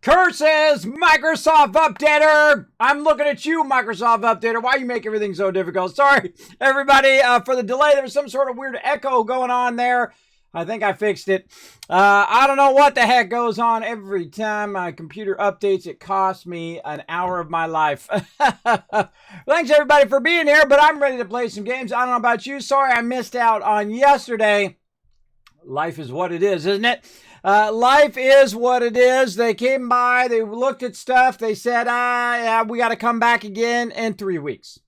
Curses, Microsoft Updater! I'm looking at you, Microsoft Updater. Why you make everything so difficult? Sorry, everybody, for the delay. There was some sort of weird echo going on there. I think I fixed it. I don't know what the heck goes on every time my computer updates. It costs me an hour of my life. Thanks, everybody, for being here, but I'm ready to play some games. I don't know about you. Sorry I missed out on yesterday. Life is what it is, isn't it? Life is what it is. They came by, they looked at stuff, they said, yeah, we got to come back again in 3 weeks.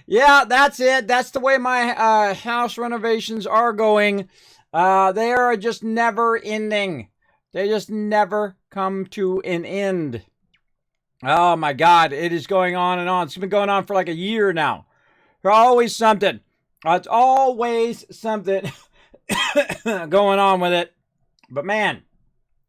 Yeah, that's it. That's the way my house renovations are going. They are just never ending. They just never come to an end. Oh my God, it is going on and on. It's been going on for like a year now. There's always something. It's always something going on with it. But man,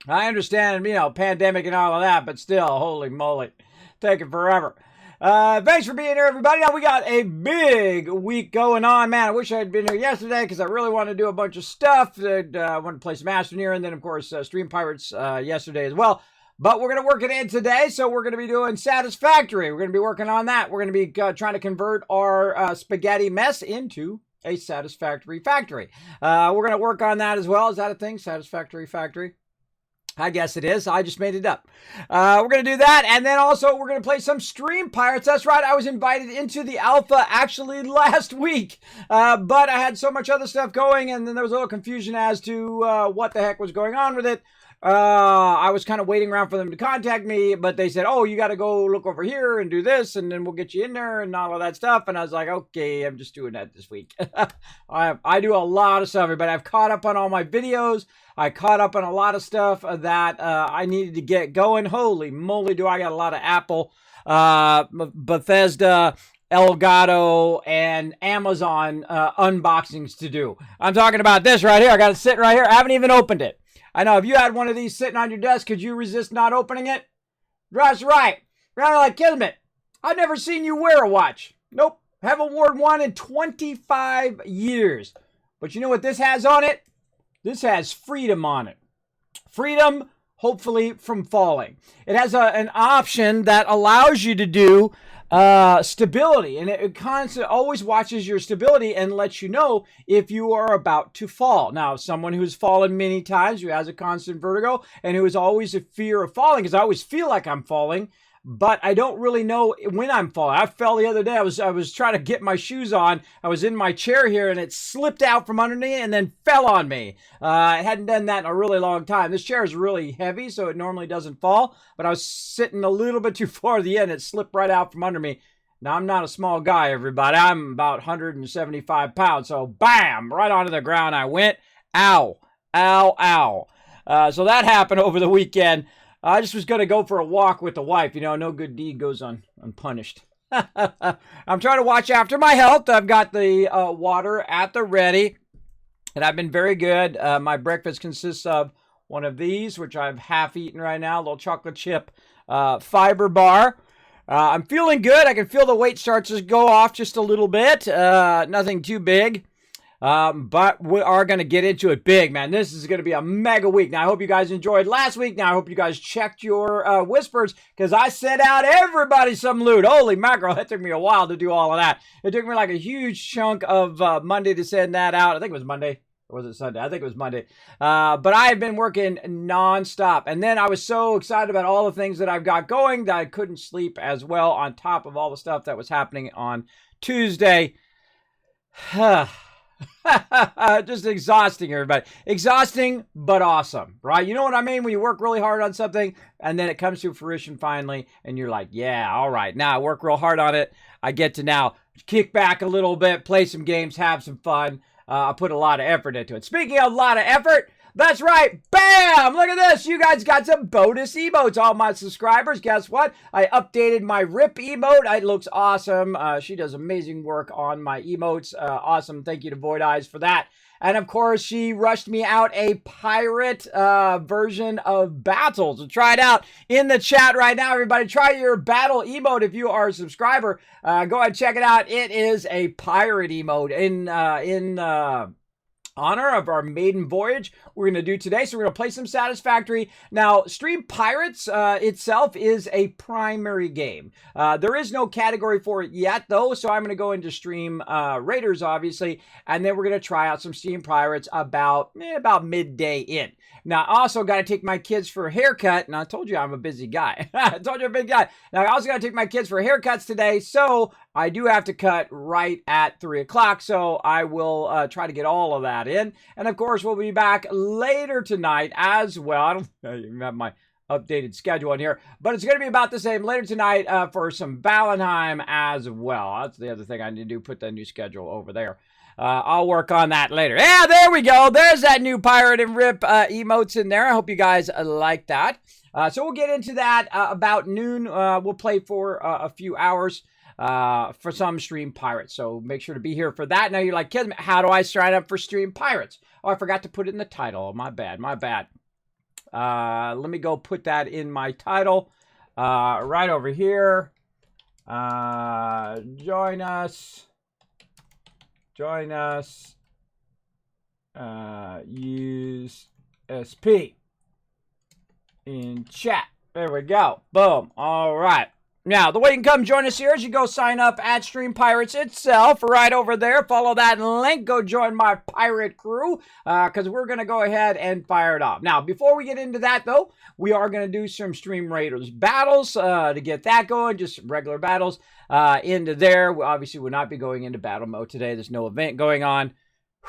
I understand, pandemic and all of that, but still, holy moly, taking forever. Thanks for being here, everybody. Now, we got a big week going on. Man, I wish I had been here yesterday because I really want to do a bunch of stuff. I want to play some Astroneer and then, of course, Stream Pirates yesterday as well. But we're going to work it in today, so we're going to be doing Satisfactory. We're going to be working on that. We're going to be trying to convert our spaghetti mess into a satisfactory factory. We're going to work on that as well. Is that a thing? Satisfactory factory? I guess it is. I just made it up. We're going to do that. And then also we're going to play some Stream Pirates. That's right. I was invited into the alpha actually last week. But I had so much other stuff going and then there was a little confusion as to what the heck was going on with it. I was kind of waiting around for them to contact me, but they said, oh, you got to go look over here and do this, and then we'll get you in there and all of that stuff. And I was like, okay, I'm just doing that this week. I do a lot of stuff, but I've caught up on all my videos. I caught up on a lot of stuff that I needed to get going. Holy moly, do I got a lot of Apple, Bethesda, Elgato, and Amazon unboxings to do. I'm talking about this right here. I got it sitting right here. I haven't even opened it. I know, if you had one of these sitting on your desk, could you resist not opening it? That's right. Right like Kismet. I've never seen you wear a watch. Nope. Haven't worn one in 25 years. But you know what this has on it? This has freedom on it. Freedom, hopefully, from falling. It has an option that allows you to do stability, and it constantly always watches your stability and lets you know if you are about to fall. Now, someone who's fallen many times, who has a constant vertigo, and who has always a fear of falling, because I always feel like I'm falling, but I don't really know when I'm falling. I fell the other day. I was trying to get my shoes on. I was in my chair here, and it slipped out from under me and then fell on me. I hadn't done that in a really long time. This chair is really heavy, so it normally doesn't fall, but I was sitting a little bit too far to the end. It slipped right out from under me. Now, I'm not a small guy, everybody. I'm about 175 pounds, so bam, right onto the ground I went. Ow, ow, ow. So that happened over the weekend. I just was going to go for a walk with the wife. No good deed goes unpunished. I'm trying to watch after my health. I've got the water at the ready, and I've been very good. My breakfast consists of one of these, which I've half eaten right now, a little chocolate chip fiber bar. I'm feeling good. I can feel the weight starts to go off just a little bit. Nothing too big. But we are going to get into it big, man. This is going to be a mega week. Now, I hope you guys enjoyed last week. Now, I hope you guys checked your whispers, because I sent out everybody some loot. Holy mackerel, it took me a while to do all of that. It took me like a huge chunk of Monday to send that out. I think it was Monday. Or was it Sunday? I think it was Monday. But I have been working nonstop. And then I was so excited about all the things that I've got going that I couldn't sleep as well, on top of all the stuff that was happening on Tuesday. Just exhausting, everybody. Exhausting, but awesome, right? You know what I mean? When you work really hard on something and then it comes to fruition finally and you're like, yeah, all right, now I work real hard on it. I get to now kick back a little bit, play some games, have some fun. I put a lot of effort into it. Speaking of a lot of effort, that's right. Bam! Look at this. You guys got some bonus emotes. All my subscribers, guess what? I updated my RIP emote. It looks awesome. She does amazing work on my emotes. Awesome. Thank you to Void Eyes for that. And of course, she rushed me out a pirate version of Battle. So try it out in the chat right now, everybody. Try your Battle emote if you are a subscriber. Go ahead and check it out. It is a pirate emote in honor of our maiden voyage we're going to do today. So we're going to play some Satisfactory. Now, Stream Pirates itself is a primary game. There is no category for it yet, though, so I'm going to go into Stream Raiders, obviously, and then we're going to try out some Stream Pirates about midday in. Now, I also got to take my kids for a haircut, and I told you I'm a busy guy. I told you I'm a big guy. Now, I also got to take my kids for haircuts today, so I do have to cut right at 3 o'clock, so I will try to get all of that in. And, of course, we'll be back later tonight as well. I don't even have my updated schedule in here, but it's going to be about the same later tonight for some Valheim as well. That's the other thing I need to do, put the new schedule over there. I'll work on that later. Yeah, there we go. There's that new Pirate and Rip emotes in there. I hope you guys like that. So we'll get into that about noon. We'll play for a few hours for some Stream Pirates. So make sure to be here for that. Now you're like, Kismet, how do I sign up for Stream Pirates? Oh, I forgot to put it in the title. My bad. Let me go put that in my title right over here. Join us. Use SP in chat. There we go. Boom. All right. Now, the way you can come join us here is you go sign up at Stream Pirates itself, right over there. Follow that link. Go join my pirate crew, because we're going to go ahead and fire it off. Now, before we get into that, though, we are going to do some Stream Raiders battles to get that going, just regular battles into there. We obviously will not be going into battle mode today. There's no event going on.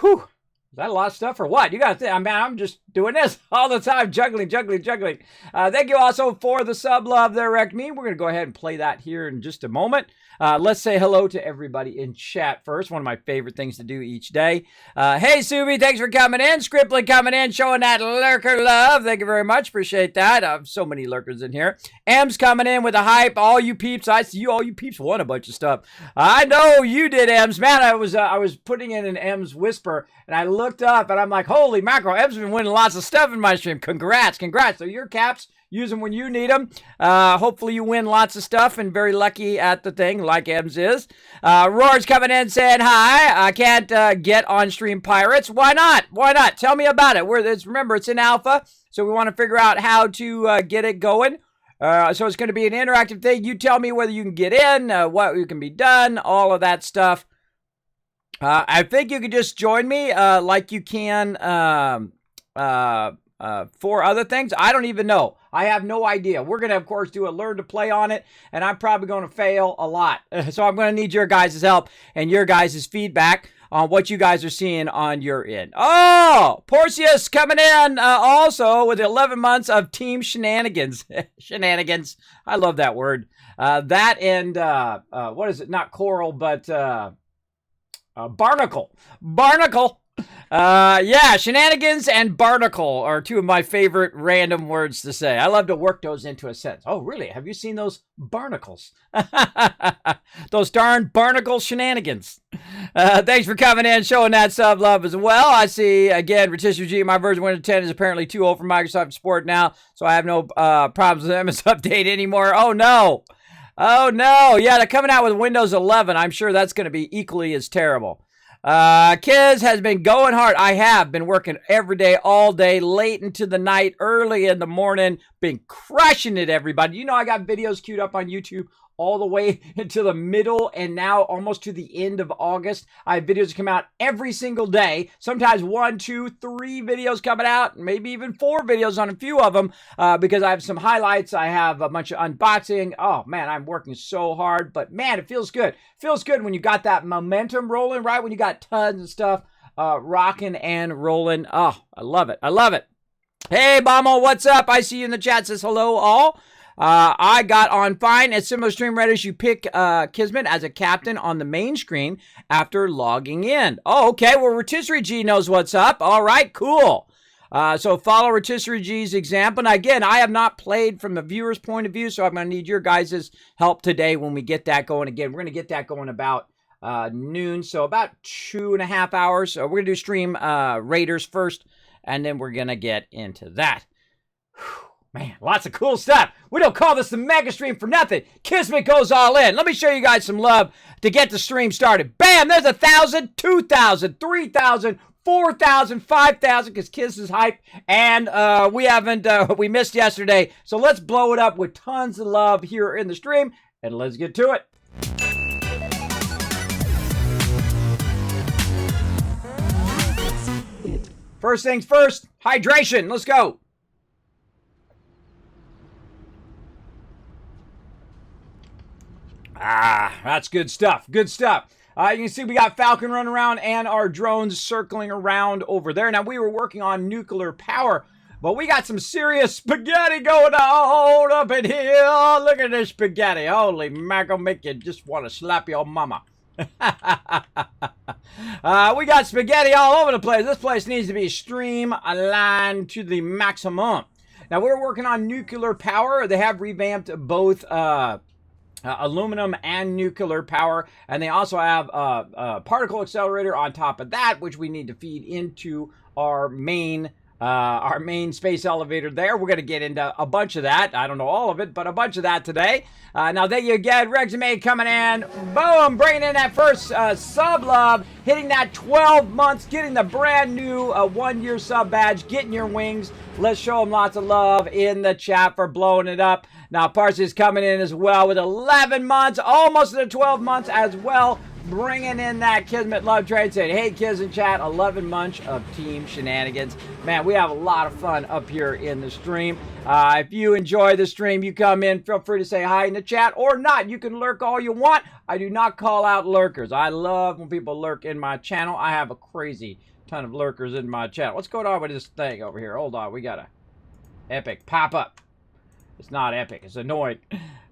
Whew. Is that a lot of stuff or what? You got to think, I'm just doing this all the time, juggling. Thank you also for the sub love there, Wrecked Me. We're going to go ahead and play that here in just a moment. Let's say hello to everybody in chat first. One of my favorite things to do each day. Hey, Subi, thanks for coming in. Scriptly coming in, showing that lurker love. Thank you very much. Appreciate that. So many lurkers in here. M's coming in with a hype. All you peeps, I see you. All you peeps won a bunch of stuff. I know you did, M's. Man, I was putting in an M's whisper, and I looked up, and I'm like, holy mackerel, M's been winning lots of stuff in my stream. Congrats. So your caps, use them when you need them. Hopefully you win lots of stuff and very lucky at the thing like Ems is. Roar's coming in saying hi. I can't get on Stream Pirates. Why not? Tell me about it. Remember, it's in alpha, so we want to figure out how to get it going. So it's going to be an interactive thing. You tell me whether you can get in, what can be done, all of that stuff. I think you could just join me like you can for other things. I don't even know. I have no idea. We're going to, of course, do a learn to play on it, and I'm probably going to fail a lot. So I'm going to need your guys' help and your guys' feedback on what you guys are seeing on your end. Oh, Porcius coming in also with 11 months of team shenanigans. Shenanigans. I love that word. That and, what is it? Not coral, but barnacle. Yeah, shenanigans and barnacle are two of my favorite random words to say. I love to work those into a sentence. Oh, really? Have you seen those barnacles? Those darn barnacle shenanigans. Thanks for coming in, showing that sub love as well. I see, again, Rotisserie G, my version 1.10 is apparently too old for Microsoft support now, so I have no problems with MS Update anymore. Oh, no. Yeah, they're coming out with Windows 11. I'm sure that's going to be equally as terrible. Kids has been going hard. I have been working every day, all day, late into the night, early in the morning, been crushing it, everybody. You know, I got videos queued up on YouTube all the way into the middle and now almost to the end of August. I have videos come out every single day, sometimes 1, 2, 3 videos coming out, maybe even 4 videos on a few of them, because I have some highlights. I have a bunch of unboxing. Oh man, I'm working so hard, but man, it feels good. Feels good when you got that momentum rolling, right? When you got tons of stuff rocking and rolling. Oh, I love it. Hey, Bommel, what's up? I see you in the chat. Says hello, all. I got on fine. At similar stream Reddit, you pick Kismet as a captain on the main screen after logging in. Oh, okay. Well, Rotisserie G knows what's up. All right, cool. So follow Rotisserie G's example. And again, I have not played from the viewer's point of view, so I'm going to need your guys' help today when we get that going. Again, we're going to get that going about noon, so about 2.5 hours. So we're going to do stream Raiders first, and then we're going to get into that. Whew. Man, lots of cool stuff. We don't call this the mega stream for nothing. Kismet goes all in. Let me show you guys some love to get the stream started. Bam, there's 1,000, 2,000, 3,000, 4,000, 5,000, because Kiss is hype, and we missed yesterday, so let's blow it up with tons of love here in the stream, and let's get to it. First things first, hydration. Let's go. That's good stuff. Good stuff. You can see we got Falcon running around and our drones circling around over there. Now, we were working on nuclear power, but we got some serious spaghetti going on up in here. Look at this spaghetti. Holy mackerel, make you just want to slap your mama. We got spaghetti all over the place. This place needs to be streamlined to the maximum. Now, we're working on nuclear power. They have revamped both aluminum and nuclear power, and they also have a particle accelerator on top of that, which we need to feed into our main space elevator there. We're going to get into a bunch of that. I don't know all of it, but a bunch of that today. Now there you get Rexmade coming in. Boom, bringing in that first sub love, hitting that 12 months, getting the brand new 1-year sub badge, getting your wings. Let's show them lots of love in the chat for blowing it up. Now Parsley's coming in as well with 11 months, almost to the 12 months as well. Bringing in that Kismet love trade, saying, hey, Kiz in chat, 11 months of team shenanigans. Man, we have a lot of fun up here in the stream. If you enjoy the stream, you come in, feel free to say hi in the chat or not. You can lurk all you want. I do not call out lurkers. I love when people lurk in my channel. I have a crazy ton of lurkers in my channel. What's going on with this thing over here? Hold on, we got a epic pop-up. It's not epic. It's annoying.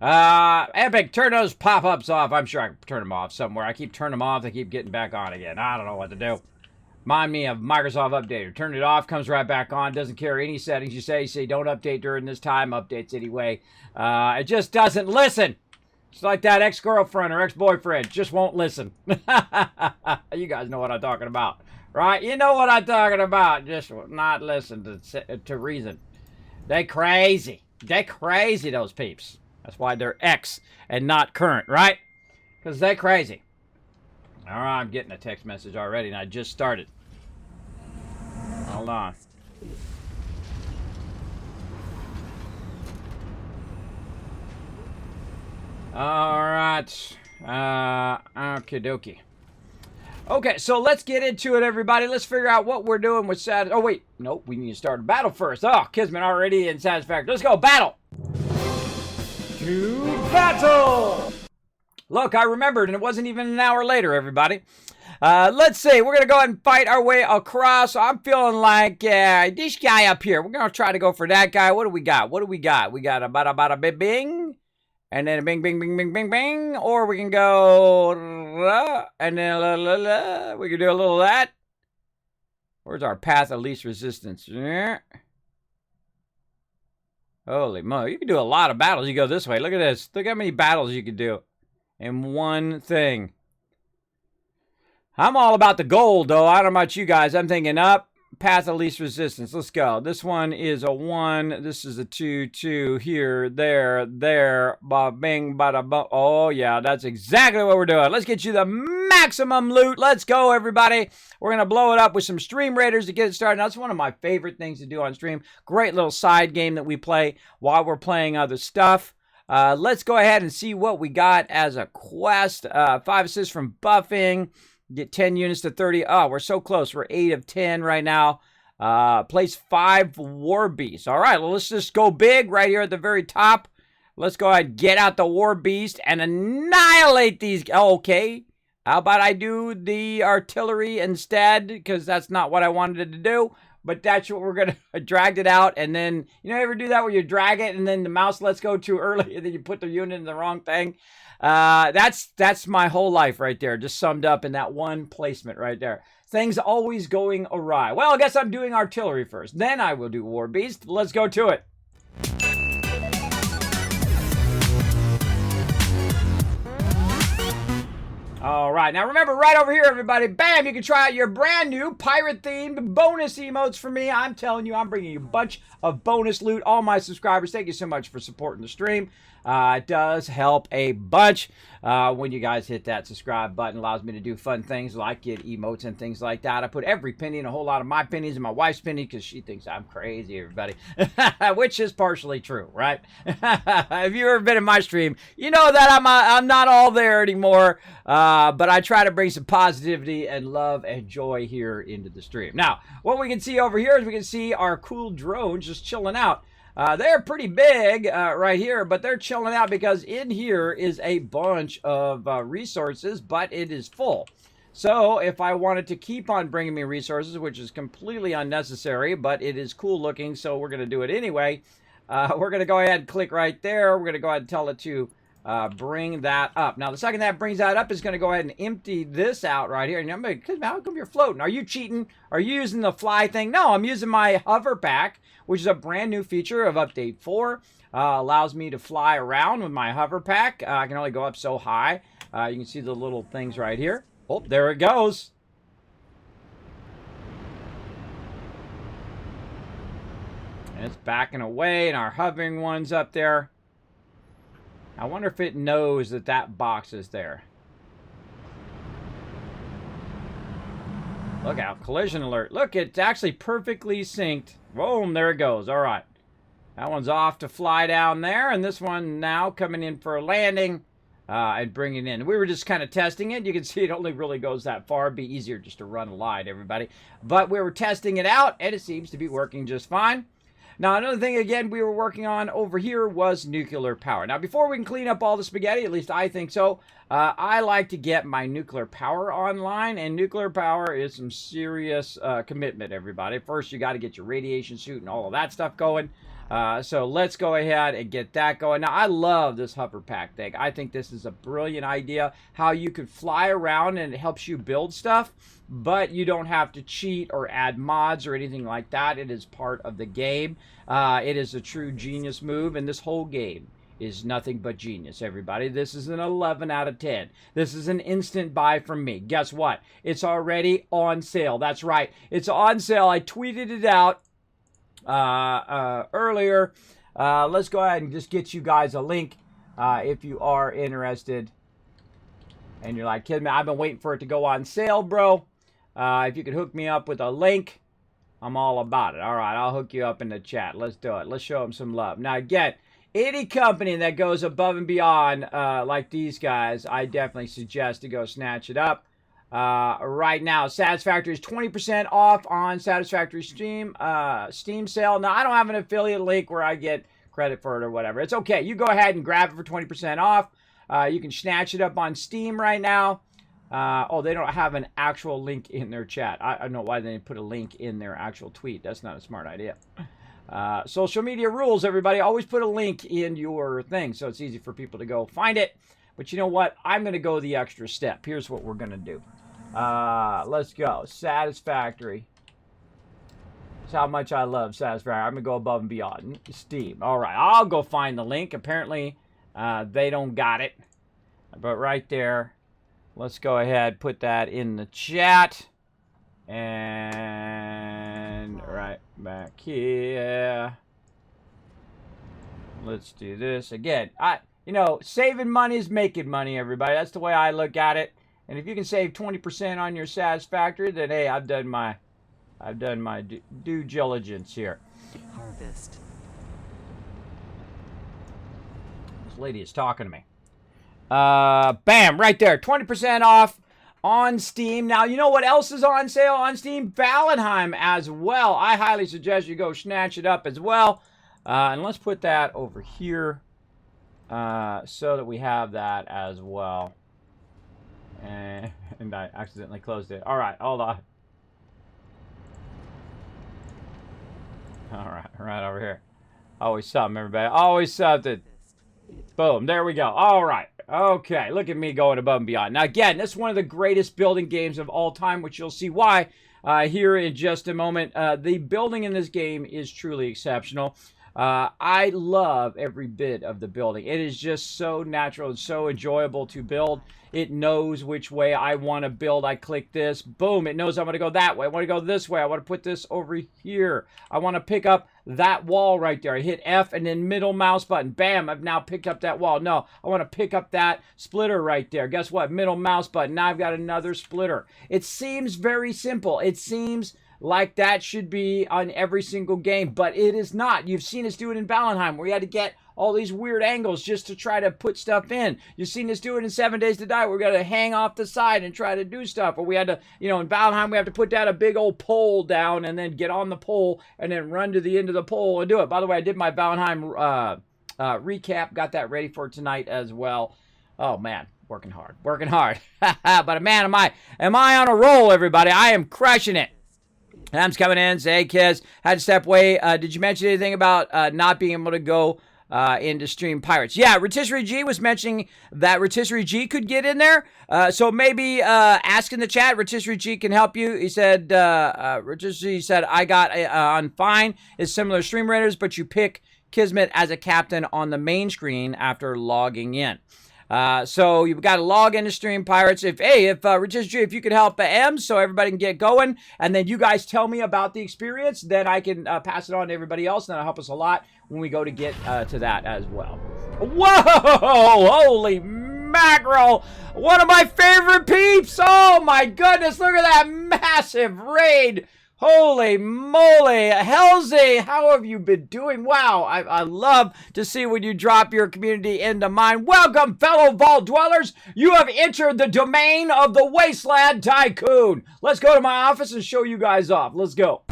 Epic, turn those pop-ups off. I'm sure I can turn them off somewhere. I keep turning them off. They keep getting back on again. I don't know what to do. Remind me of Microsoft Updater. Turn it off, comes right back on. Doesn't care any settings you say. You say don't update during this time. Updates anyway. It just doesn't listen. It's like that ex-girlfriend or ex-boyfriend. Just won't listen. You guys know what I'm talking about, right? You know what I'm talking about. Just not listen to reason. They crazy. They crazy, those peeps. That's why they're ex and not current, right? Because they crazy. All right, I'm getting a text message already, and I just started. Hold on. All right. Okie dokie. Okay, so let's get into it, everybody. Let's figure out what we're doing with Oh, wait. Nope, we need to start a battle first. Oh, Kismet already in Satisfactory. Let's go, battle! To battle! Look, I remembered, and it wasn't even an hour later, everybody. Let's see. We're going to go ahead and fight our way across. I'm feeling like this guy up here. We're going to try to go for that guy. What do we got? What do we got? We got a bada bada bing bing. And then a bing, bing, bing, bing, bing, bing. Or we can go, and then we can do a little of that. Where's our path of least resistance? Holy mo. You can do a lot of battles. You go this way. Look at this. Look how many battles you can do in one thing. I'm all about the gold, though. I don't know about you guys. I'm thinking up. Path of least resistance. Let's go. This one is a 1. This is a 2, 2. Here, there, ba bing, bada bum. Oh, yeah, that's exactly what we're doing. Let's get you the maximum loot. Let's go, everybody. We're going to blow it up with some Stream Raiders to get it started. Now, that's one of my favorite things to do on stream. Great little side game that we play while we're playing other stuff. Let's go ahead and see what we got as a quest. 5 assists from buffing. Get 10 units to 30. Oh, we're so close. We're 8 of 10 right now. Place 5 War Beasts. All right, well, let's just go big right here at the very top. Let's go ahead and get out the War Beast and annihilate these. Okay. How about I do the artillery instead? Because that's not what I wanted to do. But that's what we're going to drag it out. And then, you know, ever do that where you drag it and then the mouse lets go too early and then you put the unit in the wrong thing? That's my whole life right there, just summed up in that one placement right there. Things always going awry. Well, I guess I'm doing artillery first. Then I will do War Beast. Let's go to it. All right, now remember, right over here, everybody, bam, you can try out your brand new pirate-themed bonus emotes for me. I'm telling you, I'm bringing you a bunch of bonus loot. All my subscribers, thank you so much for supporting the stream. It does help a bunch when you guys hit that subscribe button. Allows me to do fun things like get emotes and things like that. I put every penny and a whole lot of my pennies in my wife's penny because she thinks I'm crazy, everybody. Which is partially true, right? If you've ever been in my stream, you know that I'm not all there anymore. But I try to bring some positivity and love and joy here into the stream. Now, what we can see over here is we can see our cool drones just chilling out. They're pretty big right here, but they're chilling out because in here is a bunch of resources, but it is full. So if I wanted to keep on bringing me resources, which is completely unnecessary, but it is cool looking, so we're going to do it anyway. We're going to go ahead and click right there. We're going to go ahead and tell it to bring that up. Now, the second that brings that up is going to go ahead and empty this out right here. And I'm like, how come you're floating? Are you cheating? Are you using the fly thing? No, I'm using my hover pack, which is a brand new feature of Update 4. Allows me to fly around with my hover pack. I can only go up so high. You can see the little things right here. Oh, there it goes. And it's backing away, and our hovering one's up there. I wonder if it knows that that box is there. Look out, collision alert. Look, it's actually perfectly synced. Boom, there it goes. All right. That one's off to fly down there, and this one now coming in for a landing and bringing in. We were just kind of testing it. You can see it only really goes that far. It'd be easier just to run a line, everybody. But we were testing it out, and it seems to be working just fine. Now, another thing, again, we were working on over here was nuclear power. Now, before we can clean up all the spaghetti, at least I think so, I like to get my nuclear power online, and nuclear power is some serious commitment, everybody. First, you got to get your radiation suit and all of that stuff going. So let's go ahead and get that going. Now, I love this hover pack thing. I think this is a brilliant idea, how you could fly around and it helps you build stuff, but you don't have to cheat or add mods or anything like that. It is part of the game. It is a true genius move, and this whole game is nothing but genius, everybody. This is an 11 out of 10. This is an instant buy from me. Guess what? It's already on sale. That's right. It's on sale. I tweeted it out earlier. Let's go ahead and just get you guys a link if you are interested. And you're like, Kismet, I've been waiting for it to go on sale, bro. If you could hook me up with a link, I'm all about it. All right, I'll hook you up in the chat. Let's do it. Let's show them some love. Now, again, any company that goes above and beyond like these guys, I definitely suggest to go snatch it up. Right now, Satisfactory is 20% off on Satisfactory Steam sale. Now, I don't have an affiliate link where I get credit for it or whatever. It's okay. You go ahead and grab it for 20% off. You can snatch it up on Steam right now. Oh, they don't have an actual link in their chat. I don't know why they didn't put a link in their actual tweet. That's not a smart idea. Social media rules, everybody. Always put a link in your thing so it's easy for people to go find it. But you know what? I'm going to go the extra step. Here's what we're going to do. Let's go. Satisfactory. That's how much I love Satisfactory. I'm going to go above and beyond. Steam. All right. I'll go find the link. Apparently, they don't got it. But right there, let's go ahead, put that in the chat. And right back here. Let's do this again. You know, saving money is making money, everybody. That's the way I look at it. And if you can save 20% on your Satisfactory, then hey, I've done my due diligence here. Harvest. This lady is talking to me. Bam, right there, 20% off on Steam. Now, you know what else is on sale on Steam? Valheim as well. I highly suggest you go snatch it up as well. And let's put that over here so that we have that as well. And I accidentally closed it. All right, hold on. All right, right over here. Always something, everybody. Always something. Boom, there we go. All right. Okay, look at me going above and beyond. Now, again, this is one of the greatest building games of all time, which you'll see why here in just a moment. The building in this game is truly exceptional. I love every bit of the building. It is just so natural and so enjoyable to build. It knows which way I want to build. I click this, boom, it knows I'm going to go that way. I want to go this way. I want to put this over here. I want to pick up that wall right there. I hit F and then middle mouse button. Bam, I've now picked up that wall. No, I want to pick up that splitter right there. Guess what? Middle mouse button. Now I've got another splitter. It seems very simple. It seems like that should be on every single game, but it is not. You've seen us do it in Valheim, where you had to get all these weird angles just to try to put stuff in. You've seen us do it in 7 Days to Die. We're going to hang off the side and try to do stuff. Or we had to, in Valheim, we have to put down a big old pole down and then get on the pole and then run to the end of the pole and do it. By the way, I did my Valheim recap. Got that ready for tonight as well. Oh, man. Working hard. But man, am I on a roll, everybody. I am crushing it. Ham's coming in, say, hey, kids, had to step away. Did you mention anything about not being able to go into Stream Pirates? Yeah, Rotisserie G was mentioning that Rotisserie G could get in there. So maybe ask in the chat. Rotisserie G can help you. He said, Rotisserie said, I got on fine. It's similar to Stream Raiders, but you pick Kismet as a captain on the main screen after logging in. So you've got to log into Stream Pirates. If you could help M so everybody can get going, and then you guys tell me about the experience, then I can pass it on to everybody else, and that'll help us a lot when we go to get to that as well. Whoa! Holy mackerel! One of my favorite peeps! Oh my goodness, look at that massive raid! Holy moly, Halsey, how have you been doing? Wow, I love to see when you drop your community into mine. Welcome, fellow vault dwellers. You have entered the domain of the Wasteland Tycoon. Let's go to my office and show you guys off. Let's go.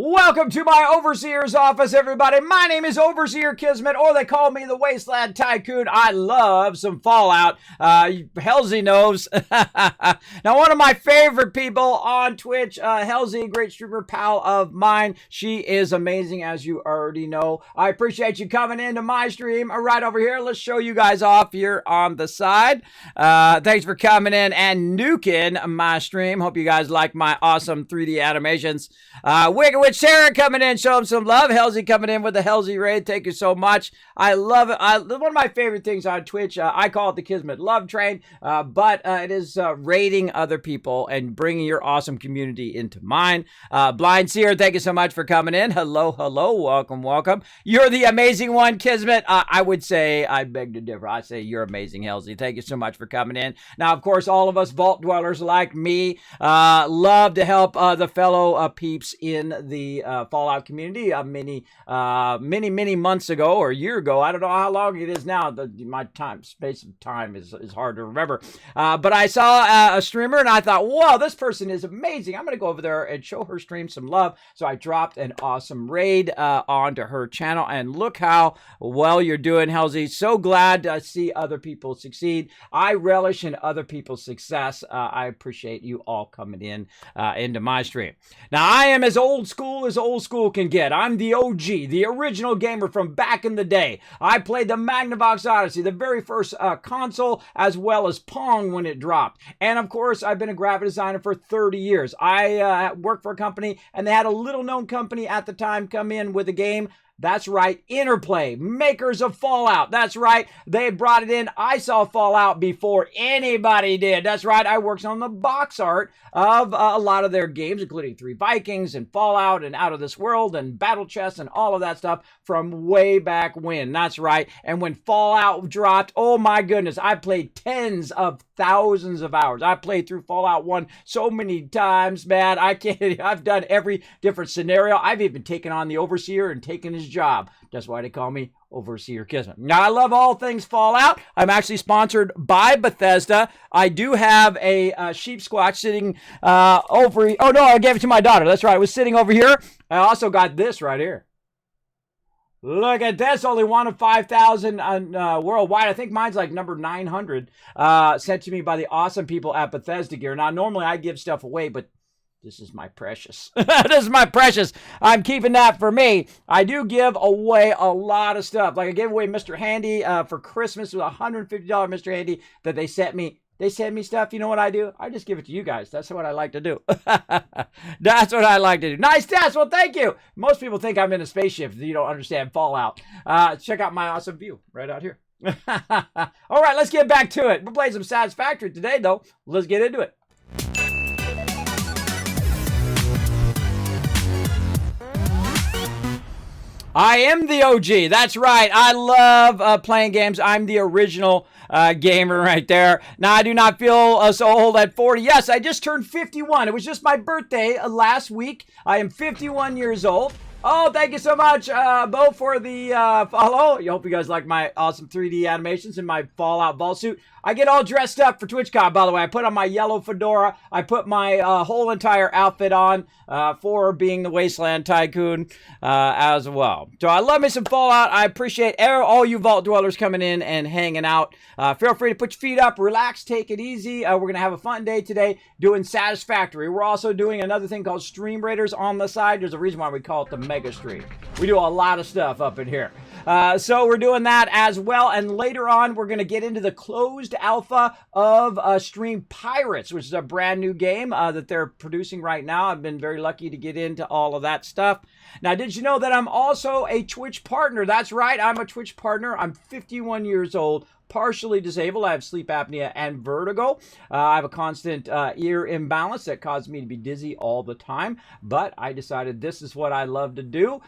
Welcome to my Overseer's office, everybody. My name is Overseer Kismet, or they call me the Wasteland Tycoon. I love some Fallout. Halsey knows. Now, one of my favorite people on Twitch, Halsey, great streamer pal of mine. She is amazing, as you already know. I appreciate you coming into my stream right over here. Let's show you guys off here on the side. Thanks for coming in and nuking my stream. Hope you guys like my awesome 3D animations. Wicked Witch Sarah coming in, show him some love. Halsey coming in with the Halsey raid. Thank you so much. I love it. One of my favorite things on Twitch, I call it the Kismet Love Train, but it is raiding other people and bringing your awesome community into mine. Blind Seer, thank you so much for coming in. Hello, welcome. You're the amazing one, Kismet. I would say, I beg to differ. I say you're amazing, Halsey. Thank you so much for coming in. Now, of course, all of us vault dwellers like me love to help the fellow peeps in the Fallout community many months ago or a year ago. I don't know how long it is now. My space of time is hard to remember. But I saw a streamer and I thought, whoa, this person is amazing. I'm going to go over there and show her stream some love. So I dropped an awesome raid onto her channel, and look how well you're doing, Halsey. So glad to see other people succeed. I relish in other people's success. I appreciate you all coming in into my stream. Now, I am as old school can get. I'm the OG, the original gamer from back in the day. I played the Magnavox Odyssey, the very first console, as well as Pong when it dropped. And of course, I've been a graphic designer for 30 years. I worked for a company, and they had a little known company at the time come in with a game. That's right, Interplay, makers of Fallout. That's right, they brought it in. I saw Fallout before anybody did. That's right, I worked on the box art of a lot of their games, including 3 Vikings and Fallout and Out of This World and Battle Chess and all of that stuff from way back when. That's right, and when Fallout dropped, oh my goodness, I played tens of thousands of hours. I played through Fallout 1 so many times, man. I've done every different scenario. I've even taken on the Overseer and taken his job. That's why they call me Overseer Kismet. Now, I love all things Fallout. I'm actually sponsored by Bethesda. I do have a sheep squatch sitting over. Oh, no, I gave it to my daughter. That's right. It was sitting over here. I also got this right here. Look at this, only one of 5,000 worldwide. I think mine's like number 900, sent to me by the awesome people at Bethesda Gear. Now, normally I give stuff away, but this is my precious. This is my precious. I'm keeping that for me. I do give away a lot of stuff. Like I gave away Mr. Handy for Christmas with $150 Mr. Handy that they sent me They send me stuff. You know what I do? I just give it to you guys. That's what I like to do. That's what I like to do. Nice test. Well, thank you. Most people think I'm in a spaceship. You don't understand Fallout. Check out my awesome view right out here. All right, let's get back to it. We're playing some Satisfactory today, though. Let's get into it. I am the OG. That's right. I love playing games. I'm the original gamer right there. Now, I do not feel so old at 40. Yes, I just turned 51. It was just my birthday last week. I am 51 years old. Oh, thank you so much, Bo, for the follow. I hope you guys like my awesome 3D animations in my Fallout Vault suit. I get all dressed up for TwitchCon, by the way. I put on my yellow fedora. I put my whole entire outfit on for being the Wasteland Tycoon as well. So I love me some Fallout. I appreciate all you Vault Dwellers coming in and hanging out. Feel free to put your feet up, relax, take it easy. We're going to have a fun day today doing Satisfactory. We're also doing another thing called Stream Raiders on the side. There's a reason why we call it the Mega Stream. We do a lot of stuff up in here. So we're doing that as well. And later on, we're going to get into the closed alpha of Stream Pirates, which is a brand new game that they're producing right now. I've been very lucky to get into all of that stuff. Now, did you know that I'm also a Twitch partner? That's right. I'm a Twitch partner. I'm 51 years old. Partially disabled. I have sleep apnea and vertigo. I have a constant ear imbalance that causes me to be dizzy all the time. But I decided this is what I love to do.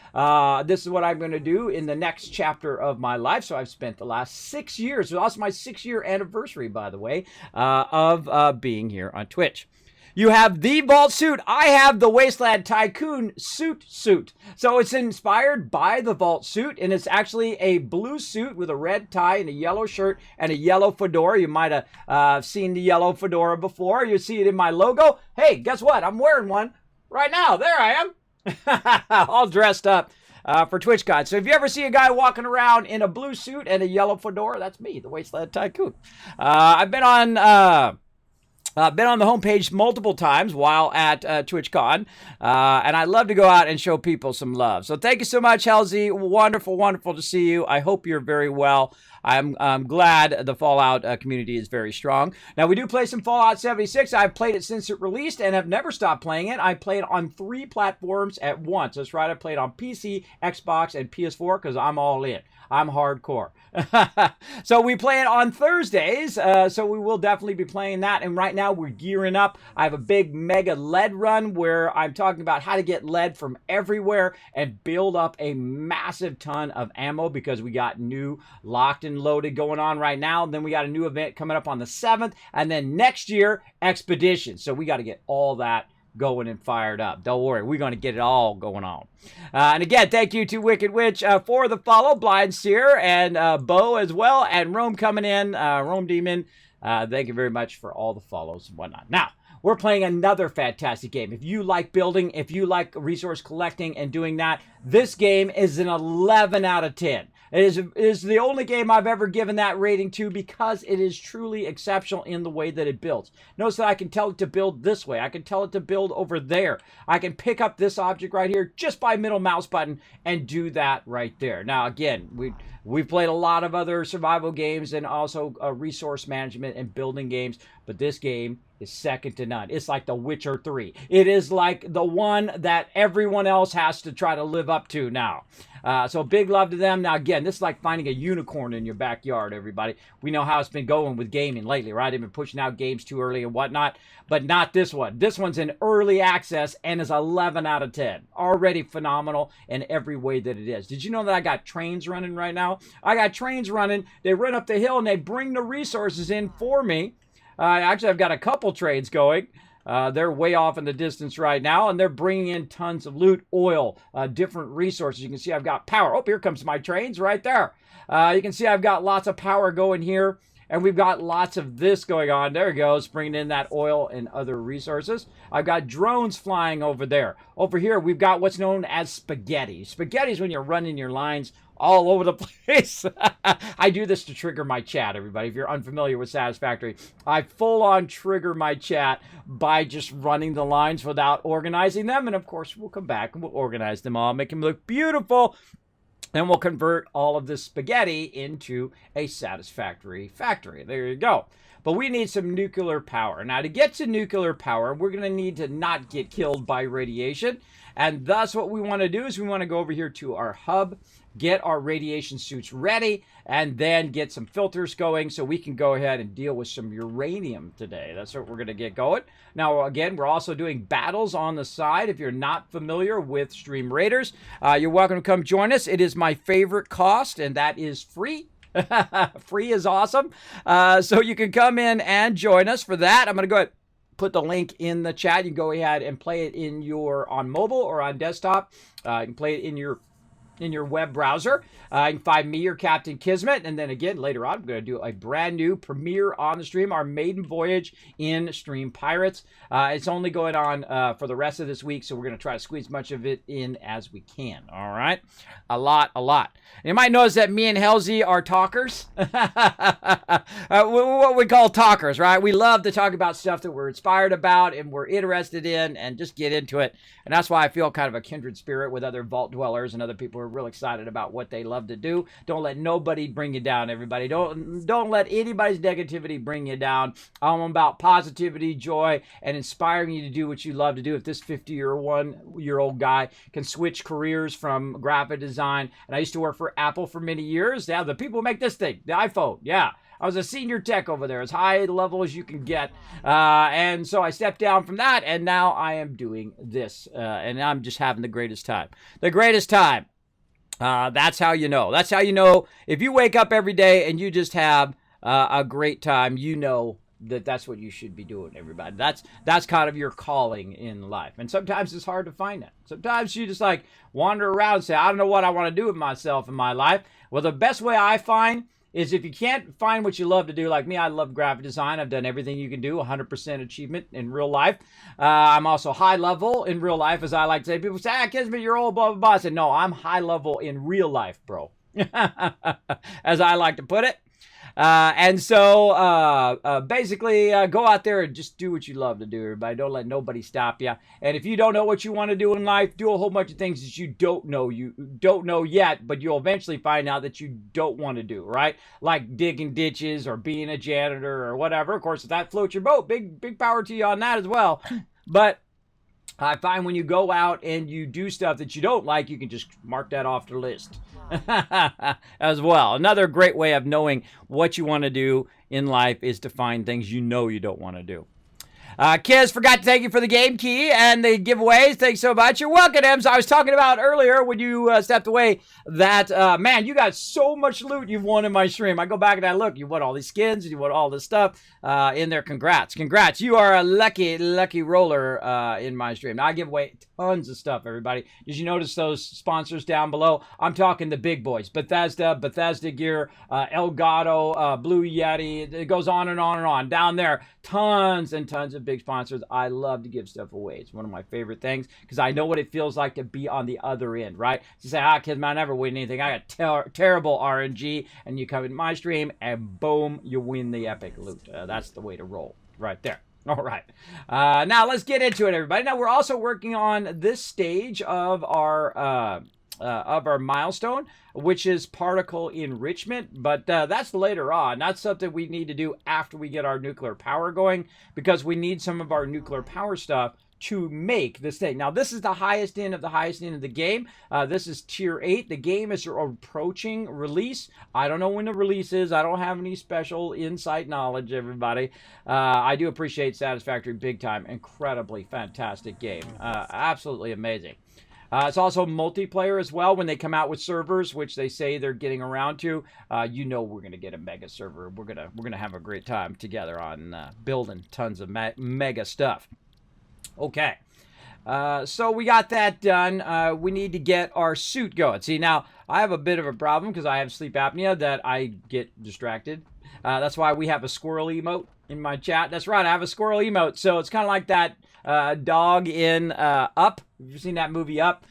This is what I'm going to do in the next chapter of my life. So I've spent the last 6 years. It's also my 6-year anniversary, by the way, of being here on Twitch. You have the Vault suit. I have the Wasteland Tycoon suit. So it's inspired by the Vault suit, and it's actually a blue suit with a red tie and a yellow shirt and a yellow fedora. You might have seen the yellow fedora before. You see it in my logo. Hey, guess what? I'm wearing one right now. There I am. All dressed up for TwitchCon. So if you ever see a guy walking around in a blue suit and a yellow fedora, that's me, the Wasteland Tycoon. I've been on... been on the homepage multiple times while at TwitchCon, and I love to go out and show people some love. So thank you so much, Helzy. Wonderful, wonderful to see you. I hope you're very well. I'm glad the Fallout community is very strong. Now, we do play some Fallout 76. I've played it since it released and have never stopped playing it. I played on 3 platforms at once. That's right. I played on PC, Xbox, and PS4 because I'm all in. I'm hardcore. So we play it on Thursdays, so we will definitely be playing that. And right now we're gearing up. I have a big mega lead run where I'm talking about how to get lead from everywhere and build up a massive ton of ammo because we got new locked and loaded going on right now. And then we got a new event coming up on the 7th. And then next year, Expedition. So we got to get all that going and fired up. Don't worry, we're going to get it all going on. And again, thank you to Wicked Witch for the follow, Blind Seer, and Bo as well, and Rome coming in, Rome Demon. Thank you very much for all the follows and whatnot. Now, we're playing another fantastic game. If you like building, if you like resource collecting and doing that, this game is an 11 out of 10. It is the only game I've ever given that rating to because it is truly exceptional in the way that it builds. Notice that I can tell it to build this way. I can tell it to build over there. I can pick up this object right here just by middle mouse button and do that right there. Now, again, we've played a lot of other survival games and also resource management and building games, but this game is second to none. It's like The Witcher 3. It is like the one that everyone else has to try to live up to now. So big love to them. Now, again, this is like finding a unicorn in your backyard, everybody. We know how it's been going with gaming lately, right? They've been pushing out games too early and whatnot, but not this one. This one's in early access and is 11 out of 10. Already phenomenal in every way that it is. Did you know that I got trains running right now? I got trains running. They run up the hill and they bring the resources in for me. Actually, I've got a couple trains going. They're way off in the distance right now, and they're bringing in tons of loot, oil, different resources. You can see I've got power. Oh, here comes my trains right there. You can see I've got lots of power going here, and we've got lots of this going on. There it goes, bringing in that oil and other resources. I've got drones flying over there. Over here, we've got what's known as spaghetti. Spaghetti is when you're running your lines all over the place. I do this to trigger my chat, everybody. If you're unfamiliar with Satisfactory, I full-on trigger my chat by just running the lines without organizing them. And, of course, we'll come back and we'll organize them all, make them look beautiful. and we'll convert all of this spaghetti into a satisfactory factory. There you go. But we need some nuclear power. Now, to get to nuclear power, we're going to need to not get killed by radiation. And thus, what we want to do is we want to go over here to our hub, get our radiation suits ready, and then get some filters going so we can go ahead and deal with some uranium today. That's what we're going to get going. Now, again, we're also doing battles on the side. If you're not familiar with Stream Raiders, you're welcome to come join us. It is my favorite cost, and that is free. Free is awesome. So you can come in and join us for that. I'm going to go ahead put the link in the chat. You can go ahead and play it on mobile or on desktop. You can play it in your web browser. You can find me or Captain Kismet. And then again, later on, I'm going to do a brand new premiere on the stream, our maiden voyage in Stream Pirates. It's only going on for the rest of this week, so we're going to try to squeeze as much of it in as we can. All right? A lot. You might notice that me and Helzy are talkers. What we call talkers, right? We love to talk about stuff that we're inspired about and we're interested in and just get into it. And that's why I feel kind of a kindred spirit with other vault dwellers and other people who are real excited about what they love to do. Don't let nobody bring you down, everybody. Don't let anybody's negativity bring you down. I'm about positivity, joy, and inspiring you to do what you love to do. If this 51-year-old guy can switch careers from graphic design, and I used to work for Apple for many years. Yeah, the people who make this thing, the iPhone. Yeah, I was a senior tech over there, as high level as you can get. And so I stepped down from that, and now I am doing this. And I'm just having the greatest time. The greatest time. That's how you know. That's how you know. If you wake up every day and you just have a great time, you know that's what you should be doing, everybody. That's kind of your calling in life. And sometimes it's hard to find that. Sometimes you just like wander around and say, I don't know what I want to do with myself in my life. Well, the best way I find is if you can't find what you love to do, like me, I love graphic design. I've done everything you can do, 100% achievement in real life. I'm also high level in real life, as I like to say. People say, Kismet, you're old, blah, blah, blah. I said, no, I'm high level in real life, bro. As I like to put it. And so basically go out there and just do what you love to do, everybody. Don't let nobody stop you. And if you don't know what you want to do in life, do a whole bunch of things that you don't know yet, but you'll eventually find out that you don't want to do, right? Like digging ditches or being a janitor or whatever. Of course, if that floats your boat, big power to you on that as well. But I find when you go out and you do stuff that you don't like, you can just mark that off the list as well. Another great way of knowing what you want to do in life is to find things you know you don't want to do. Kiz, forgot to thank you for the game key and the giveaways. Thanks so much. You're welcome, Ems. I was talking about earlier when you stepped away that, man, you got so much loot you've won in my stream. I go back and I look. You won all these skins. You won all this stuff in there. Congrats. You are a lucky roller in my stream. Now, I give away tons of stuff, everybody. Did you notice those sponsors down below? I'm talking the big boys. Bethesda Gear, Elgato, Blue Yeti. It goes on and on and on. Down there, tons and tons of big sponsors. I love to give stuff away. It's one of my favorite things because I know what it feels like to be on the other end, right? To say, kids, man, I never win anything. I got terrible RNG, and you come in my stream, and boom, you win the epic loot. That's the way to roll right there. All right. Now let's get into it, everybody. Now we're also working on this stage of our milestone, which is particle enrichment, but that's later on. That's something we need to do after we get our nuclear power going, because we need some of our nuclear power stuff to make this thing. Now, this is the highest end of the game. This is tier 8. The game is approaching release. I don't know when the release is. I don't have any special insight knowledge, everybody. I do appreciate Satisfactory big time. Incredibly fantastic game. Absolutely amazing. It's also multiplayer as well when they come out with servers, which they say they're getting around to. You know we're going to get a mega server. We're gonna have a great time together on building tons of mega stuff. Okay, so we got that done. We need to get our suit going. See, now I have a bit of a problem because I have sleep apnea that I get distracted. That's why we have a squirrel emote in my chat. That's right, I have a squirrel emote. So it's kind of like that dog in Up. Have you seen that movie Up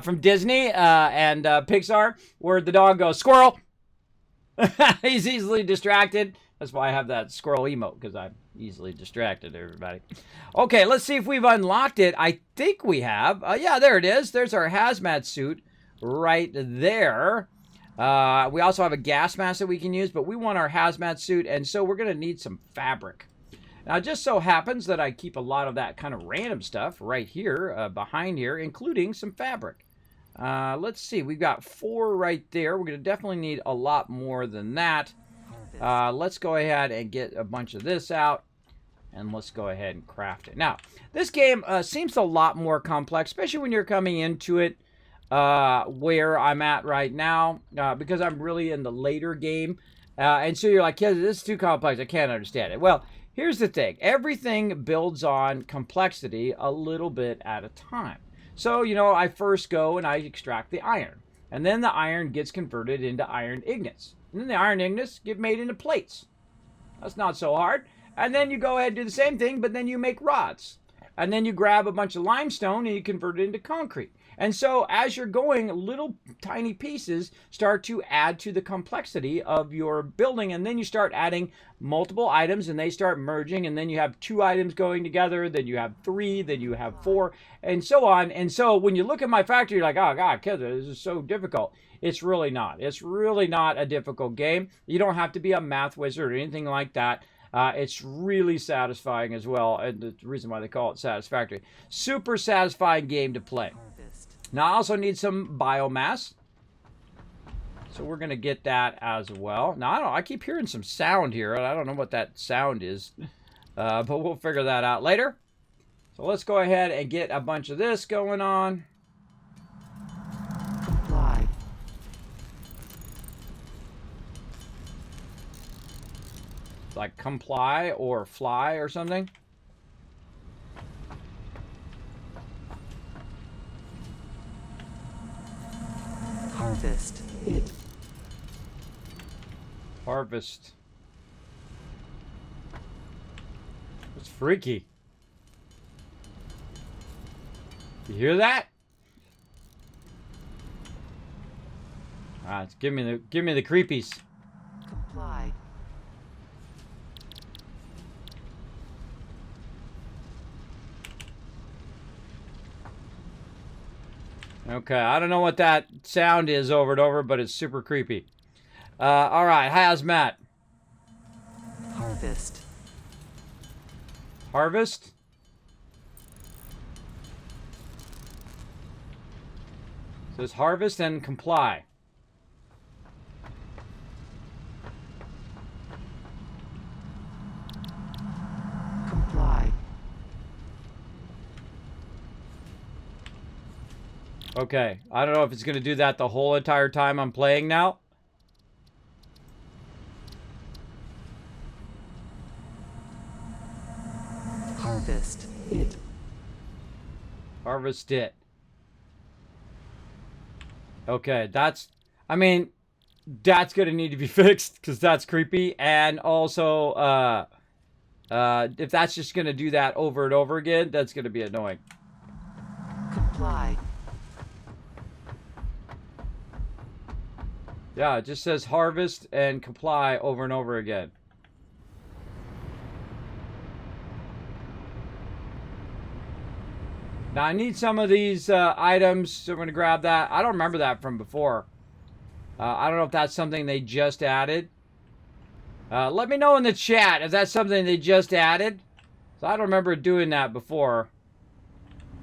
from Disney and Pixar, where the dog goes, squirrel? He's easily distracted. That's why I have that squirrel emote, because I'm easily distracted, everybody. Okay, let's see if we've unlocked it. I think we have. Yeah, there it is. There's our hazmat suit. right there. We also have a gas mask that we can use, but we want our hazmat suit, and so we're going to need some fabric. Now, it just so happens that I keep a lot of that kind of random stuff right here, behind here, including some fabric. Let's see, we've got 4 right there. We're going to definitely need a lot more than that. Let's go ahead and get a bunch of this out, and let's go ahead and craft it. Now, this game seems a lot more complex, especially when you're coming into it where I'm at right now, because I'm really in the later game. And so you're like, yeah, this is too complex. I can't understand it. Well, here's the thing. Everything builds on complexity a little bit at a time. So, you know, I first go and I extract the iron. And then the iron gets converted into iron ingots. And then the iron ingots get made into plates. That's not so hard. And then you go ahead and do the same thing, but then you make rods. And then you grab a bunch of limestone and you convert it into concrete. And so as you're going, little tiny pieces start to add to the complexity of your building. And then you start adding multiple items and they start merging. And then you have 2 items going together. Then you have 3. Then you have 4 and so on. And so when you look at my factory, you're like, oh, God, this is so difficult. It's really not. It's really not a difficult game. You don't have to be a math wizard or anything like that. It's really satisfying as well. And the reason why they call it Satisfactory. Super satisfying game to play. Now, I also need some biomass. So we're going to get that as well. Now, I don't know. I keep hearing some sound here. And I don't know what that sound is. But we'll figure that out later. So let's go ahead and get a bunch of this going on. Comply. Like comply or fly or something. Harvest it. Harvest. It's freaky. You hear that? Give me the creepies. Comply. Okay, I don't know what that sound is over and over, but it's super creepy. All right, hazmat. Harvest. Harvest. It says harvest and comply. Comply. Okay, I don't know if it's going to do that the whole entire time I'm playing now. Harvest it. Harvest it. Okay, that's going to need to be fixed because that's creepy. And also, if that's just going to do that over and over again, that's going to be annoying. Comply. Yeah, it just says harvest and comply over and over again. Now, I need some of these items, so we're going to grab that. I don't remember that from before. I don't know if that's something they just added. Let me know in the chat if that's something they just added. So I don't remember doing that before.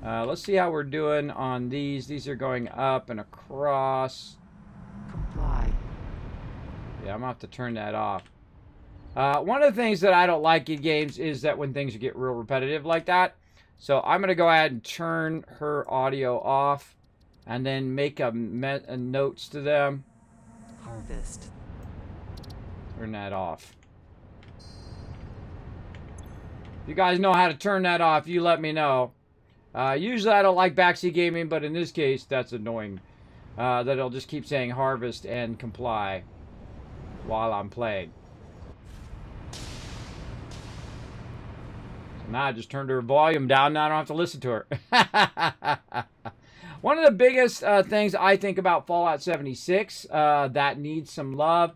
Let's see how we're doing on these. These are going up and across. Comply. Yeah, I'm going to have to turn that off. One of the things that I don't like in games is that when things get real repetitive like that. So I'm going to go ahead and turn her audio off and then make a notes to them. Harvest. Turn that off. If you guys know how to turn that off, you let me know. Usually I don't like backseat gaming, but in this case, that's annoying. That it'll just keep saying harvest and comply while I'm playing. So now I just turned her volume down. Now I don't have to listen to her. One of the biggest things I think about Fallout 76 that needs some love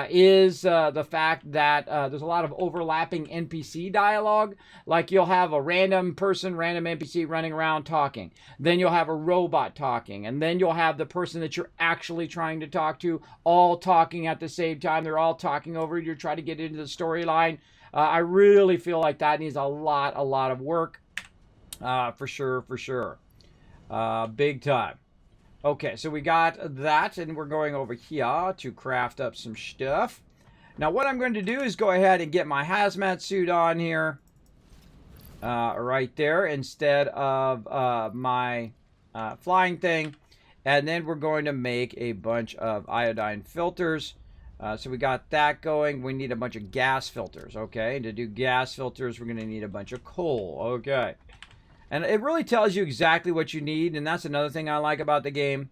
is the fact that there's a lot of overlapping NPC dialogue. Like you'll have a random person, random NPC running around talking. Then you'll have a robot talking. And then you'll have the person that you're actually trying to talk to all talking at the same time. They're all talking over you. You're trying to get into the storyline. I really feel like that needs a lot of work. For sure. Big time. Okay, so we got that, and we're going over here to craft up some stuff. Now, what I'm going to do is go ahead and get my hazmat suit on here. Right there, instead of my flying thing. And then we're going to make a bunch of iodine filters. So we got that going. We need a bunch of gas filters, okay? And to do gas filters, we're going to need a bunch of coal, okay? And it really tells you exactly what you need, and that's another thing I like about the game,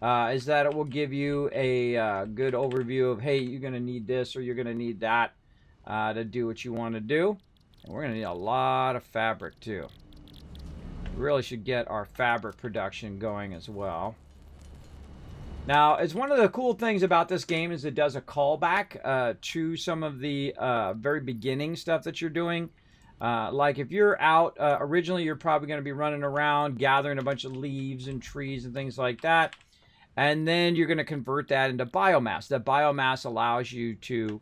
is that it will give you a good overview of, hey, you're going to need this or you're going to need that to do what you want to do. And we're going to need a lot of fabric, too. We really should get our fabric production going as well. Now, it's one of the cool things about this game is it does a callback to some of the very beginning stuff that you're doing. Like if you're out, originally you're probably going to be running around gathering a bunch of leaves and trees and things like that. And then you're going to convert that into biomass. That biomass allows you to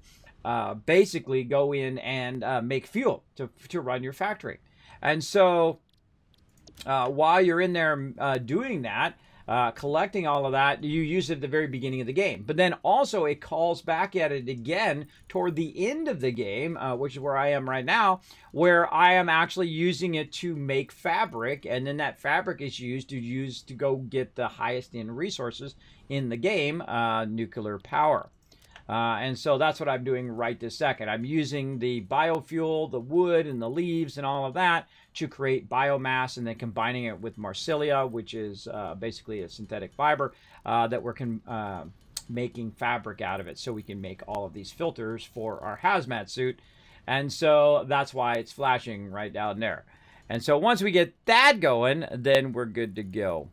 basically go in and make fuel to run your factory. And so while you're in there doing that, collecting all of that, you use it at the very beginning of the game. But then also it calls back at it again toward the end of the game, which is where I am right now, where I am actually using it to make fabric, and then that fabric is used to go get the highest end resources in the game, nuclear power. And so that's what I'm doing right this second. I'm using the biofuel, the wood and the leaves and all of that to create biomass, and then combining it with Marsilia, which is basically a synthetic fiber that we're making fabric out of it, so we can make all of these filters for our hazmat suit. And so that's why it's flashing right down there. And so once we get that going, then we're good to go.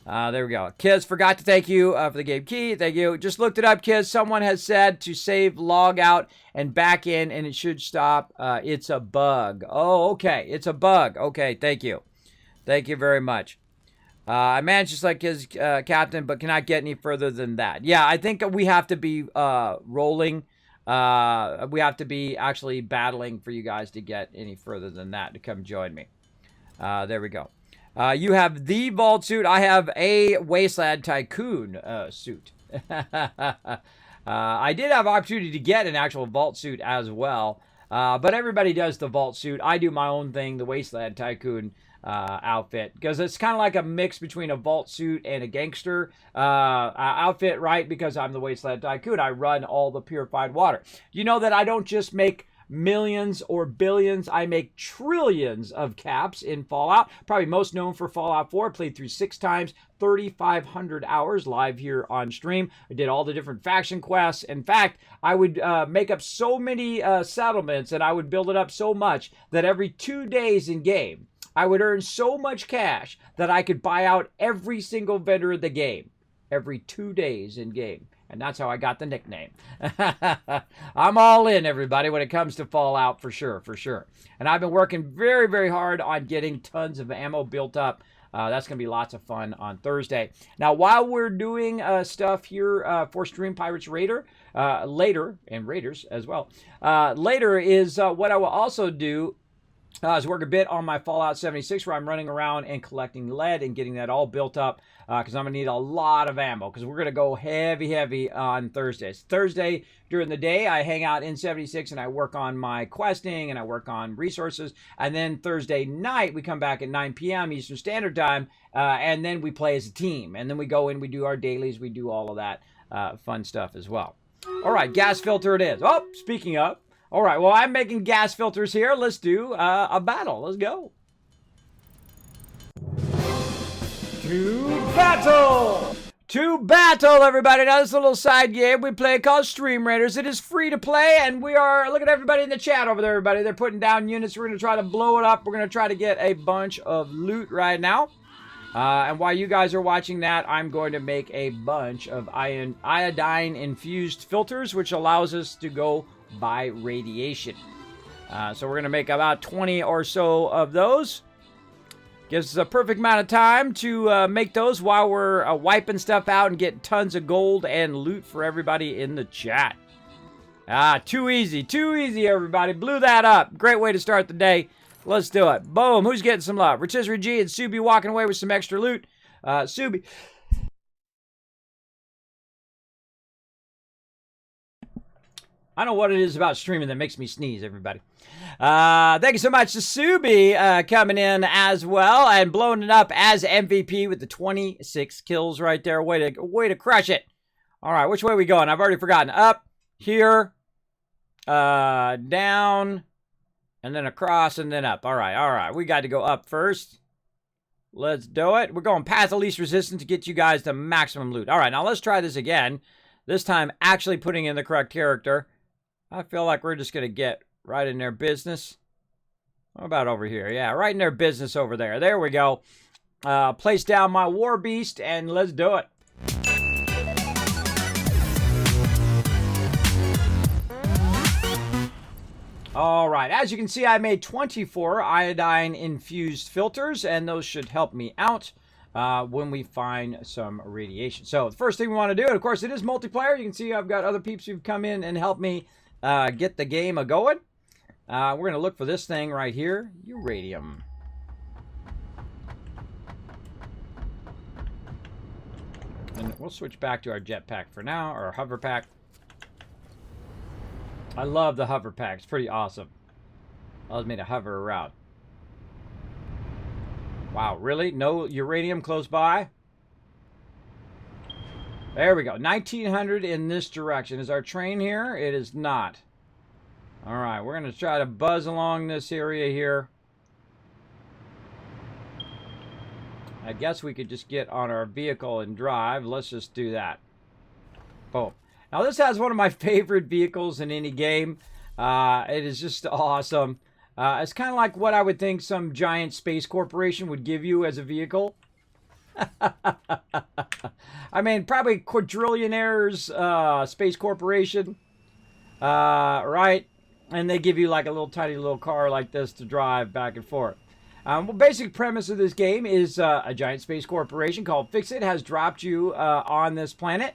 There we go. Kiz, forgot to thank you for the game key. Thank you. Just looked it up, Kiz. Someone has said to save, log out, and back in, and it should stop. It's a bug. Oh, okay. It's a bug. Okay, thank you. Thank you very much. I managed just like his captain, but cannot get any further than that. Yeah, I think we have to be rolling. We have to be actually battling for you guys to get any further than that to come join me. There we go. You have the vault suit. I have a Wasteland Tycoon suit. I did have opportunity to get an actual vault suit as well. But everybody does the vault suit. I do my own thing, the Wasteland Tycoon outfit. Because it's kind of like a mix between a vault suit and a gangster outfit, right? Because I'm the Wasteland Tycoon. I run all the purified water. You know that I don't just make millions or billions, I make trillions of caps in Fallout. Probably most known for Fallout 4. Played through 6 times, 3,500 hours live here on stream. I did all the different faction quests. In fact, I would make up so many settlements, and I would build it up so much that every 2 days in game, I would earn so much cash that I could buy out every single vendor of the game. Every 2 days in game. And that's how I got the nickname. I'm all in, everybody, when it comes to Fallout, for sure. And I've been working very, very hard on getting tons of ammo built up. That's going to be lots of fun on Thursday. Now, while we're doing stuff here for Stream Pirates later, and Raiders as well, later is what I will also do is work a bit on my Fallout 76, where I'm running around and collecting lead and getting that all built up, because I'm going to need a lot of ammo, because we're going to go heavy on Thursdays. Thursday, during the day, I hang out in 76 and I work on my questing and I work on resources. And then Thursday night, we come back at 9 p.m. Eastern Standard Time, and then we play as a team. And then we go in, we do our dailies, we do all of that fun stuff as well. All right, gas filter it is. Oh, speaking of. All right, well, I'm making gas filters here. Let's do a battle. Let's go. To battle! To battle, everybody. Now, this little side game we play called Stream Raiders. It is free to play, and we are... Look at everybody in the chat over there, everybody. They're putting down units. We're going to try to blow it up. We're going to try to get a bunch of loot right now. And while you guys are watching that, I'm going to make a bunch of iodine-infused filters, which allows us to go by radiation. So we're going to make about 20 or so of those. Gives us a perfect amount of time to make those while we're wiping stuff out and getting tons of gold and loot for everybody in the chat. Too easy, everybody. Blew that up. Great way to start the day. Let's do it. Boom. Who's getting some love? Rotisserie G and Subi walking away with some extra loot. Subi. I don't know what it is about streaming that makes me sneeze, everybody. Thank you so much to Subi coming in as well and blowing it up as MVP with the 26 kills right there. Way to crush it. All right, which way are we going? I've already forgotten. Up, here, down, and then across, and then up. All right. We got to go up first. Let's do it. We're going path of least resistance to get you guys the maximum loot. All right, now let's try this again. This time, actually putting in the correct character. I feel like we're just going to get right in their business. What about over here? Yeah, right in their business over there. There we go. Place down my war beast, and let's do it. All right, as you can see, I made 24 iodine-infused filters, and those should help me out when we find some radiation. So the first thing we want to do, and of course, it is multiplayer. You can see I've got other peeps who've come in and helped me get the game a-going. We're going to look for this thing right here, uranium. And we'll switch back to our jetpack for now, or hover pack. I love the hover pack. It's pretty awesome. Allows me to hover around. Wow, really? No uranium close by? There we go. 1900 in this direction. Is our train here? It is not. All right, we're going to try to buzz along this area here. I guess we could just get on our vehicle and drive. Let's just do that. Boom. Now, this has one of my favorite vehicles in any game. It is just awesome. It's kind of like what I would think some giant space corporation would give you as a vehicle. I mean, probably quadrillionaires, space corporation, right? And they give you like a little tiny little car like this to drive back and forth. Well, basic premise of this game is a giant space corporation called Fixit has dropped you on this planet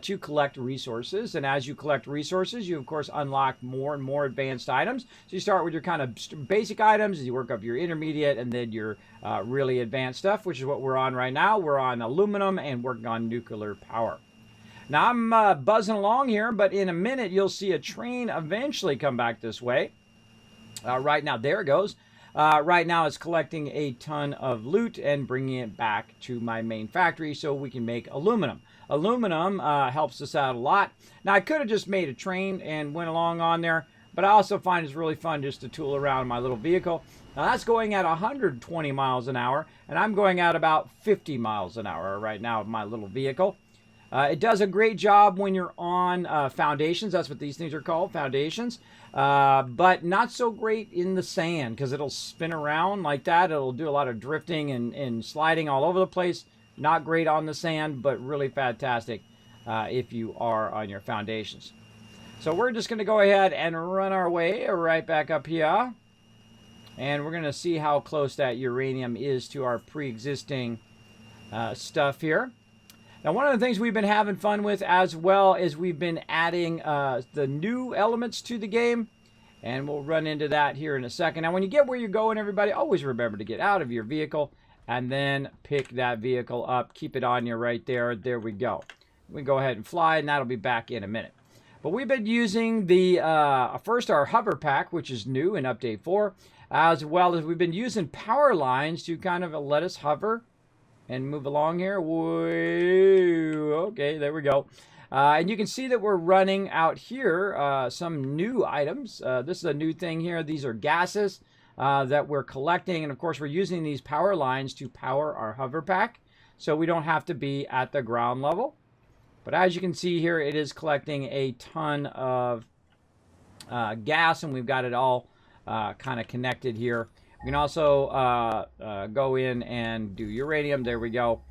to collect resources. And as you collect resources, you, of course, unlock more and more advanced items. So you start with your kind of basic items, you work up your intermediate, and then your really advanced stuff, which is what we're on right now. We're on aluminum and working on nuclear power. Now, I'm buzzing along here, but in a minute, you'll see a train eventually come back this way. Right now, there it goes. Right now, it's collecting a ton of loot and bringing it back to my main factory so we can make aluminum. Aluminum helps us out a lot. Now, I could have just made a train and went along on there, but I also find it's really fun just to tool around my little vehicle. Now, that's going at 120 miles an hour, and I'm going at about 50 miles an hour right now with my little vehicle. It does a great job when you're on foundations. That's what these things are called, foundations. But not so great in the sand because it'll spin around like that. It'll do a lot of drifting and sliding all over the place. Not great on the sand, but really fantastic if you are on your foundations. So we're just going to go ahead and run our way right back up here. And we're going to see how close that uranium is to our pre-existing stuff here. Now, one of the things we've been having fun with as well is we've been adding the new elements to the game. And we'll run into that here in a second. Now, when you get where you're going, everybody, always remember to get out of your vehicle and then pick that vehicle up. Keep it on you right there. There we go. We go ahead and fly, and that'll be back in a minute. But we've been using the first our hover pack, which is new in Update 4, as well as we've been using power lines to kind of let us hover and move along here. Whoa. Okay, there we go. And you can see that we're running out here some new items. This is a new thing here. These are gases that we're collecting. And, of course, we're using these power lines to power our hover pack so we don't have to be at the ground level. But as you can see here, it is collecting a ton of gas, and we've got it all kind of connected here. We can also go in and do uranium. There we go.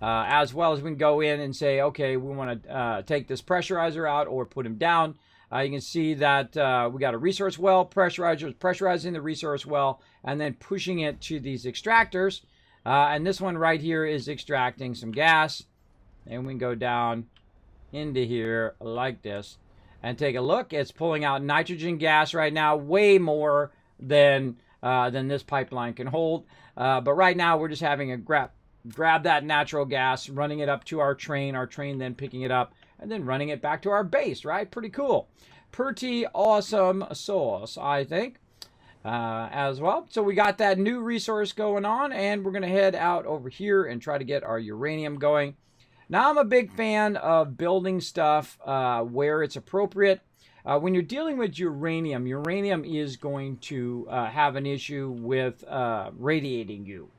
As well as we can go in and say, okay, we want to take this pressurizer out or put him down. You can see that we got a resource well pressurizer, pressurizing the resource well, and then pushing it to these extractors. And this one right here is extracting some gas. And we can go down into here like this and take a look. It's pulling out nitrogen gas right now, way more than this pipeline can hold. But right now we're just having a grab that natural gas, running it up to our train then picking it up and then running it back to our base, right? Pretty cool. Pretty awesome sauce, I think, as well. So we got that new resource going on, and we're going to head out over here and try to get our uranium going. Now, I'm a big fan of building stuff where it's appropriate. When you're dealing with uranium is going to have an issue with radiating you.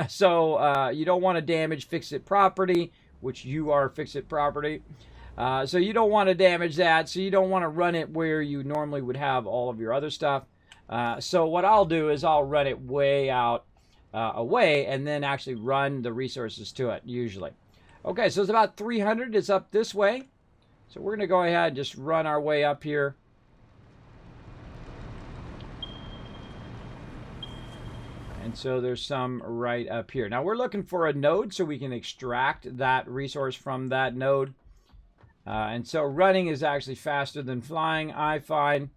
So you don't want to damage fix-it property, which you are fix-it property. So you don't want to damage that. So you don't want to run it where you normally would have all of your other stuff. So what I'll do is I'll run it way out away and then actually run the resources to it usually. Okay, so it's about 300. It's up this way. So we're going to go ahead and just run our way up here. And so there's some right up here. Now we're looking for a node so we can extract that resource from that node. And so running is actually faster than flying, I find.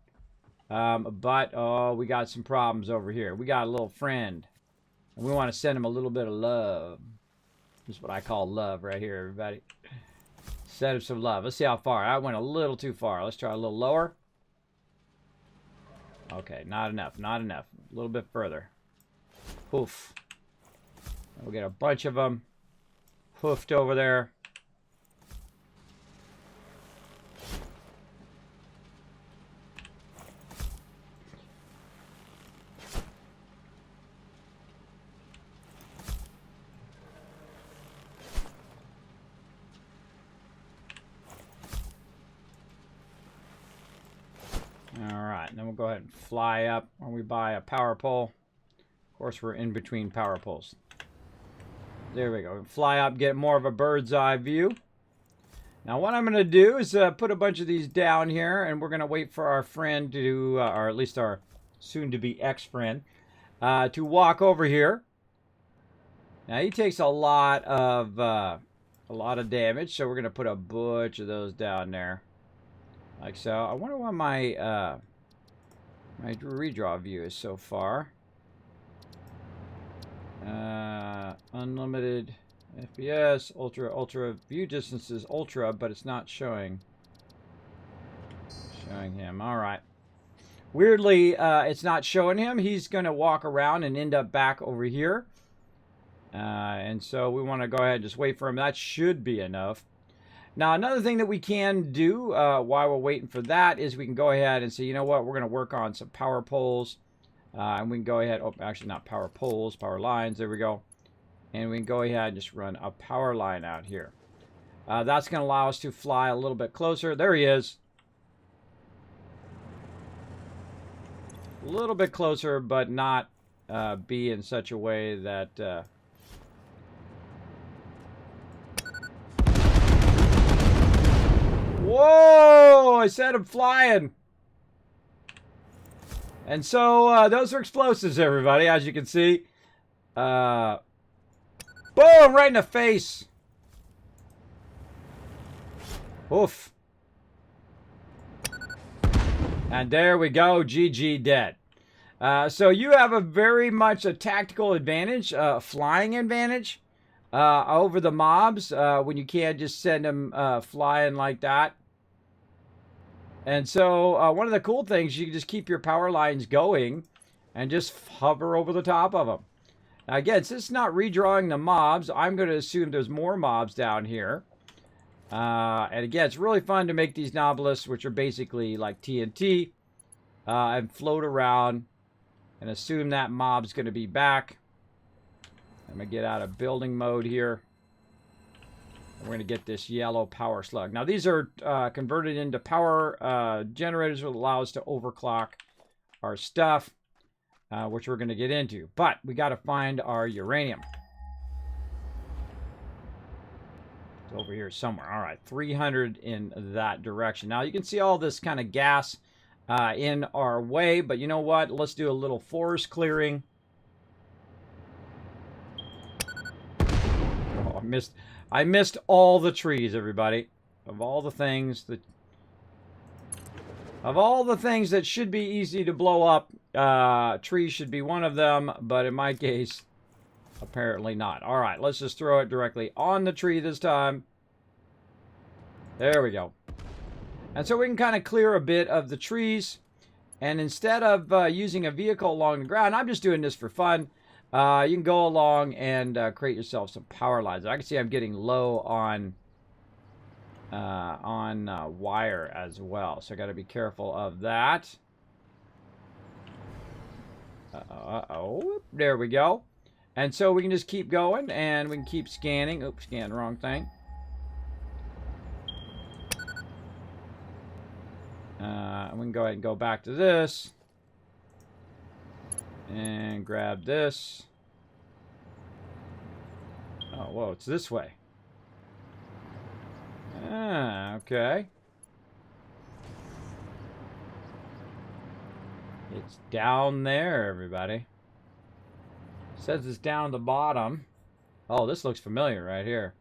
But, oh, we got some problems over here. We got a little friend. And we want to send him a little bit of love. This is what I call love right here, everybody. Send him some love. Let's see how far. I went a little too far. Let's try a little lower. Okay, not enough. Not enough. A little bit further. Hoof. We'll get a bunch of them hoofed over there. Alright, then we'll go ahead and fly up when we buy a power pole. Of course, we're in between power poles. There we go. Fly up, get more of a bird's eye view. Now, what I'm going to do is put a bunch of these down here, and we're going to wait for our friend to, or at least our soon-to-be ex-friend, to walk over here. Now, he takes a lot of damage, so we're going to put a bunch of those down there. Like so. I wonder what my my redraw view is so far. Unlimited FPS, ultra view distance is ultra, but it's not showing him. All right. Weirdly, it's not showing him. He's going to walk around and end up back over here. And so we want to go ahead and just wait for him. That should be enough. Now, another thing that we can do while we're waiting for that is we can go ahead and say, you know what, we're going to work on some power poles. And we can go ahead, oh, actually not power poles, power lines, there we go. And we can go ahead and just run a power line out here. That's going to allow us to fly a little bit closer. There he is. A little bit closer, but not be in such a way that... Whoa! I said I'm flying. And so those are explosives, everybody, as you can see. Boom! Right in the face. Oof. And there we go. GG dead. So you have a very much a tactical advantage, flying advantage over the mobs when you can't just send them flying like that. And so one of the cool things, you can just keep your power lines going and just hover over the top of them. Now again, since it's not redrawing the mobs, I'm going to assume there's more mobs down here. And again, it's really fun to make these nobelisks, which are basically like TNT, and float around and assume that mob's going to be back. I'm going to get out of building mode here. We're going to get this yellow power slug. Now, these are converted into power generators, which allow us to overclock our stuff. which we're going to get into. But we got to find our uranium. It's over here somewhere. All right, 300 in that direction. Now you can see all this kind of gas in our way, but you know what? Let's do a little forest clearing. Oh, I missed all the trees, everybody. Of all the things that should be easy to blow up, trees should be one of them, but in my case, apparently not. All right, let's just throw it directly on the tree this time. There we go. And so we can kind of clear a bit of the trees. And instead of using a vehicle along the ground, I'm just doing this for fun. You can go along and create yourself some power lines. I can see I'm getting low on wire as well. So I got to be careful of that. Uh-oh. There we go. And so we can just keep going and we can keep scanning. Oops, scanned the wrong thing. We can go ahead and go back to this. And grab this. Oh, whoa, it's this way. Ah, okay. It's down there, everybody. It says it's down the bottom. Oh, this looks familiar right here.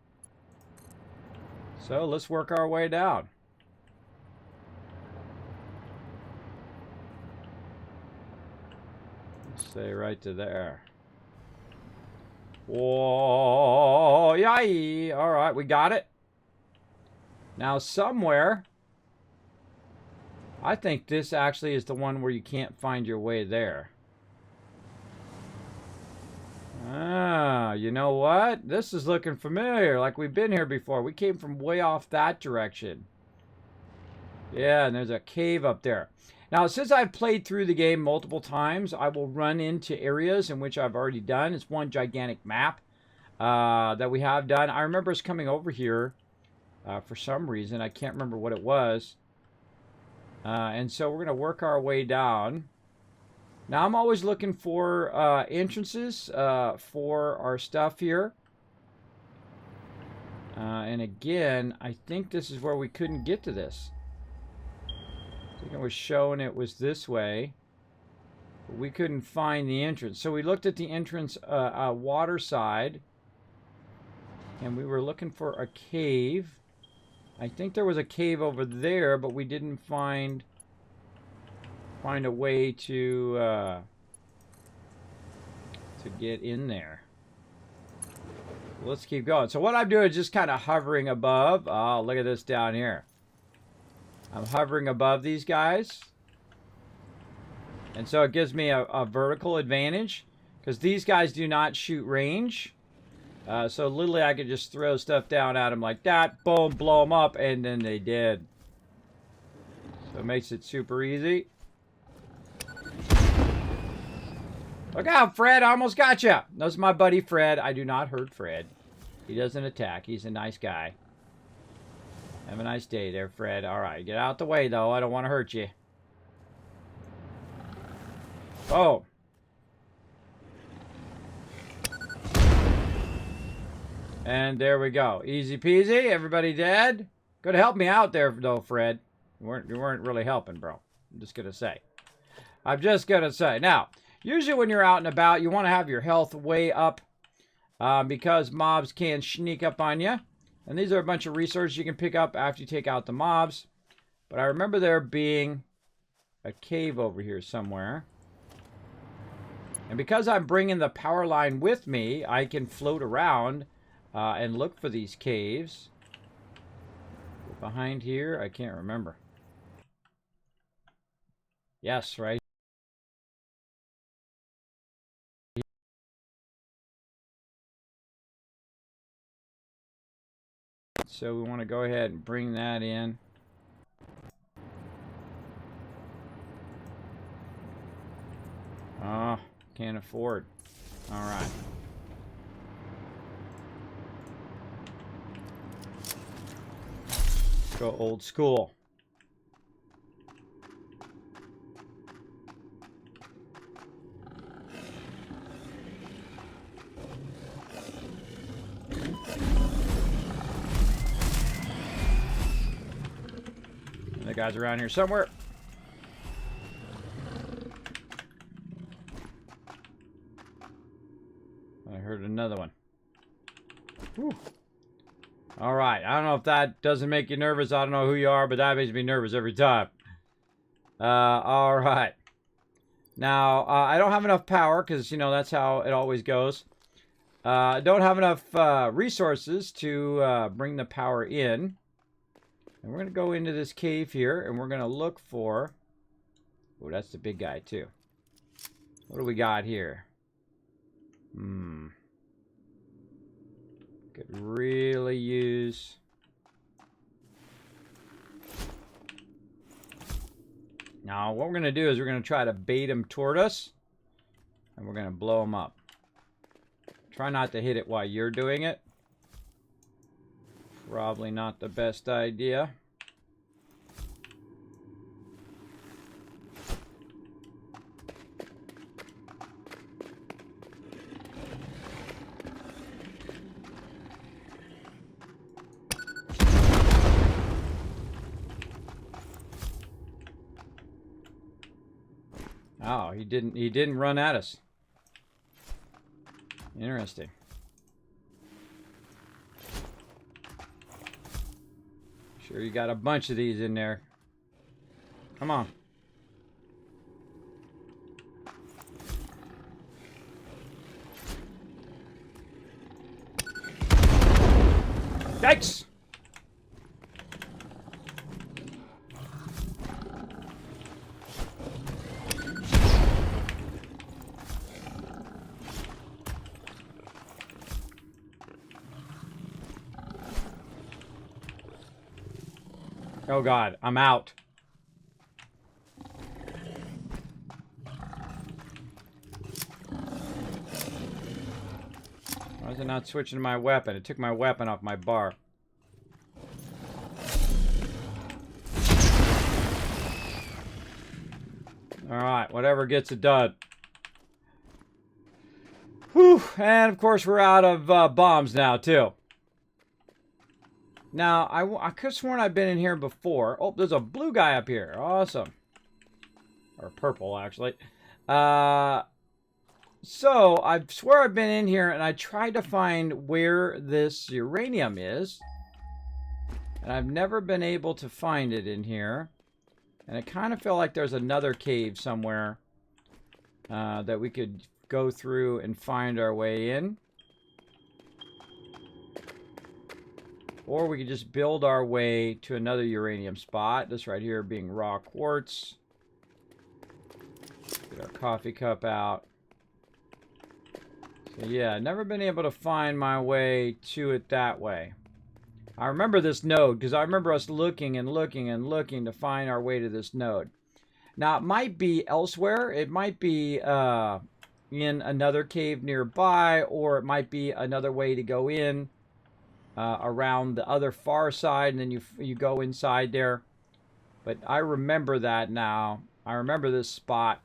So let's work our way down. Say right to there. Whoa, yay! All right, we got it. Now somewhere, I think this actually is the one where you can't find your way there. Ah, you know what? This is looking familiar, like we've been here before. We came from way off that direction. Yeah, and there's a cave up there. Now, since I've played through the game multiple times, I will run into areas in which I've already done. It's one gigantic map that we have done. I remember us coming over here for some reason. I can't remember what it was. And so we're going to work our way down. Now, I'm always looking for entrances for our stuff here. And again, I think this is where we couldn't get to this. I think it was showing it was this way, but we couldn't find the entrance. So we looked at the entrance water side, and we were looking for a cave. I think there was a cave over there, but we didn't find a way to get in there. Let's keep going. So what I'm doing is just kind of hovering above. Oh, look at this down here. I'm hovering above these guys. And so it gives me a vertical advantage, because these guys do not shoot range. So literally I could just throw stuff down at them like that. Boom, blow them up, and then they did. So it makes it super easy. Look out, Fred. I almost got you. That's my buddy Fred. I do not hurt Fred. He doesn't attack. He's a nice guy. Have a nice day there, Fred. All right, get out the way, though. I don't want to hurt you. Oh. And there we go. Easy peasy. Everybody dead? Could help me out there, though, Fred. You weren't really helping, bro. I'm just going to say. Now, usually when you're out and about, you want to have your health way up because mobs can sneak up on you. And these are a bunch of resources you can pick up after you take out the mobs. But I remember there being a cave over here somewhere. And because I'm bringing the power line with me, I can float around and look for these caves. Behind here, I can't remember. Yes, right. So we want to go ahead and bring that in. Oh, can't afford. All right. Go old school. The guy's around here somewhere. I heard another one. Whew. All right. I don't know if that doesn't make you nervous. I don't know who you are, but that makes me nervous every time. All right. Now, I don't have enough power because, you know, that's how it always goes. I don't have enough resources to bring the power in. And we're going to go into this cave here, and we're going to look for... Oh, that's the big guy, too. What do we got here? Could really use... Now, what we're going to do is we're going to try to bait him toward us. And we're going to blow him up. Try not to hit it while you're doing it. Probably not the best idea. Oh, he didn't run at us. Interesting. Sure, you got a bunch of these in there. Come on. Yikes! Oh God, I'm out. Why is it not switching to my weapon? It took my weapon off my bar. Alright, whatever gets it done. Whew, and of course we're out of bombs now too. Now, I could have sworn I've been in here before. Oh, there's a blue guy up here. Awesome. Or purple, actually. So, I swear I've been in here, and I tried to find where this uranium is. And I've never been able to find it in here. And I kind of feel like there's another cave somewhere that we could go through and find our way in. Or we could just build our way to another uranium spot. This right here being raw quartz. Get our coffee cup out. So yeah, never been able to find my way to it that way. I remember this node because I remember us looking and looking and looking to find our way to this node. Now it might be elsewhere. It might be in another cave nearby, or it might be another way to go in. Around the other far side, and then you go inside there. But I remember that now. I remember this spot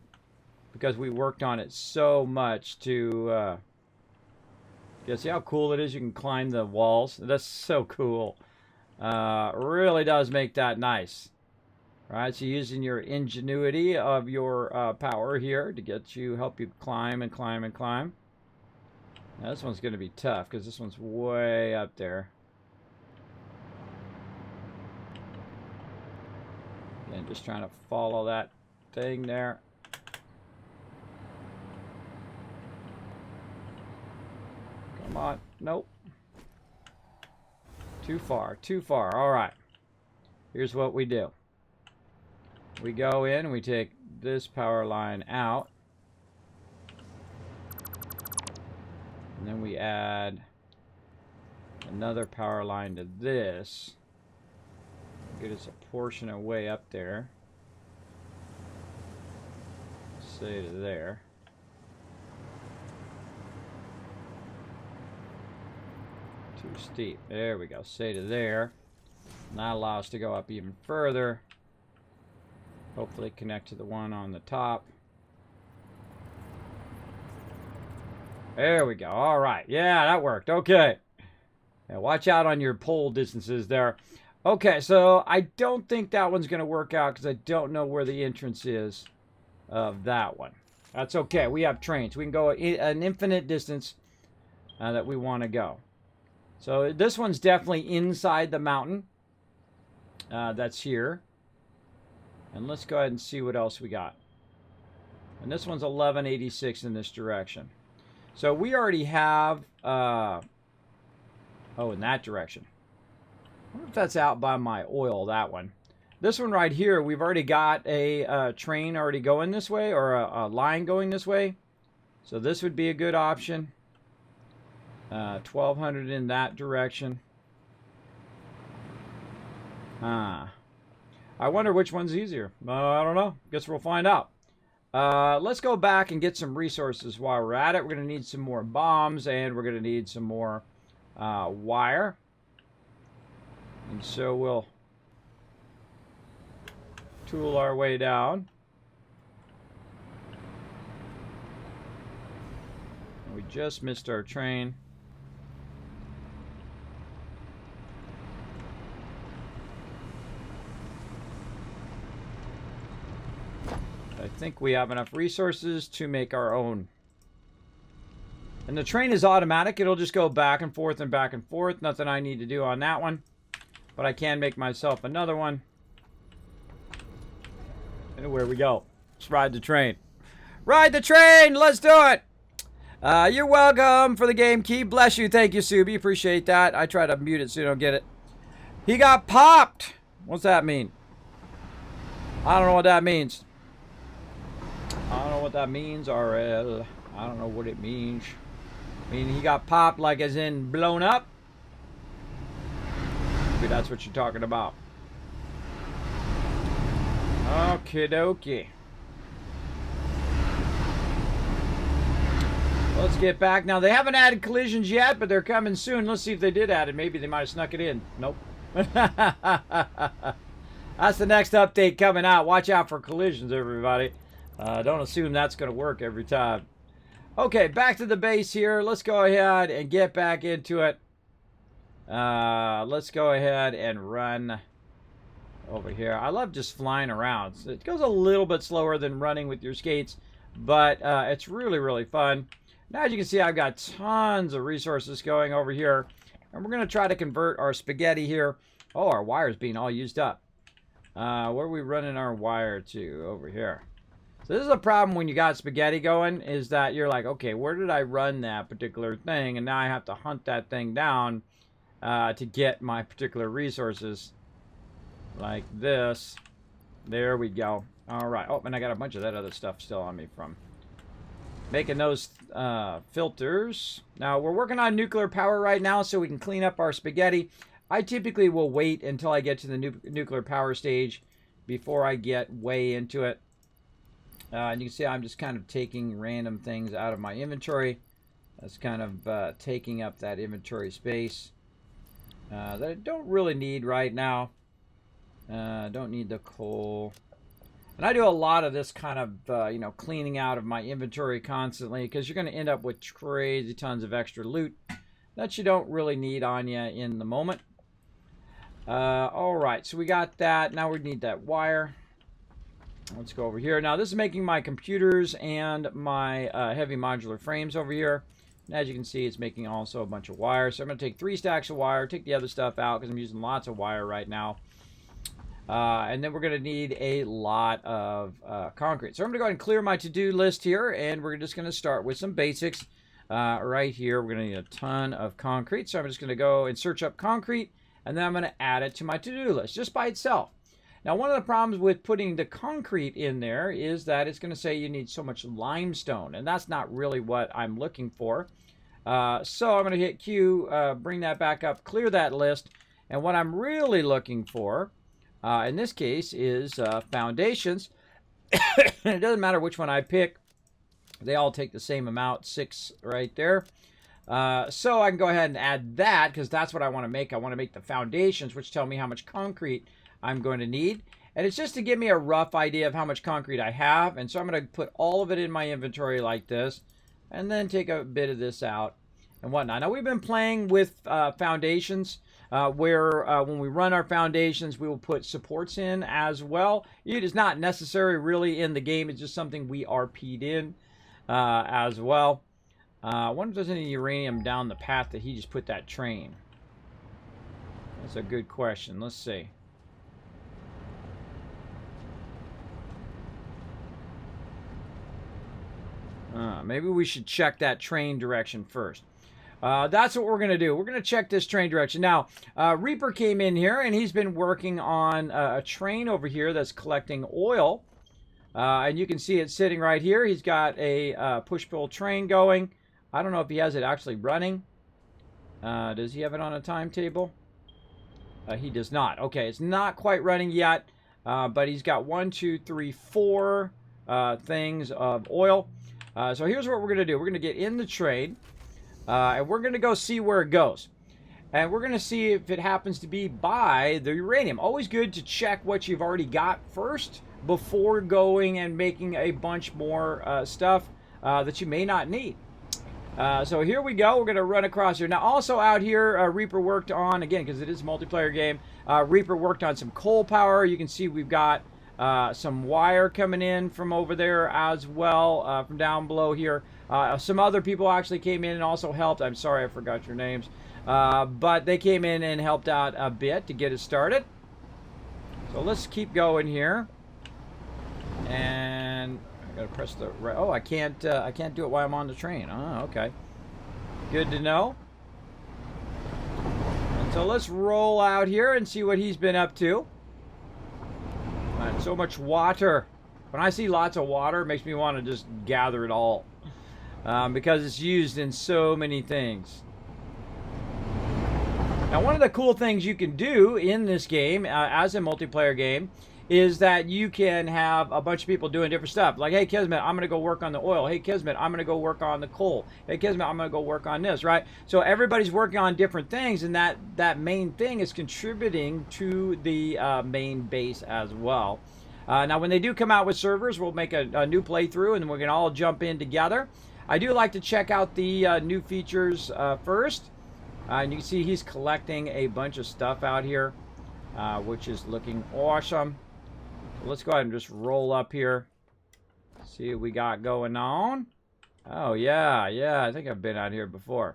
because we worked on it so much to yeah, see how cool it is? You can climb the walls. That's so cool. Really does make that nice. Right, so using your ingenuity of your power here to help you climb and climb and climb. Now, this one's going to be tough because this one's way up there. And just trying to follow that thing there. Come on. Nope. Too far. Too far. All right. Here's what we do. We go in and we take this power line out. And then we add another power line to this. Get us a portion of way up there. Say to there. Too steep. There we go. Say to there. And that allows us to go up even further. Hopefully connect to the one on the top. There we go. All right. Yeah, that worked. Okay. Now watch out on your pole distances there. Okay, so I don't think that one's going to work out because I don't know where the entrance is of that one. That's okay. We have trains. We can go an infinite distance that we want to go. So this one's definitely inside the mountain. That's here. And let's go ahead and see what else we got. And this one's 1186 in this direction. So we already have... oh, in that direction. I wonder if that's out by my oil, that one. This one right here, we've already got a train already going this way, or a line going this way. So this would be a good option. 1200 in that direction. I wonder which one's easier. I don't know. Guess we'll find out. Let's go back and get some resources while we're at it. We're going to need some more bombs, and we're going to need some more wire. And so we'll tool our way down. We just missed our train. I think we have enough resources to make our own. And the train is automatic. It'll just go back and forth and back and forth. Nothing I need to do on that one. But I can make myself another one. And where we go. Let's ride the train. Ride the train! Let's do it! You're welcome for the game key. Bless you. Thank you, Subi. Appreciate that. I try to mute it so you don't get it. He got popped! What's that mean? I don't know what that means. I don't know what that means, RL. I don't know what it means. I mean, he got popped like as in blown up? Maybe that's what you're talking about. Okie dokie. Let's get back. Now, they haven't added collisions yet, but they're coming soon. Let's see if they did add it. Maybe they might have snuck it in. Nope. That's the next update coming out. Watch out for collisions, everybody. Don't assume that's going to work every time. Okay, back to the base here. Let's go ahead and get back into it. Let's go ahead and run over here. I love just flying around. So it goes a little bit slower than running with your skates, but it's really, really fun. Now, as you can see, I've got tons of resources going over here, and we're going to try to convert our spaghetti here. Oh, our wire's being all used up. Where are we running our wire to? Over here. So this is a problem when you got spaghetti going, is that you're like, okay, where did I run that particular thing? And now I have to hunt that thing down to get my particular resources. Like this. There we go. All right. Oh, and I got a bunch of that other stuff still on me from making those filters. Now, we're working on nuclear power right now so we can clean up our spaghetti. I typically will wait until I get to the nuclear power stage before I get way into it. And you can see I'm just kind of taking random things out of my inventory. That's kind of taking up that inventory space that I don't really need right now. Don't need the coal. And I do a lot of this kind of, you know, cleaning out of my inventory constantly because you're going to end up with crazy tons of extra loot that you don't really need on you in the moment. All right, so we got that. Now we need that wire. Let's go over here. Now, this is making my computers and my heavy modular frames over here. And as you can see, it's making also a bunch of wire. So I'm going to take 3 stacks of wire, take the other stuff out because I'm using lots of wire right now. And then we're going to need a lot of concrete. So I'm going to go ahead and clear my to-do list here, and we're just going to start with some basics. Right here, we're going to need a ton of concrete. So I'm just going to go and search up concrete, and then I'm going to add it to my to-do list just by itself. Now, one of the problems with putting the concrete in there is that it's going to say you need so much limestone, and that's not really what I'm looking for. So I'm going to hit Q, bring that back up, clear that list, and what I'm really looking for in this case is foundations. It doesn't matter which one I pick. They all take the same amount, 6 right there. So I can go ahead and add that because that's what I want to make. I want to make the foundations, which tell me how much concrete I'm going to need. And it's just to give me a rough idea of how much concrete I have. And so I'm going to put all of it in my inventory like this. And then take a bit of this out and whatnot. Now, we've been playing with foundations where when we run our foundations, we will put supports in as well. It is not necessary really in the game. It's just something we RP'd in as well. I wonder if there's any uranium down the path that he just put that train. That's a good question. Let's see. Maybe we should check that train direction first. That's what we're going to do. We're going to check this train direction. Now, Reaper came in here, and he's been working on a train over here that's collecting oil. And you can see it sitting right here. He's got a push-pull train going. I don't know if he has it actually running. Does he have it on a timetable? He does not. Okay, it's not quite running yet, but he's got 1, 2, 3, 4 things of oil. So here's what we're going to do. We're going to get in the train, and we're going to go see where it goes. And we're going to see if it happens to be by the uranium. Always good to check what you've already got first before going and making a bunch more stuff that you may not need. So here we go. We're going to run across here. Now, also out here, Reaper worked on, again, because it is a multiplayer game, Reaper worked on some coal power. You can see we've got some wire coming in from over there as well, from down below here. Some other people actually came in and also helped. I'm sorry, I forgot your names. But they came in and helped out a bit to get it started. So let's keep going here. And I gotta press the right. Oh, I can't do it while I'm on the train. Oh, okay. Good to know. And so let's roll out here and see what he's been up to. So much water. When I see lots of water, it makes me want to just gather it all. Because it's used in so many things. Now, one of the cool things you can do in this game, as a multiplayer game, is that you can have a bunch of people doing different stuff. Like, hey, Kismet, I'm going to go work on the oil. Hey, Kismet, I'm going to go work on the coal. Hey, Kismet, I'm going to go work on this, right? So everybody's working on different things, and that main thing is contributing to the main base as well. Now, when they do come out with servers, we'll make a new playthrough, and we can all jump in together. I do like to check out the new features first. And you can see he's collecting a bunch of stuff out here, which is looking awesome. Let's go ahead and just roll up here. See what we got going on. Oh, yeah, I think I've been out here before.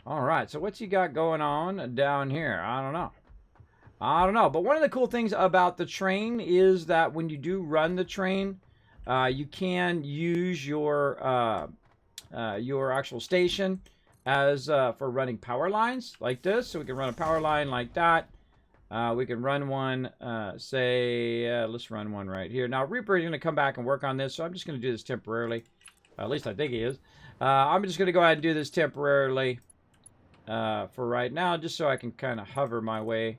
All right, so what's he got going on down here? I don't know. But one of the cool things about the train is that when you do run the train, you can use your actual station as for running power lines like this. So we can run a power line like that. We can run one, let's run one right here. Now, Reaper is going to come back and work on this, so I'm just going to do this temporarily. At least I think he is. I'm just going to go ahead and do this temporarily for right now, just so I can kind of hover my way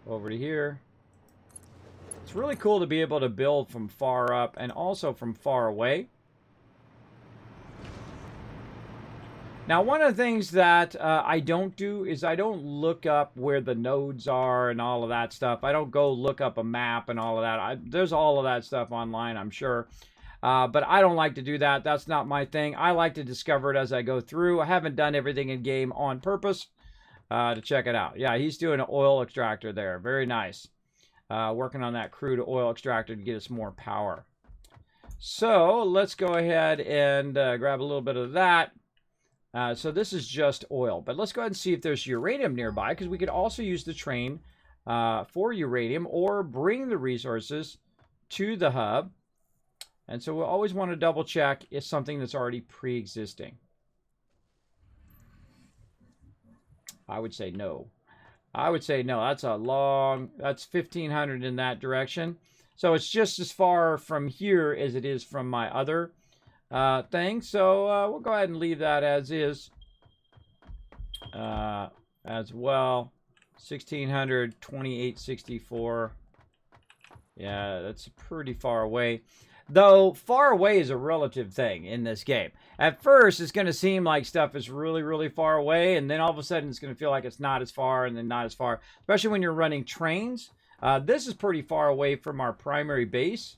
over to here. It's really cool to be able to build from far up and also from far away. Now, one of the things that I don't do is I don't look up where the nodes are and all of that stuff. I don't go look up a map and all of that. There's all of that stuff online, I'm sure. But I don't like to do that. That's not my thing. I like to discover it as I go through. I haven't done everything in game on purpose to check it out. Yeah, he's doing an oil extractor there. Very nice. Working on that crude oil extractor to get us more power. So let's go ahead and grab a little bit of that. So this is just oil, but let's go ahead and see if there's uranium nearby, because we could also use the train for uranium or bring the resources to the hub. And so we'll always want to double check if something that's already pre-existing. I would say no. That's that's 1,500 in that direction. So it's just as far from here as it is from my other thing. So we'll go ahead and leave that as is as well. 1,600, 2,864. Yeah, that's pretty far away. Though far away is a relative thing in this game. At first, it's going to seem like stuff is really, really far away, and then all of a sudden it's going to feel like it's not as far, and then not as far. Especially when you're running trains. This is pretty far away from our primary base.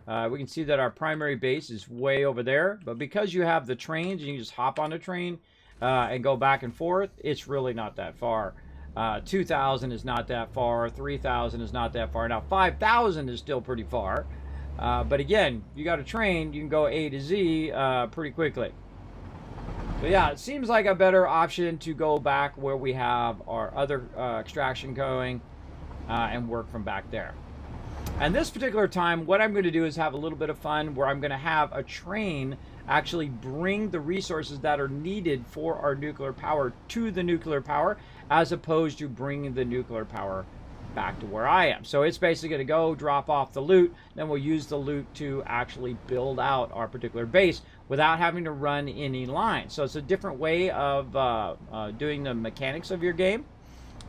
We can see that our primary base is way over there, but because you have the trains, you can just hop on the train and go back and forth. It's really not that far. 2,000 is not that far. 3,000 is not that far. Now 5,000 is still pretty far. But again, you got a train, you can go A to Z pretty quickly. So yeah, it seems like a better option to go back where we have our other extraction going and work from back there. And this particular time, what I'm going to do is have a little bit of fun where I'm going to have a train actually bring the resources that are needed for our nuclear power to the nuclear power, as opposed to bringing the nuclear power back to where I am. So it's basically going to go drop off the loot, then we'll use the loot to actually build out our particular base without having to run any lines. So it's a different way of doing the mechanics of your game.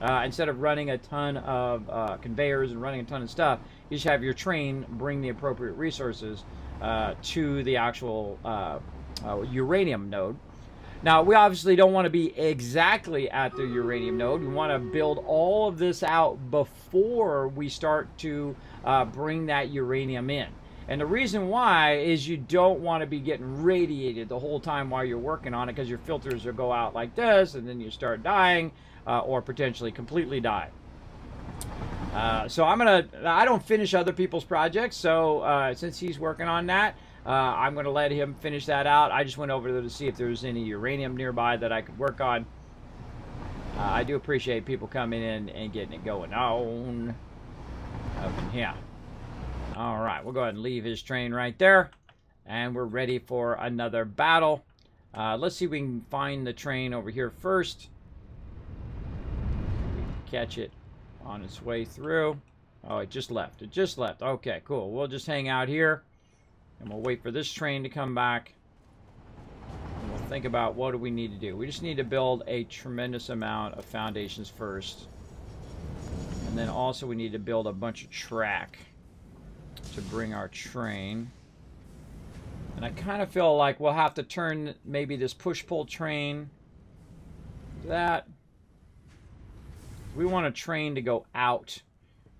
Instead of running a ton of conveyors and running a ton of stuff, you just have your train bring the appropriate resources to the actual uranium node. Now, we obviously don't want to be exactly at the uranium node. We want to build all of this out before we start to bring that uranium in. And the reason why is you don't want to be getting radiated the whole time while you're working on it, because your filters will go out like this, and then you start dying, or potentially completely die. So I don't finish other people's projects, so since he's working on that, I'm going to let him finish that out. I just went over there to see if there was any uranium nearby that I could work on. I do appreciate people coming in and getting it going on up in here. All right, we'll go ahead and leave his train right there, and we're ready for another battle. Let's see if we can find the train over here first. Catch it on its way through. Oh, it just left. It just left. Okay, cool. We'll just hang out here, and we'll wait for this train to come back. And we'll think about what do we need to do. We just need to build a tremendous amount of foundations first. And then also we need to build a bunch of track to bring our train. And I kind of feel like we'll have to turn maybe this push-pull train to that. We want a train to go out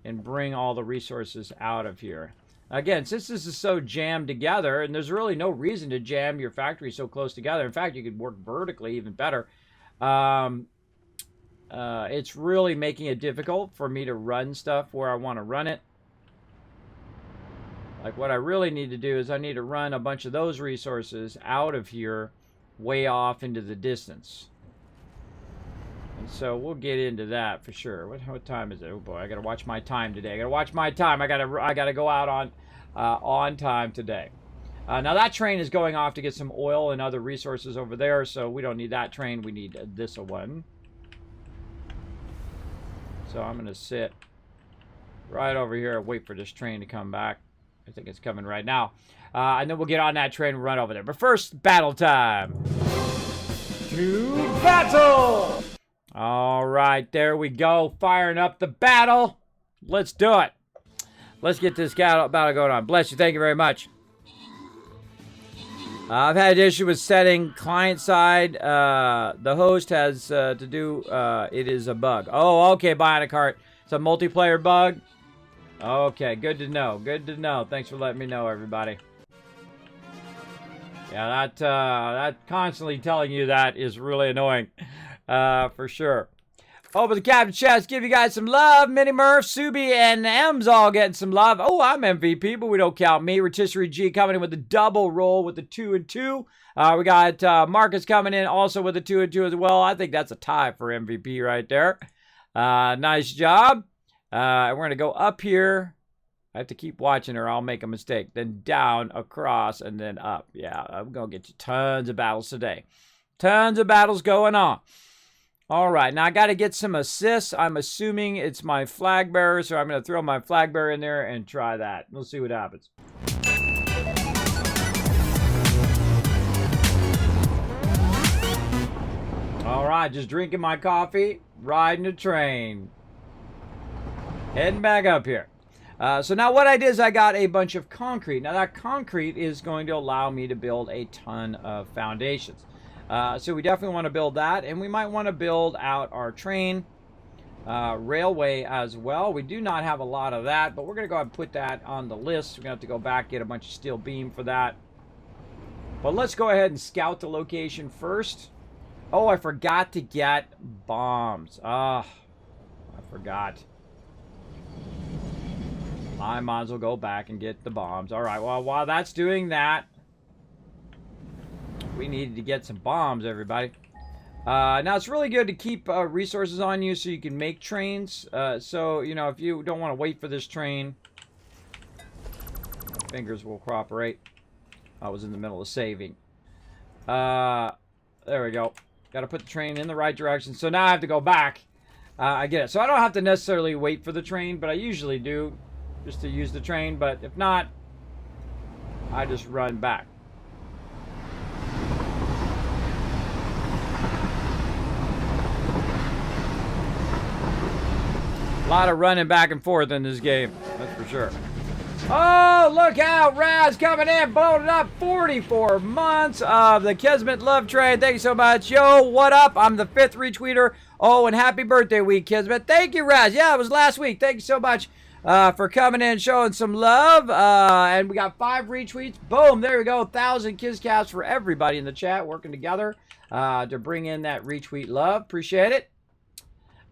and bring all the resources out of here. Again, since this is so jammed together, and there's really no reason to jam your factory so close together. In fact, you could work vertically even better. It's really making it difficult for me to run stuff where I want to run it. Like, what I really need to do is I need to run a bunch of those resources out of here way off into the distance. And so we'll get into that for sure. What time is it? Oh boy, I gotta watch my time today. I gotta watch my time. I gotta go out on time today. Now that train is going off to get some oil and other resources over there, so we don't need that train. We need this one. So I'm gonna sit right over here and wait for this train to come back. I think it's coming right now. And then we'll get on that train and run over there. But first, battle time. To battle! All right, there we go. Firing up the battle. Let's do it. Let's get this battle going on. Bless you. Thank you very much. I've had an issue with setting client side. The host has to do, it is a bug. Oh, okay, Bionicart. It's a multiplayer bug. Okay, good to know. Good to know. Thanks for letting me know, everybody. Yeah, that constantly telling you that is really annoying, for sure. Oh, but the Captain Chest give you guys some love. Mini Murph, Subi, and M's all getting some love. Oh, I'm MVP, but we don't count me. Rotisserie G coming in with a double roll with the 2 and 2. We got Marcus coming in also with a 2 and 2 as well. I think that's a tie for MVP right there. Nice job. We're going to go up here. I have to keep watching or I'll make a mistake. Then down, across, and then up. Yeah, I'm going to get you tons of battles today. Tons of battles going on. All right, now I got to get some assists. I'm assuming it's my flag bearer, so I'm going to throw my flag bearer in there and try that. We'll see what happens. All right, just drinking my coffee, riding a train. Heading back up here. So now what I did is I got a bunch of concrete. Now that concrete is going to allow me to build a ton of foundations. So we definitely want to build that, and we might want to build out our train railway as well. We do not have a lot of that, but we're going to go ahead and put that on the list. We're going to have to go back, get a bunch of steel beam for that. But let's go ahead and scout the location first. Oh, I forgot to get bombs. I forgot. I might as well go back and get the bombs. All right, well, while that's doing that, we needed to get some bombs, everybody. Now, it's really good to keep resources on you so you can make trains. So, you know, if you don't want to wait for this train, fingers will cooperate. I was in the middle of saving. There we go. Got to put the train in the right direction. So now I have to go back. I get it. So I don't have to necessarily wait for the train, but I usually do just to use the train. But if not, I just run back. A lot of running back and forth in this game, that's for sure. Oh, look out, Raz coming in, blowing it up. 44 months of the Kismet love train. Thank you so much. Yo, what up? I'm the 5th retweeter. Oh, and happy birthday week, Kismet. Thank you, Raz. Yeah, it was last week. Thank you so much for coming in, showing some love. And we got 5 retweets. Boom, there we go. 1,000 Kiscaps for everybody in the chat working together to bring in that retweet love. Appreciate it.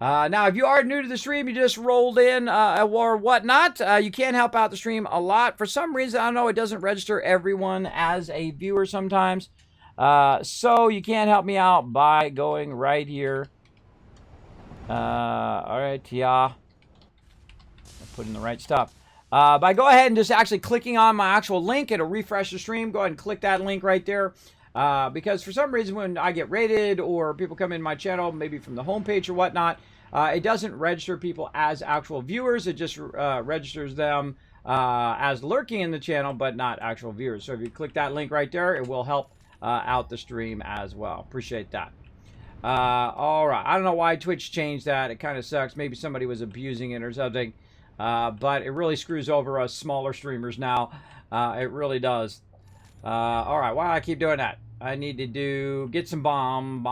Now, if you are new to the stream, you just rolled in or whatnot, you can help out the stream a lot. For some reason, I don't know, it doesn't register everyone as a viewer sometimes. So you can help me out by going right here. All right, yeah. I'm putting the right stuff. By go ahead and just actually clicking on my actual link, it'll refresh the stream. Go ahead and click that link right there. Because for some reason when I get rated or people come in my channel, maybe from the homepage or whatnot, it doesn't register people as actual viewers. It just registers them as lurking in the channel, but not actual viewers. So if you click that link right there, it will help out the stream as well. Appreciate that. All right. I don't know why Twitch changed that. It kind of sucks. Maybe somebody was abusing it or something. But it really screws over us smaller streamers now. It really does. All right. Why do I keep doing that? I need to get some bombity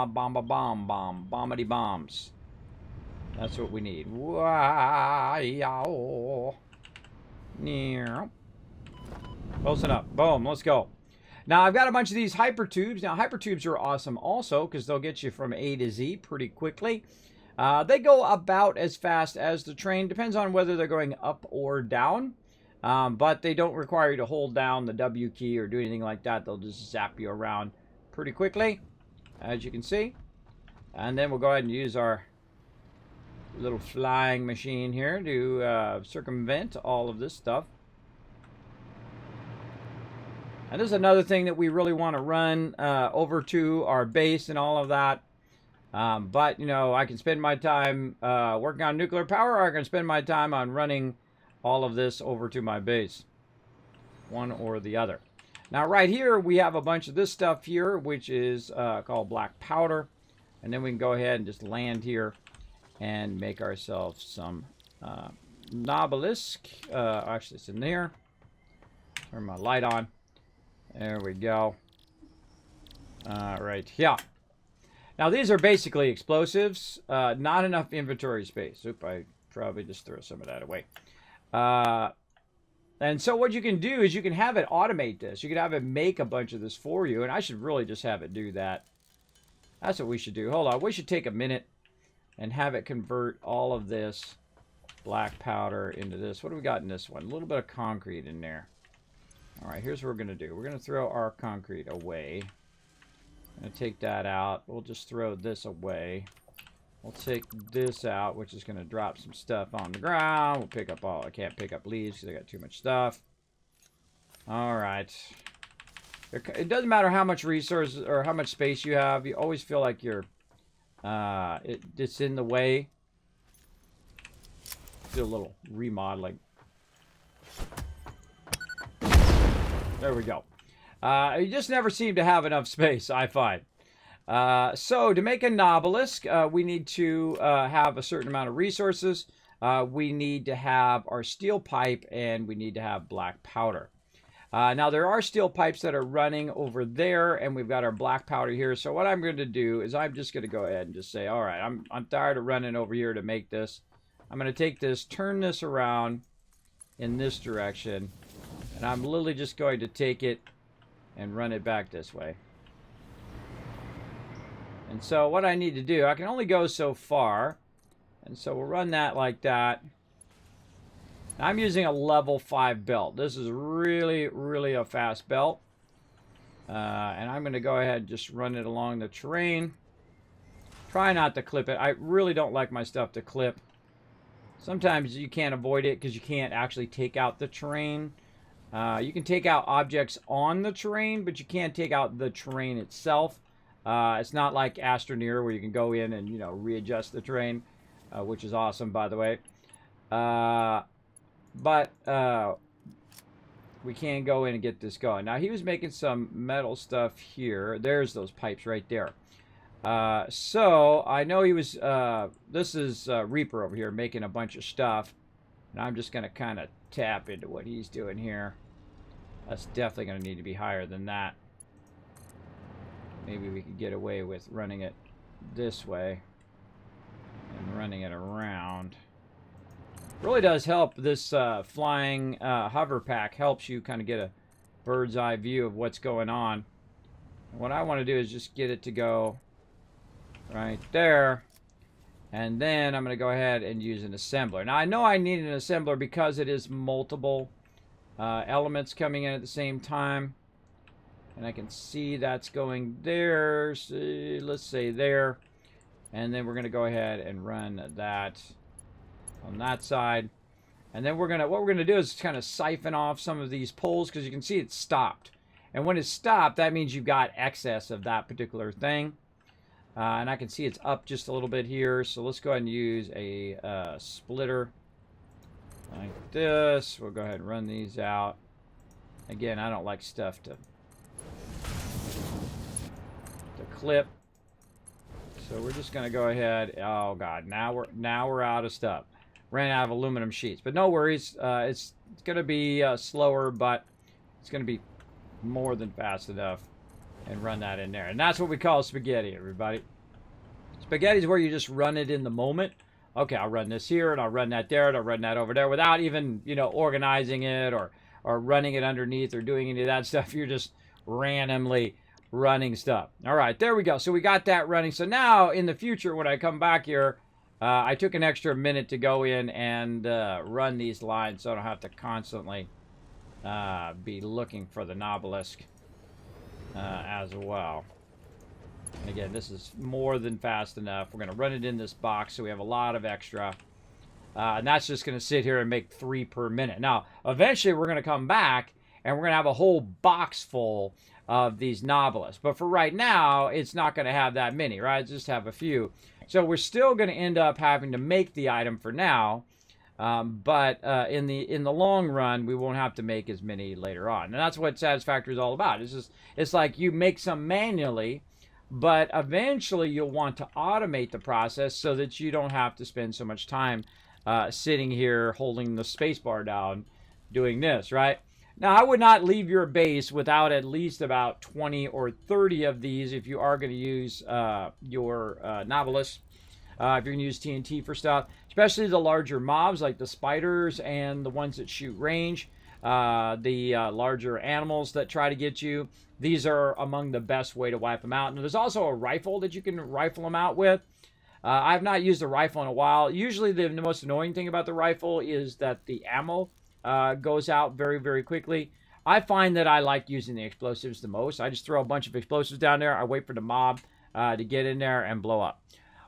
bombs. That's what we need. Close enough. Boom. Let's go. Now, I've got a bunch of these hypertubes. Now, hypertubes are awesome also because they'll get you from A to Z pretty quickly. They go about as fast as the train. Depends on whether they're going up or down. But they don't require you to hold down the W key or do anything like that. They'll just zap you around pretty quickly, as you can see. And then we'll go ahead and use our little flying machine here to circumvent all of this stuff. And this is another thing that we really want to run over to our base and all of that. But, you know, I can spend my time working on nuclear power, or I can spend my time on running all of this over to my base. One or the other. Now, right here, we have a bunch of this stuff here, which is called black powder. And then we can go ahead and just land here and make ourselves some obelisk. Actually, it's in there. Turn my light on. There we go. Right here. Now, these are basically explosives. Not enough inventory space. Oop, I probably just threw some of that away. And so what you can do is you can have it automate this. You can have it make a bunch of this for you. And I should really just have it do that. That's what we should do. Hold on. We should take a minute and have it convert all of this black powder into this. What do we got in this one? A little bit of concrete in there. All right, here's what we're going to do. We're going to throw our concrete away. I'm going to take that out. We'll just throw this away. We'll take this out, which is going to drop some stuff on the ground. We'll pick up all. I can't pick up leaves because I got too much stuff. All right. It doesn't matter how much resources or how much space you have. You always feel like you're, it's in the way. Do a little remodeling. There we go. You just never seem to have enough space, I find. So to make an obelisk, we need to have a certain amount of resources. We need to have our steel pipe, and we need to have black powder. Now, there are steel pipes that are running over there, and we've got our black powder here. So what I'm going to do is I'm just going to go ahead and just say, all right, I'm tired of running over here to make this. I'm going to take this, turn this around in this direction, and I'm literally just going to take it and run it back this way. And so what I need to do, I can only go so far. And so we'll run that like that. I'm using a level 5 belt. This is really, really a fast belt. And I'm going to go ahead and just run it along the terrain. Try not to clip it. I really don't like my stuff to clip. Sometimes you can't avoid it because you can't actually take out the terrain. You can take out objects on the terrain, but you can't take out the terrain itself. It's not like Astroneer where you can go in and, you know, readjust the terrain, which is awesome, by the way. But we can go in and get this going. Now, he was making some metal stuff here. There's those pipes right there. So I know he was, this is Reaper over here making a bunch of stuff. And I'm just going to kind of tap into what he's doing here. That's definitely going to need to be higher than that. Maybe we could get away with running it this way and running it around. Really does help. This flying hover pack helps you kind of get a bird's eye view of what's going on. What I want to do is just get it to go right there. And then I'm going to go ahead and use an assembler. Now, I know I need an assembler because it is multiple elements coming in at the same time. And I can see that's going there. So let's say there. And then we're going to go ahead and run that on that side. And then what we're going to do is kind of siphon off some of these poles because you can see it's stopped. And when it's stopped, that means you've got excess of that particular thing. And I can see it's up just a little bit here. So let's go ahead and use a splitter like this. We'll go ahead and run these out. Again, I don't like stuff to clip. So we're just going to go ahead. Oh God, now we're out of stuff. Ran out of aluminum sheets, but no worries. It's going to be slower, but it's going to be more than fast enough. And run that in there. And that's what we call spaghetti, everybody. Spaghetti is where you just run it in the moment. Okay, I'll run this here, and I'll run that there, and I'll run that over there without even, you know, organizing it or running it underneath or doing any of that stuff. You're just randomly running stuff. All right, there we go. So we got that running. So now, in the future, when I come back here, I took an extra minute to go in and run these lines so I don't have to constantly be looking for the Nobelisk. As well. And again, this is more than fast enough. We're going to run it in this box so we have a lot of extra. And that's just going to sit here and make 3 per minute. Now, eventually we're going to come back and we're going to have a whole box full of these Nobelisks. But for right now, it's not going to have that many, right? Just have a few. So we're still going to end up having to make the item for now. But in the long run, we won't have to make as many later on. And that's what Satisfactory is all about. It's like you make some manually, but eventually you'll want to automate the process so that you don't have to spend so much time sitting here holding the space bar down doing this, right? Now, I would not leave your base without at least about 20 or 30 of these if you are going to use your Novelist. If you're going to use TNT for stuff, especially the larger mobs like the spiders and the ones that shoot range, the larger animals that try to get you, these are among the best way to wipe them out. And there's also a rifle that you can rifle them out with. I've not used a rifle in a while. Usually the most annoying thing about the rifle is that the ammo goes out very, very quickly. I find that I like using the explosives the most. I just throw a bunch of explosives down there. I wait for the mob to get in there and blow up.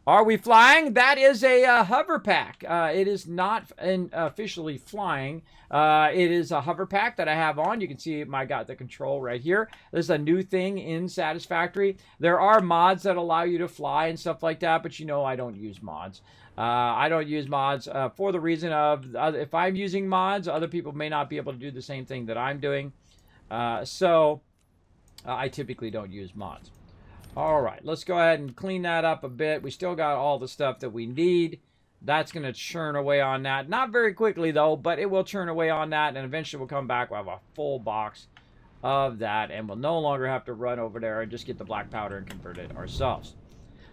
Are we flying? That is a hover pack. It is not officially flying. It is a hover pack that I have on. You can see I got the control right here. This is a new thing in Satisfactory. There are mods that allow you to fly and stuff like that, but you know I don't use mods. I don't use mods for the reason of if I'm using mods, other people may not be able to do the same thing that I'm doing. So I typically don't use mods. All right, let's go ahead and clean that up a bit. We still got all the stuff that we need. That's going to churn away on that. Not very quickly, though, but it will churn away on that, and eventually we'll come back. We'll have a full box of that, and we'll no longer have to run over there and just get the black powder and convert it ourselves.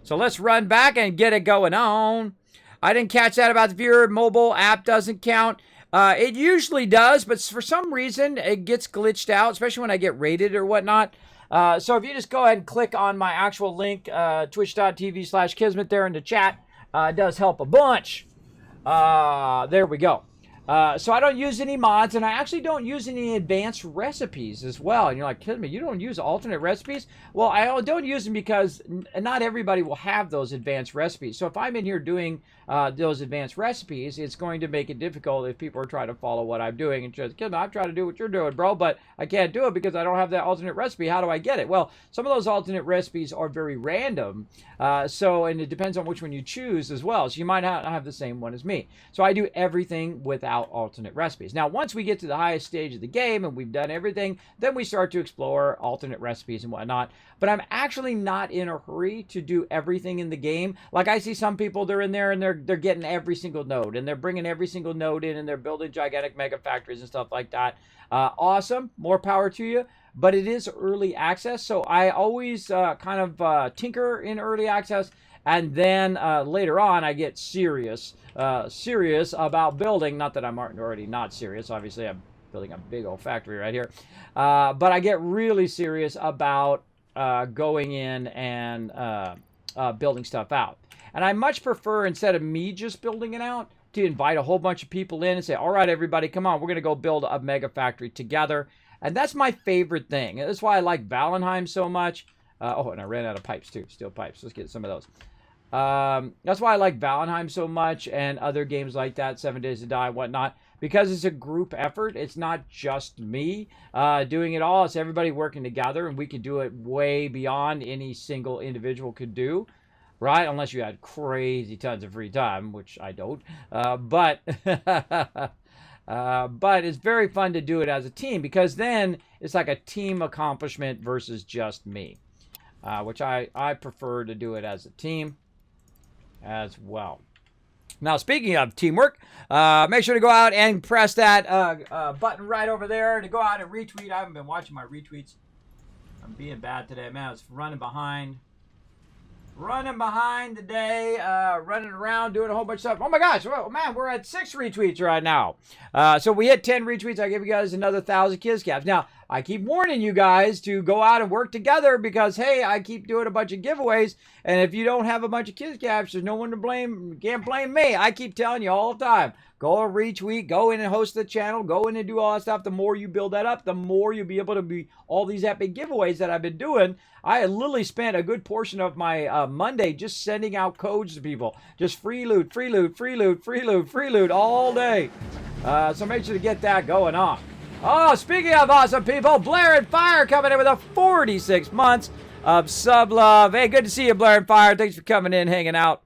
So let's run back and get it going on. I didn't catch that about the viewer. Mobile app doesn't count. It usually does, but for some reason, it gets glitched out, especially when I get rated or whatnot. So if you just go ahead and click on my actual link, twitch.tv/Kismet there in the chat, It does help a bunch. There we go. So I don't use any mods, and I actually don't use any advanced recipes as well. And you're like, kidding me, you don't use alternate recipes? Well, I don't use them because not everybody will have those advanced recipes. So if I'm in here doing those advanced recipes, it's going to make it difficult if people are trying to follow what I'm doing. And just, kid, I'm trying to do what you're doing, bro, but I can't do it because I don't have that alternate recipe. How do I get it? Well, some of those alternate recipes are very random. And it depends on which one you choose as well. So you might not have the same one as me. So I do everything without alternate recipes. Now, once we get to the highest stage of the game and we've done everything, then we start to explore alternate recipes and whatnot. But I'm actually not in a hurry to do everything in the game. Like I see some people, they're in there and they're getting every single node and they're bringing every single node in and they're building gigantic mega factories and stuff like that. Awesome, more power to you. But it is early access, so I always kind of tinker in early access, and then later on I get serious about building. Not that I'm already not serious. Obviously, I'm building a big old factory right here. But I get really serious about going in and building stuff out. And I much prefer, instead of me just building it out, to invite a whole bunch of people in and say, all right, everybody, come on, we're going to go build a mega factory together. And that's my favorite thing. That's why I like Valheim so much. And I ran out of pipes too, steel pipes. Let's get some of those. That's why I like Valheim so much and other games like that, 7 Days to Die and whatnot, because it's a group effort. It's not just me doing it all. It's everybody working together, and we can do it way beyond any single individual could do, right? Unless you had crazy tons of free time, which I don't. But it's very fun to do it as a team, because then it's like a team accomplishment versus just me, which I prefer to do it as a team as well. Now, speaking of teamwork, make sure to go out and press that button right over there to go out and retweet. I haven't been watching my retweets. I'm being bad today, man. I was running behind today, running around, doing a whole bunch of stuff. Oh my gosh, well, man, we're at 6 retweets right now. So we hit 10 retweets. I give you guys another 1,000 kids caps. Now, I keep warning you guys to go out and work together because, hey, I keep doing a bunch of giveaways. And if you don't have a bunch of kids caps, there's no one to blame. You can't blame me. I keep telling you all the time. Go and retweet, go in and host the channel, go in and do all that stuff. The more you build that up, the more you'll be able to be all these epic giveaways that I've been doing. I literally spent a good portion of my Monday just sending out codes to people. Just free loot, free loot, free loot, free loot, free loot all day. So make sure to get that going on. Oh, speaking of awesome people, Blair and Fire coming in with a 46 months of sub love. Hey, good to see you, Blair and Fire. Thanks for coming in, hanging out.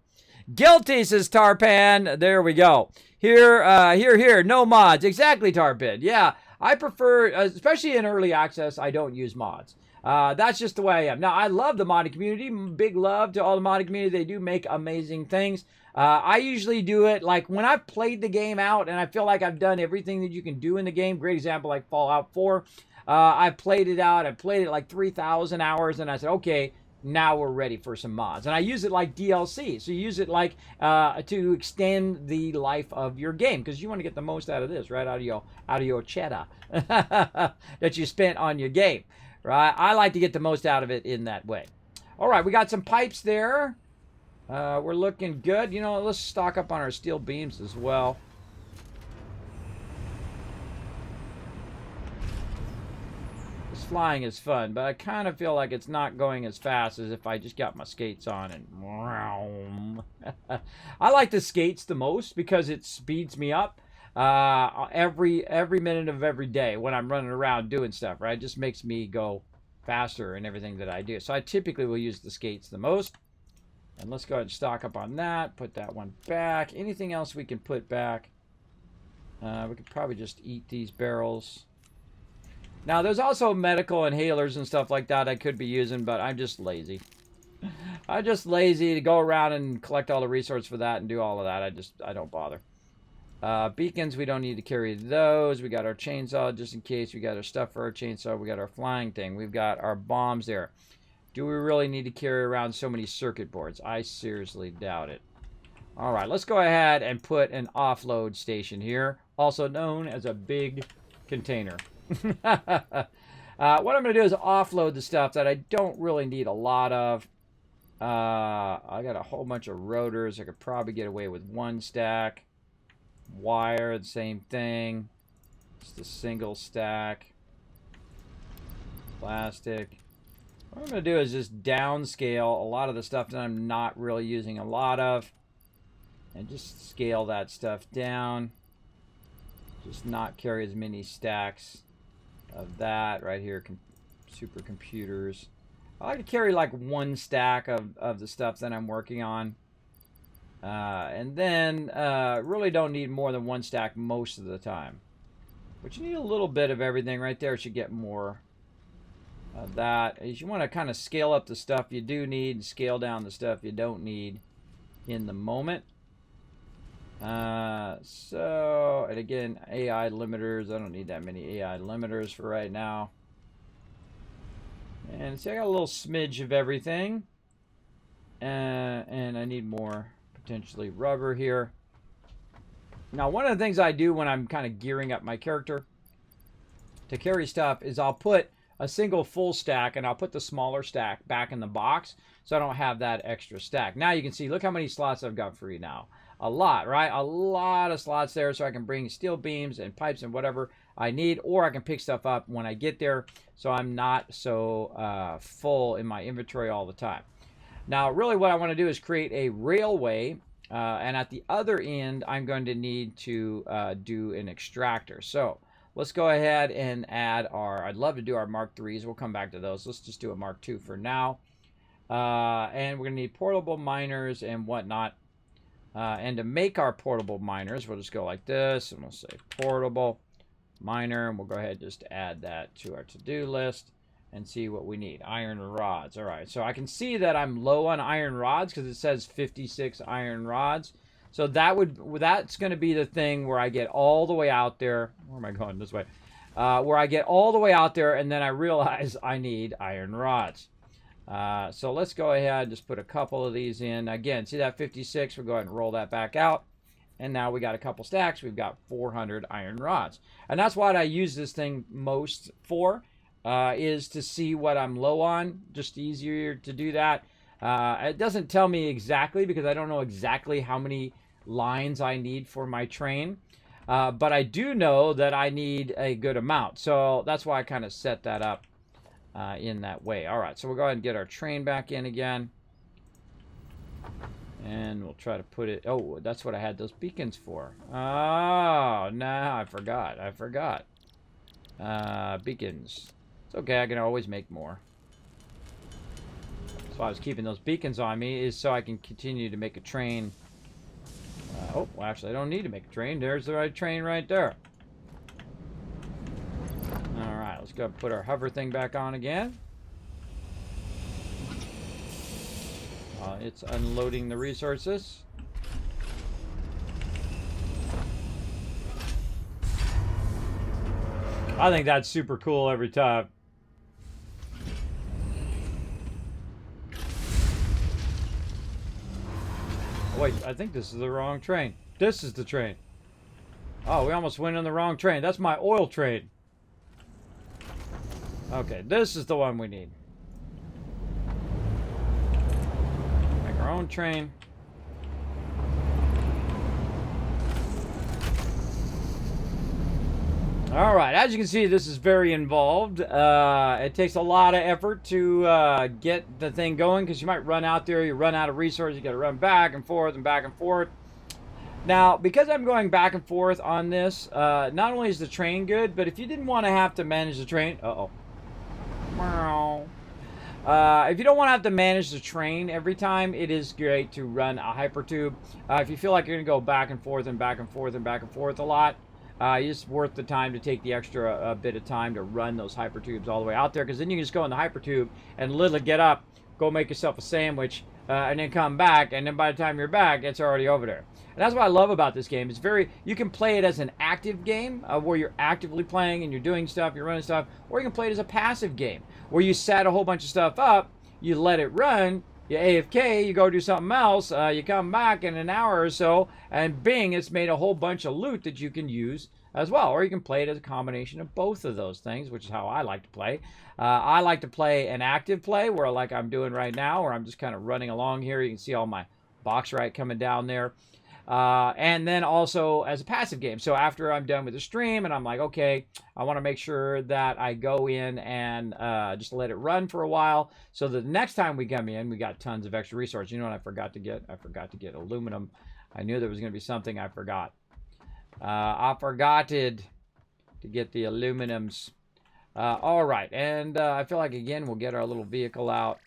Guilty, says Tarpan. There we go. Here, no mods. Exactly, Tarpin. Yeah, I prefer, especially in early access, I don't use mods. That's just the way I am. Now, I love the modding community. Big love to all the modding community. They do make amazing things. I usually do it like when I've played the game out and I feel like I've done everything that you can do in the game. Great example, like Fallout 4. I played it out. I played it like 3,000 hours, and I said, okay, now we're ready for some mods. And I use it like DLC. So you use it like to extend the life of your game, because you want to get the most out of this, right? Out of your cheddar that you spent on your game, right? I like to get the most out of it in that way. All right, we got some pipes there. We're looking good. You know, let's stock up on our steel beams as well. Flying is fun, but I kind of feel like it's not going as fast as if I just got my skates on and I like the skates the most because it speeds me up every minute of every day when I'm running around doing stuff, right? It just makes me go faster in everything that I do. So I typically will use the skates the most. And let's go ahead and stock up on that. Put that one back. Anything else we can put back? We could probably just eat these barrels. Now, there's also medical inhalers and stuff like that I could be using, but I'm just lazy. I'm just lazy to go around and collect all the resources for that and do all of that. I don't bother. Beacons, we don't need to carry those. We got our chainsaw just in case. We got our stuff for our chainsaw. We got our flying thing. We've got our bombs there. Do we really need to carry around so many circuit boards? I seriously doubt it. All right, let's go ahead and put an offload station here, also known as a big container. What I'm going to do is offload the stuff that I don't really need a lot of. I got a whole bunch of rotors. I could probably get away with 1 stack. Wire, the same thing. Just a single stack. Plastic. What I'm going to do is just downscale a lot of the stuff that I'm not really using a lot of. And just scale that stuff down. Just not carry as many stacks of that right here. Supercomputers. I like to carry like 1 stack of the stuff that I'm working on. And then really don't need more than 1 stack most of the time. But you need a little bit of everything right there. Should get more of that. Is you want to kind of scale up the stuff you do need and scale down the stuff you don't need in the moment. So, and again, AI limiters. I don't need that many AI limiters for right now. And see, I got a little smidge of everything. And I need more, potentially, rubber here. Now, one of the things I do when I'm kind of gearing up my character to carry stuff is I'll put a single full stack and I'll put the smaller stack back in the box so I don't have that extra stack. Now you can see, look how many slots I've got free now. A lot, right? A lot of slots there, so I can bring steel beams and pipes and whatever I need, or I can pick stuff up when I get there so I'm not so full in my inventory all the time. Now, really what I want to do is create a railway, and at the other end, I'm going to need to do an extractor. So let's go ahead and add our, I'd love to do our Mark IIIs. We'll come back to those. Let's just do a Mark II for now. And we're going to need portable miners and whatnot. And to make our portable miners, we'll just go like this, and we'll say portable miner, and we'll go ahead and just add that to our to-do list and see what we need. Iron rods. All right, so I can see that I'm low on iron rods because it says 56 iron rods. So that's going to be the thing where I get all the way out there. Where am I going? This way. Where I get all the way out there, and then I realize I need iron rods. So let's go ahead and just put a couple of these in. Again, see that 56? We'll go ahead and roll that back out. And now we got a couple stacks. We've got 400 iron rods. And that's what I use this thing most for, is to see what I'm low on. Just easier to do that. It doesn't tell me exactly because I don't know exactly how many lines I need for my train. But I do know that I need a good amount. So that's why I kind of set that up. In that way. All right, so we'll go ahead and get our train back in again. And we'll try to put it... Oh, that's what I had those beacons for. Oh, no, I forgot. Beacons. It's okay, I can always make more. That's why I was keeping those beacons on me, is so I can continue to make a train. Oh, well, actually, I don't need to make a train. There's the right train right there. Alright, let's go put our hover thing back on again. It's unloading the resources. I think that's super cool every time. Oh, wait, I think this is the wrong train. This is the train. Oh, we almost went on the wrong train. That's my oil train. Okay, this is the one we need. Make our own train. All right, as you can see, this is very involved. It takes a lot of effort to get the thing going because you might run out there, you run out of resources, you got to run back and forth and back and forth. Now, because I'm going back and forth on this, not only is the train good, but if you didn't want to have to manage the train... if you don't want to have to manage the train every time, it is great to run a hypertube. If you feel like you're going to go back and forth and back and forth and back and forth a lot, it's worth the time to take the extra bit of time to run those hypertubes all the way out there, because then you can just go in the hypertube and literally get up, go make yourself a sandwich, and then come back, and then by the time you're back, it's already over there. And that's what I love about this game. It's you can play it as an active game, where you're actively playing and you're doing stuff, you're running stuff, or you can play it as a passive game, where you set a whole bunch of stuff up, you let it run, you AFK, you go do something else, you come back in an hour or so, and bing, it's made a whole bunch of loot that you can use as well. Or you can play it as a combination of both of those things, which is how I like to play. I like to play an active play, where like I'm doing right now, where I'm just kind of running along here. You can see all my box right coming down there. And then also as a passive game. So after I'm done with the stream and I'm like, okay, I want to make sure that I go in and just let it run for a while, so that the next time we come in, we got tons of extra resources. You know what I forgot to get? I forgot to get aluminum. I knew there was going to be something I forgot. I forgotted to get the aluminums. All right, and I feel like, again, we'll get our little vehicle out.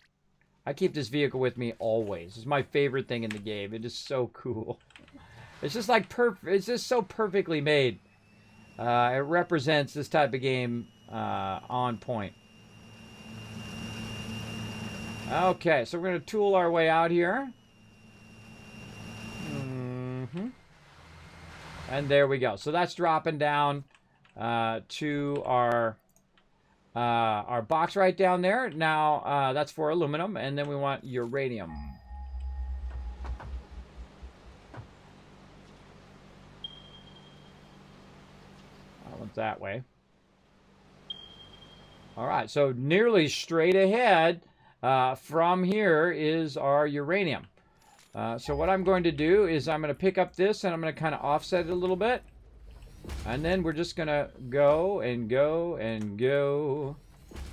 I keep this vehicle with me always. It's my favorite thing in the game. It is so cool. It's just like it's just so perfectly made. It represents this type of game on point. Okay, so we're going to tool our way out here. And there we go. So that's dropping down to our box right down there. Now that's for aluminum, and then we want uranium. That one's that way. All right, so nearly straight ahead from here is our uranium. So what I'm going to do is I'm going to pick up this, and I'm going to kind of offset it a little bit. And then we're just going to go and go and go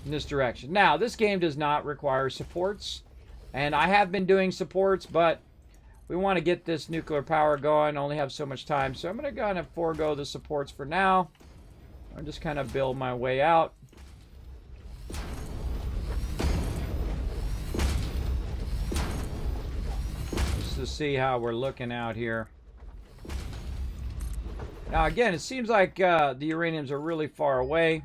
in this direction. Now, this game does not require supports. And I have been doing supports, but we want to get this nuclear power going. Only have so much time. So I'm going to kind of forego the supports for now. I'll just kind of build my way out. To see how we're looking out here. Now again, it seems like the uraniums are really far away.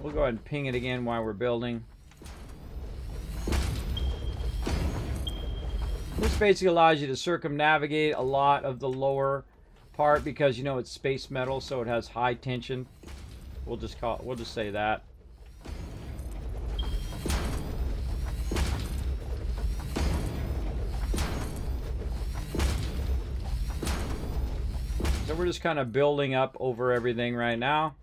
We'll go ahead and ping it again while we're building. This basically allows you to circumnavigate a lot of the lower part, because you know it's space metal, so it has high tension. We'll just say that. So we're just kind of building up over everything right now.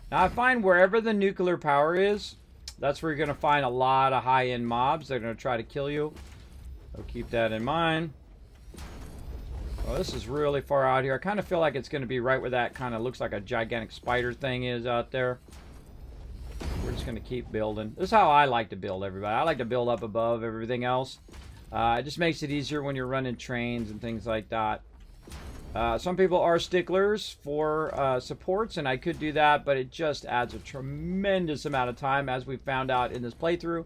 Now I find wherever the nuclear power is, that's where you're going to find a lot of high-end mobs. They're going to try to kill you. So keep that in mind. Oh, this is really far out here. I kind of feel like it's going to be right where that kind of looks like a gigantic spider thing is out there. We're just going to keep building. This is how I like to build, everybody. I like to build up above everything else. It just makes it easier when you're running trains and things like that. Some people are sticklers for supports, and I could do that, but it just adds a tremendous amount of time, as we found out in this playthrough.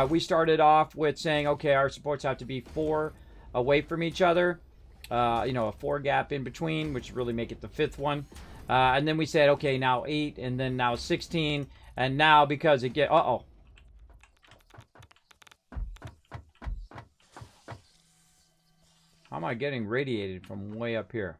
We started off with saying, okay, our supports have to be 4 away from each other. You know, a 4 gap in between, which really make it the 5th one. And then we said, okay, now 8, and then now 16, and now because it get... Uh-oh. How am I getting radiated from way up here?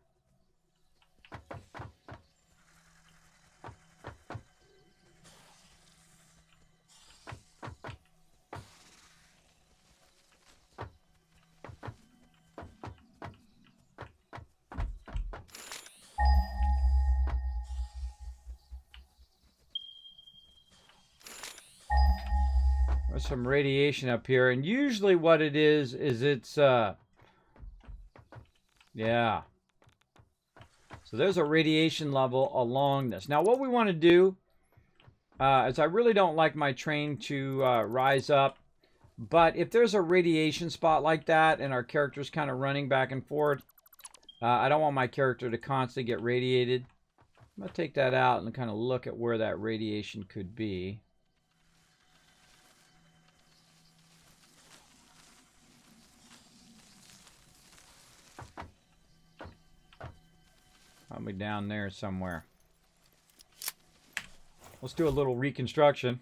There's some radiation up here, and usually what it is it's yeah. So there's a radiation level along this. Now what we want to do is, I really don't like my train to rise up, but if there's a radiation spot like that and our character's kind of running back and forth, I don't want my character to constantly get radiated. I'm going to take that out and kind of look at where that radiation could be. Probably down there somewhere. Let's do a little reconstruction.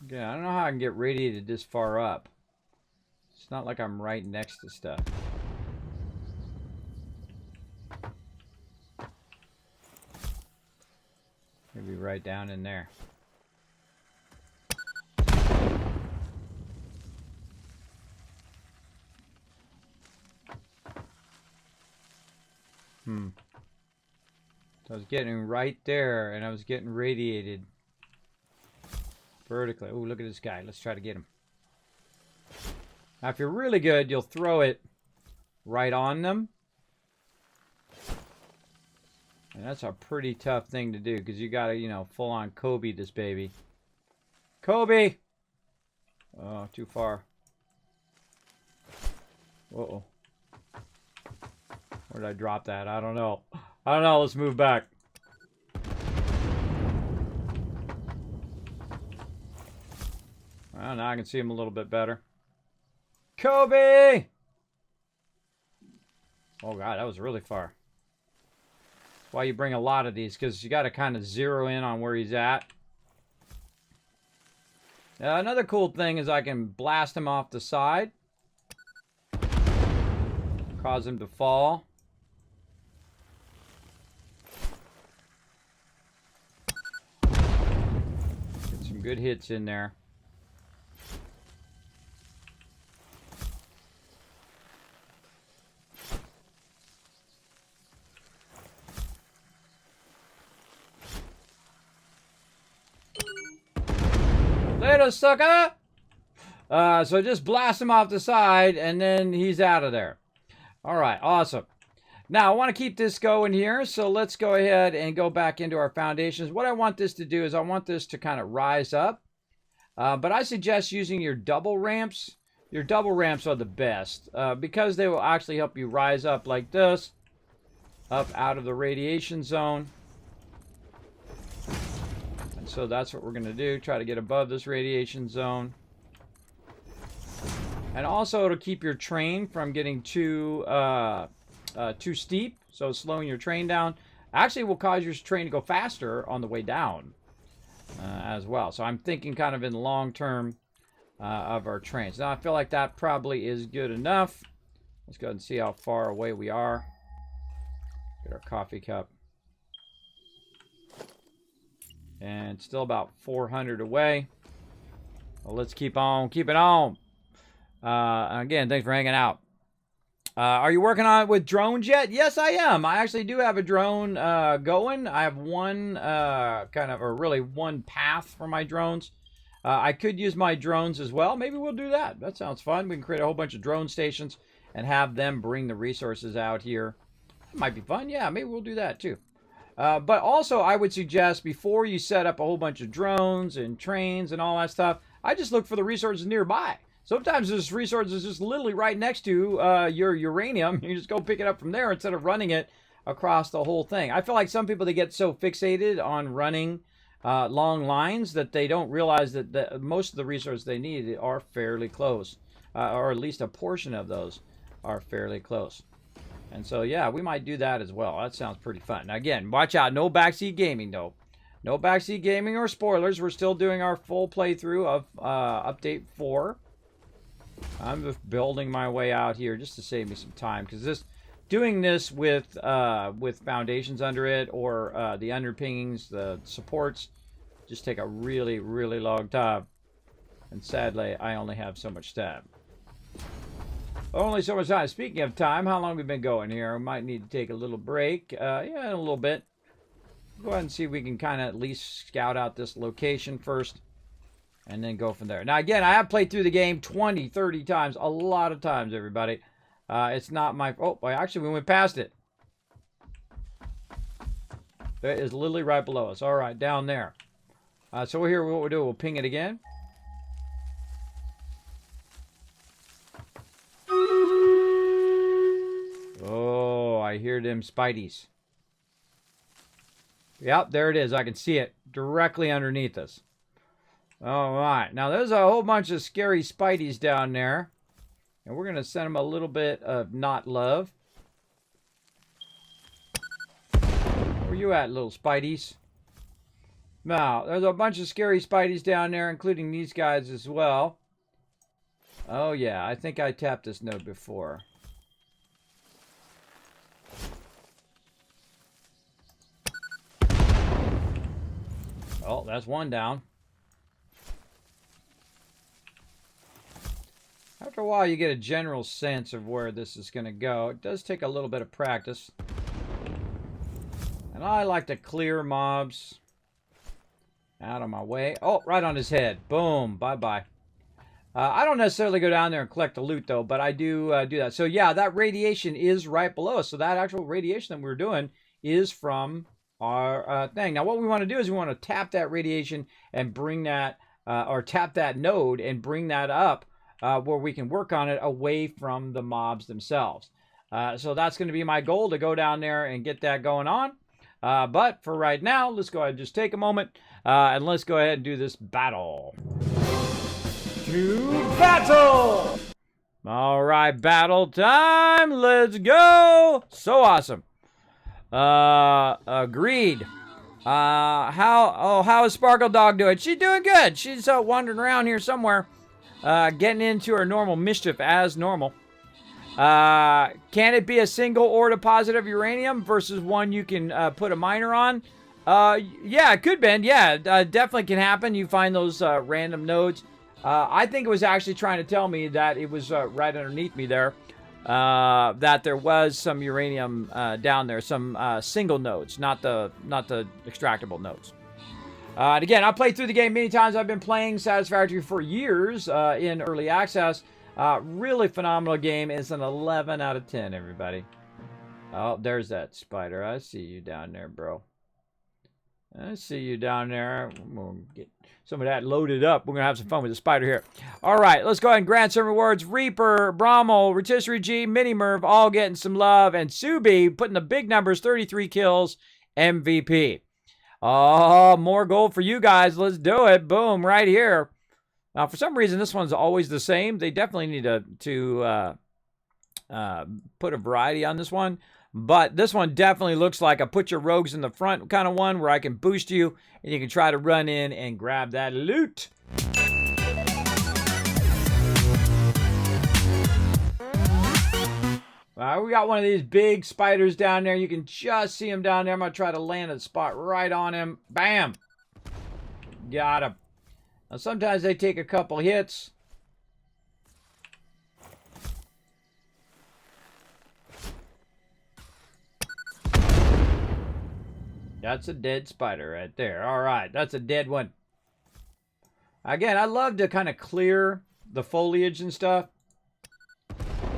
Yeah, I don't know how I can get radiated this far up. It's not like I'm right next to stuff. Maybe right down in there. So I was getting right there, and I was getting radiated vertically. Oh, look at this guy. Let's try to get him. Now, if you're really good, you'll throw it right on them. And that's a pretty tough thing to do, because you got to, you know, full-on Kobe this baby. Kobe! Oh, too far. Uh-oh. Where did I drop that? I don't know. I don't know. Let's move back. Well, now I can see him a little bit better. Kobe! Oh, God, that was really far. That's why you bring a lot of these, because you got to kind of zero in on where he's at. Another cool thing is I can blast him off the side. Cause him to fall. Get some good hits in there. Later, sucker! So just blast him off the side, and then he's out of there. All right, awesome. Now, I want to keep this going here, so let's go ahead and go back into our foundations. What I want this to do is I want this to kind of rise up, but I suggest using your double ramps. Your double ramps are the best because they will actually help you rise up like this, up out of the radiation zone. And so that's what we're going to do, try to get above this radiation zone. And also to keep your train from getting too steep, so slowing your train down actually will cause your train to go faster on the way down as well. So I'm thinking kind of in the long term of our trains. Now I feel like that probably is good enough. Let's go ahead and see how far away we are. Get our coffee cup. And still about 400 away. Well, let's keep on keeping on. Again, thanks for hanging out. Are you working on it with drones yet? Yes, I am. I actually do have a drone going. I have one one path for my drones. I could use my drones as well. Maybe we'll do that. That sounds fun. We can create a whole bunch of drone stations and have them bring the resources out here. That might be fun. Yeah, maybe we'll do that too. But also, I would suggest before you set up a whole bunch of drones and trains and all that stuff, I just look for the resources nearby. Sometimes this resource is just literally right next to your uranium. You just go pick it up from there instead of running it across the whole thing. I feel like some people, they get so fixated on running long lines that they don't realize that most of the resources they need are fairly close. Or at least a portion of those are fairly close. And so, yeah, we might do that as well. That sounds pretty fun. Now, again, watch out. No backseat gaming, though. No backseat gaming or spoilers. We're still doing our full playthrough of Update 4. I'm just building my way out here just to save me some time, because doing this with foundations under it or the underpinnings, the supports, just take a really, really long time. And sadly, I only have so much time. Only so much time. Speaking of time, how long have we been going here? We might need to take a little break. Yeah, a little bit. Go ahead and see if we can kind of at least scout out this location first. And then go from there. Now, again, I have played through the game 20, 30 times. A lot of times, everybody. It's not my... Oh, actually, we went past it. That is literally right below us. All right, down there. So here, what we'll do, we'll ping it again. Oh, I hear them Spideys. Yep, there it is. I can see it directly underneath us. All right. Now, there's a whole bunch of scary Spideys down there. And we're going to send them a little bit of not love. Where you at, little Spideys? Now, there's a bunch of scary Spideys down there, including these guys as well. Oh, yeah. I think I tapped this node before. Oh, that's one down. After a while, you get a general sense of where this is going to go. It does take a little bit of practice. And I like to clear mobs out of my way. Oh, right on his head. Boom. Bye-bye. I don't necessarily go down there and collect the loot, though, but I do do that. So, yeah, that radiation is right below us. So that actual radiation that we were doing is from our thing. Now, what we want to do is we want to tap that radiation and bring that, or tap that node and bring that up where we can work on it away from the mobs themselves. So that's going to be my goal, to go down there and get that going on. But for right now, let's go ahead and just take a moment and let's go ahead and do this battle. To battle! All right, battle time. Let's go. So awesome. Agreed. How is Sparkle Dog doing? She's doing good. She's wandering around here somewhere, getting into her normal mischief as normal. Can it be a single ore deposit of uranium versus one you can put a miner on? Yeah, it could be. Yeah, definitely can happen. You find those random nodes. I think it was actually trying to tell me that it was right underneath me there, that there was some uranium down there, some single nodes, not the extractable nodes. And again, I played through the game many times. I've been playing Satisfactory for years in early access. Really phenomenal game. It's an 11 out of 10, everybody. Oh, there's that spider. I see you down there, bro. I see you down there. I'm going to get some of that loaded up. We're going to have some fun with the spider here. All right, let's go ahead and grant some rewards. Reaper, Brommel, Rotisserie G, Mini Merv, all getting some love. And Subi putting the big numbers, 33 kills, MVP. Oh, more gold for you guys. Let's do it. Boom, right here. Now, for some reason, this one's always the same. They definitely need to put a variety on this one. But this one definitely looks like a put your rogues in the front kind of one, where I can boost you and you can try to run in and grab that loot. We got one of these big spiders down there. You can just see him down there. I'm going to try to land a spot right on him. Bam! Got him. Now, sometimes they take a couple hits. That's a dead spider right there. All right, that's a dead one. Again, I love to kind of clear the foliage and stuff.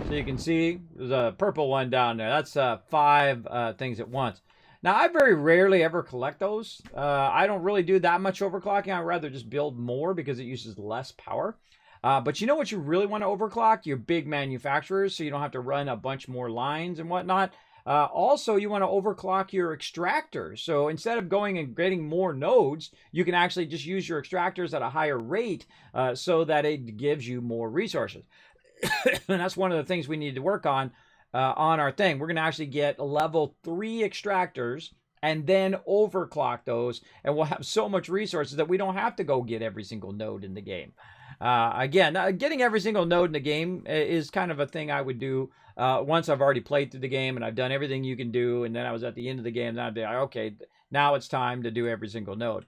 So you can see there's a purple one down there. That's 5 things at once. Now, I very rarely ever collect those. I don't really do that much overclocking. I'd rather just build more because it uses less power. But you know what you really want to overclock? Your big manufacturers, so you don't have to run a bunch more lines and whatnot. Also, you want to overclock your extractors. So instead of going and getting more nodes, you can actually just use your extractors at a higher rate so that it gives you more resources. And that's one of the things we need to work on our thing. We're going to actually get level 3 extractors and then overclock those. And we'll have so much resources that we don't have to go get every single node in the game. Again, getting every single node in the game is kind of a thing I would do once I've already played through the game and I've done everything you can do, and then I was at the end of the game, then I'd be like, okay, now it's time to do every single node.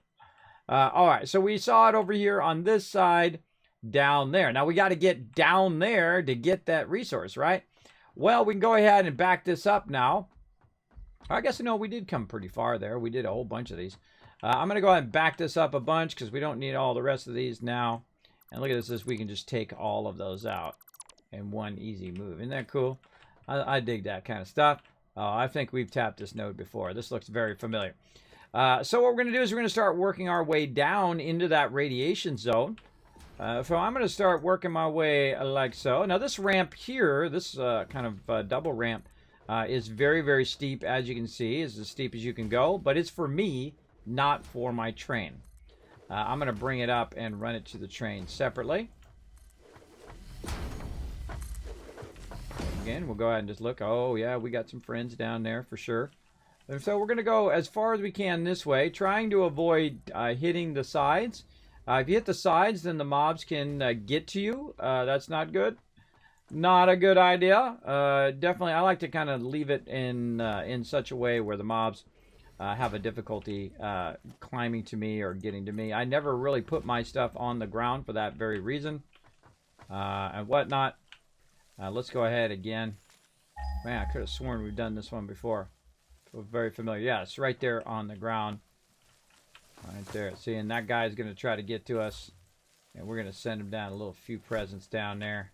All right, so we saw it over here on this side, down there. Now we got to get down there to get that resource, right? Well, we can go ahead and back this up now. I guess, we did come pretty far there. We did a whole bunch of these. I'm going to go ahead and back this up a bunch because we don't need all the rest of these now. And look at this, we can just take all of those out in one easy move. Isn't that cool? I dig that kind of stuff. I think we've tapped this node before. This looks very familiar. So what we're going to do is we're going to start working our way down into that radiation zone. So I'm going to start working my way like so. Now this ramp here, this kind of double ramp, is very, very steep, as you can see. It's as steep as you can go. But it's for me, not for my train. I'm going to bring it up and run it to the train separately. Again, we'll go ahead and just look. Oh, yeah, we got some friends down there for sure. And so we're going to go as far as we can this way, trying to avoid hitting the sides. If you hit the sides, then the mobs can get to you. That's not good. Not a good idea. Definitely, I like to kind of leave it in such a way where the mobs have a difficulty climbing to me or getting to me. I never really put my stuff on the ground for that very reason and whatnot. Let's go ahead again. Man, I could have sworn we've done this one before. We're very familiar. Yeah, it's right there on the ground. Right there. See, and that guy's going to try to get to us. And we're going to send him down a little few presents down there.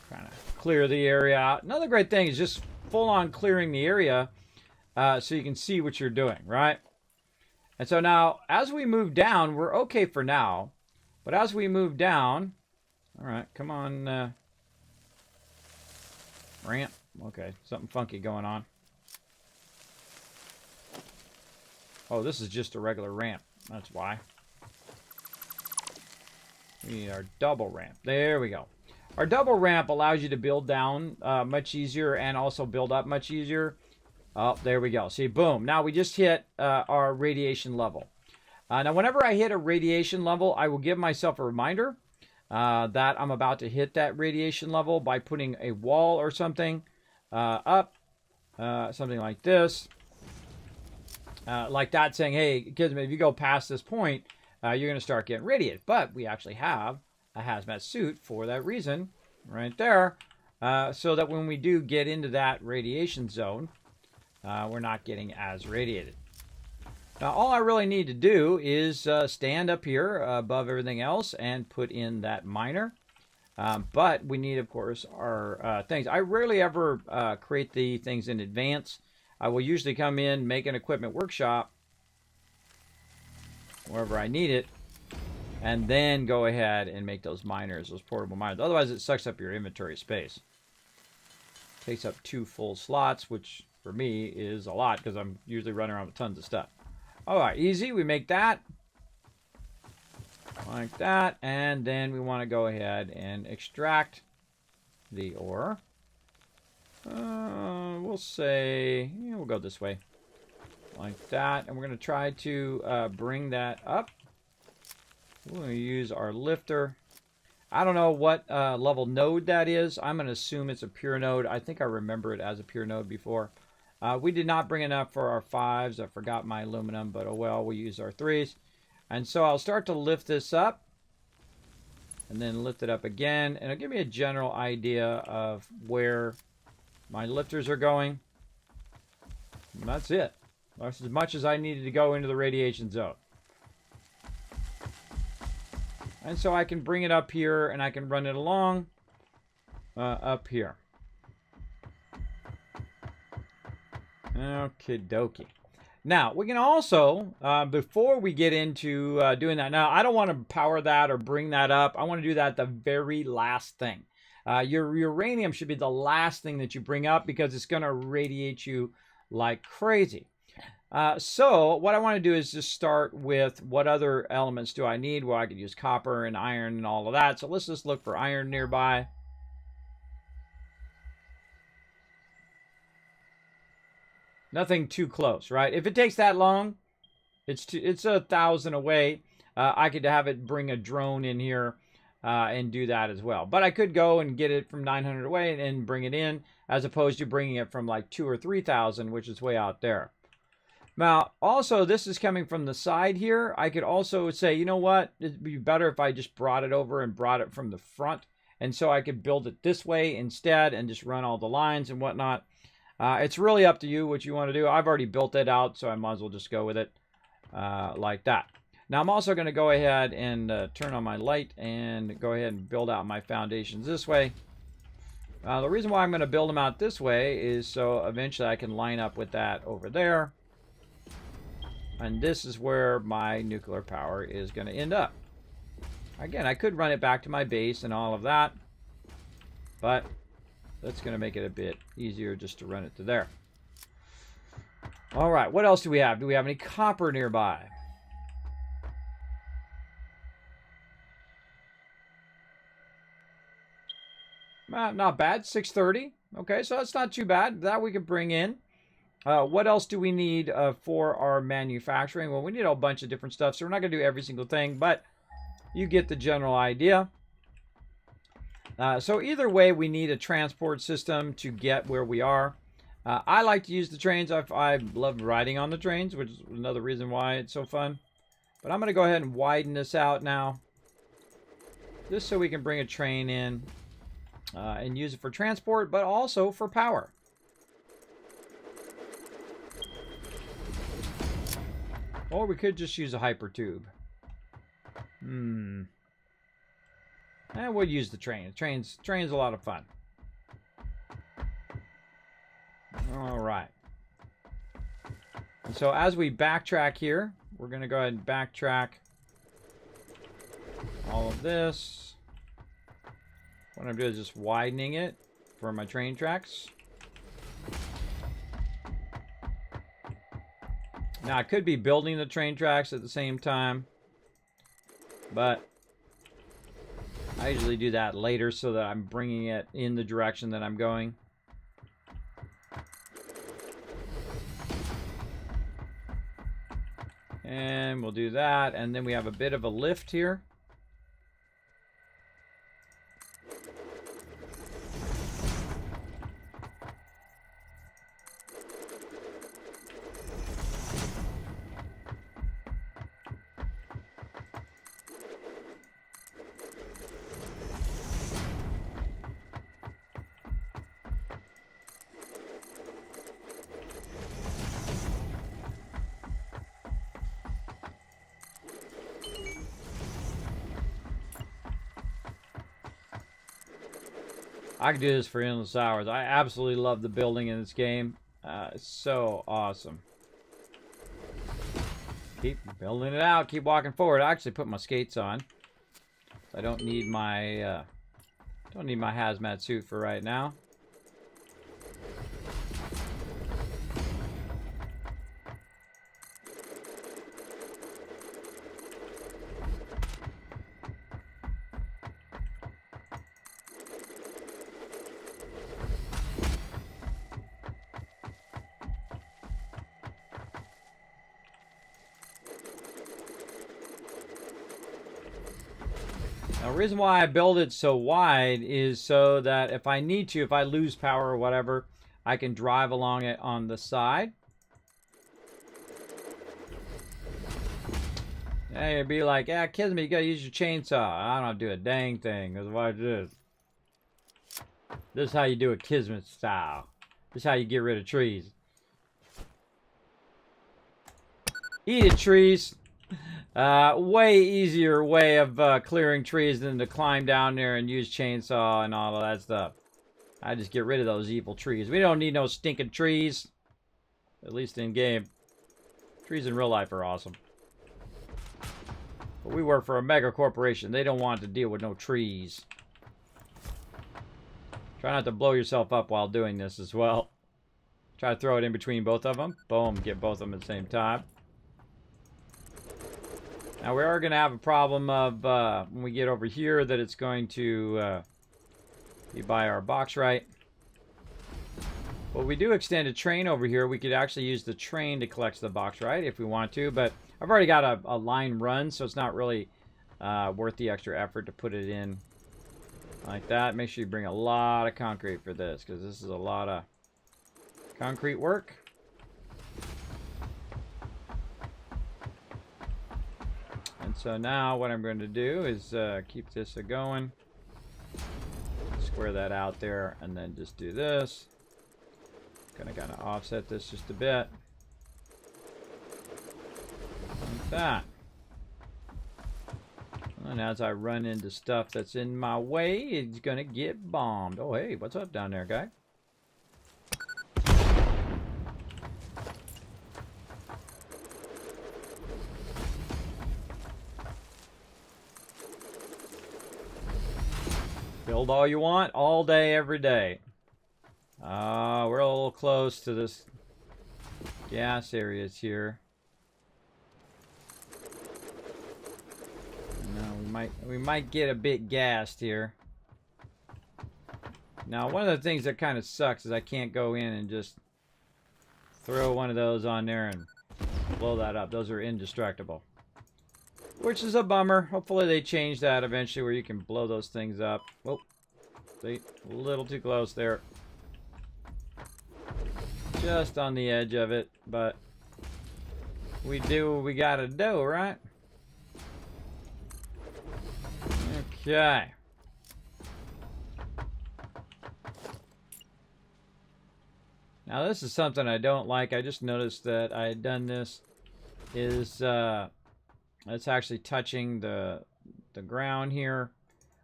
Trying to clear the area out. Another great thing is just full on clearing the area so you can see what you're doing, right? And so now, as we move down, we're okay for now. But as we move down, all right, come on, ramp. Okay, something funky going on. Oh, this is just a regular ramp. That's why. We need our double ramp. There we go. Our double ramp allows you to build down much easier and also build up much easier. Oh, there we go. See, boom. Now we just hit our radiation level. Now, whenever I hit a radiation level, I will give myself a reminder that I'm about to hit that radiation level by putting a wall or something up, something like this. Like that, saying, hey, kids, if you go past this point, you're going to start getting radiated. But we actually have a hazmat suit for that reason right there, so that when we do get into that radiation zone, we're not getting as radiated. Now, all I really need to do is stand up here above everything else and put in that miner. But we need, of course, our things. I rarely ever create the things in advance. I will usually come in, make an equipment workshop, wherever I need it, and then go ahead and make those miners, those portable miners. Otherwise, it sucks up your inventory space. Takes up 2 full slots, which for me is a lot because I'm usually running around with tons of stuff. All right, easy. We make that like that, and then we want to go ahead and extract the ore. We'll say, yeah, we'll go this way like that, and we're going to try to bring that up. We're going to use our lifter. I don't know what level node that is. I'm going to assume it's a pure node. I think I remember it as a pure node before. We did not bring enough for our 5s. I forgot my aluminum, but oh well, we use our 3s. And so I'll start to lift this up, and then lift it up again, and it'll give me a general idea of where my lifters are going. And that's it. That's as much as I needed to go into the radiation zone. And so I can bring it up here, and I can run it along up here. Okie dokie. Now, we can also, before we get into doing that, now, I don't want to power that or bring that up. I want to do that the very last thing. Your uranium should be the last thing that you bring up because it's going to radiate you like crazy. So what I want to do is just start with what other elements do I need? Well, I could use copper and iron and all of that. So let's just look for iron nearby. Nothing too close, right? If it takes that long, it's 1,000 away. I could have it bring a drone in here and do that as well. But I could go and get it from 900 away and bring it in, as opposed to bringing it from like 2,000 or 3,000, which is way out there. Now, also, this is coming from the side here. I could also say, you know what? It'd be better if I just brought it over and brought it from the front. And so I could build it this way instead and just run all the lines and whatnot. It's really up to you what you want to do. I've already built it out, so I might as well just go with it like that. Now, I'm also going to go ahead and turn on my light and go ahead and build out my foundations this way. The reason why I'm going to build them out this way is so eventually I can line up with that over there. And this is where my nuclear power is going to end up. Again, I could run it back to my base and all of that, but that's going to make it a bit easier just to run it to there. All right, what else do we have? Do we have any copper nearby? Not bad, 630. Okay, so that's not too bad. That we can bring in. What else do we need for our manufacturing? Well, we need a bunch of different stuff, so we're not going to do every single thing, but you get the general idea. So either way, we need a transport system to get where we are. I like to use the trains. I love riding on the trains, which is another reason why it's so fun. But I'm going to go ahead and widen this out now, just so we can bring a train in and use it for transport, but also for power. Or we could just use a hyper tube. And we'll use the train. Train's a lot of fun. All right. And so as we backtrack here, we're going to go ahead and backtrack all of this. What I'm doing is just widening it for my train tracks. Now, I could be building the train tracks at the same time, but I usually do that later so that I'm bringing it in the direction that I'm going. And we'll do that, and then we have a bit of a lift here. I could do this for endless hours. I absolutely love the building in this game. It's so awesome. Keep building it out. Keep walking forward. I actually put my skates on. I don't need my hazmat suit for right now. Now, the reason why I build it so wide is so that if I need to, if I lose power or whatever, I can drive along it on the side. Hey, it'd be like, yeah, Kismet, you gotta use your chainsaw. I don't do a dang thing, because watch this. This is how you do it Kismet style. This is how you get rid of trees. Eat it, trees. Way easier way of clearing trees than to climb down there and use chainsaw and all of that stuff. I just get rid of those evil trees. We don't need no stinking trees. At least in game. Trees in real life are awesome. But we work for a mega corporation. They don't want to deal with no trees. Try not to blow yourself up while doing this as well. Try to throw it in between both of them. Boom, get both of them at the same time. Now we are going to have a problem of when we get over here that it's going to be by our box right. Well, we do extend a train over here. We could actually use the train to collect the box right if we want to, but I've already got a line run, so it's not really worth the extra effort to put it in like that. Make sure you bring a lot of concrete for this, because this is a lot of concrete work. And so now what I'm going to do is keep this going. Square that out there and then just do this. Gonna kind of offset this just a bit. Like that. And as I run into stuff that's in my way, it's gonna get bombed. Oh, hey, what's up down there, guy? Build all you want, all day, every day. We're a little close to this gas areas here. No, we might get a bit gassed here. Now, one of the things that kind of sucks is I can't go in and just throw one of those on there and blow that up. Those are indestructible. Which is a bummer. Hopefully they change that eventually where you can blow those things up. Oh, see, a little too close there. Just on the edge of it, but we do what we gotta do, right? Okay. Now this is something I don't like. I just noticed that I had done this. It's actually touching the ground here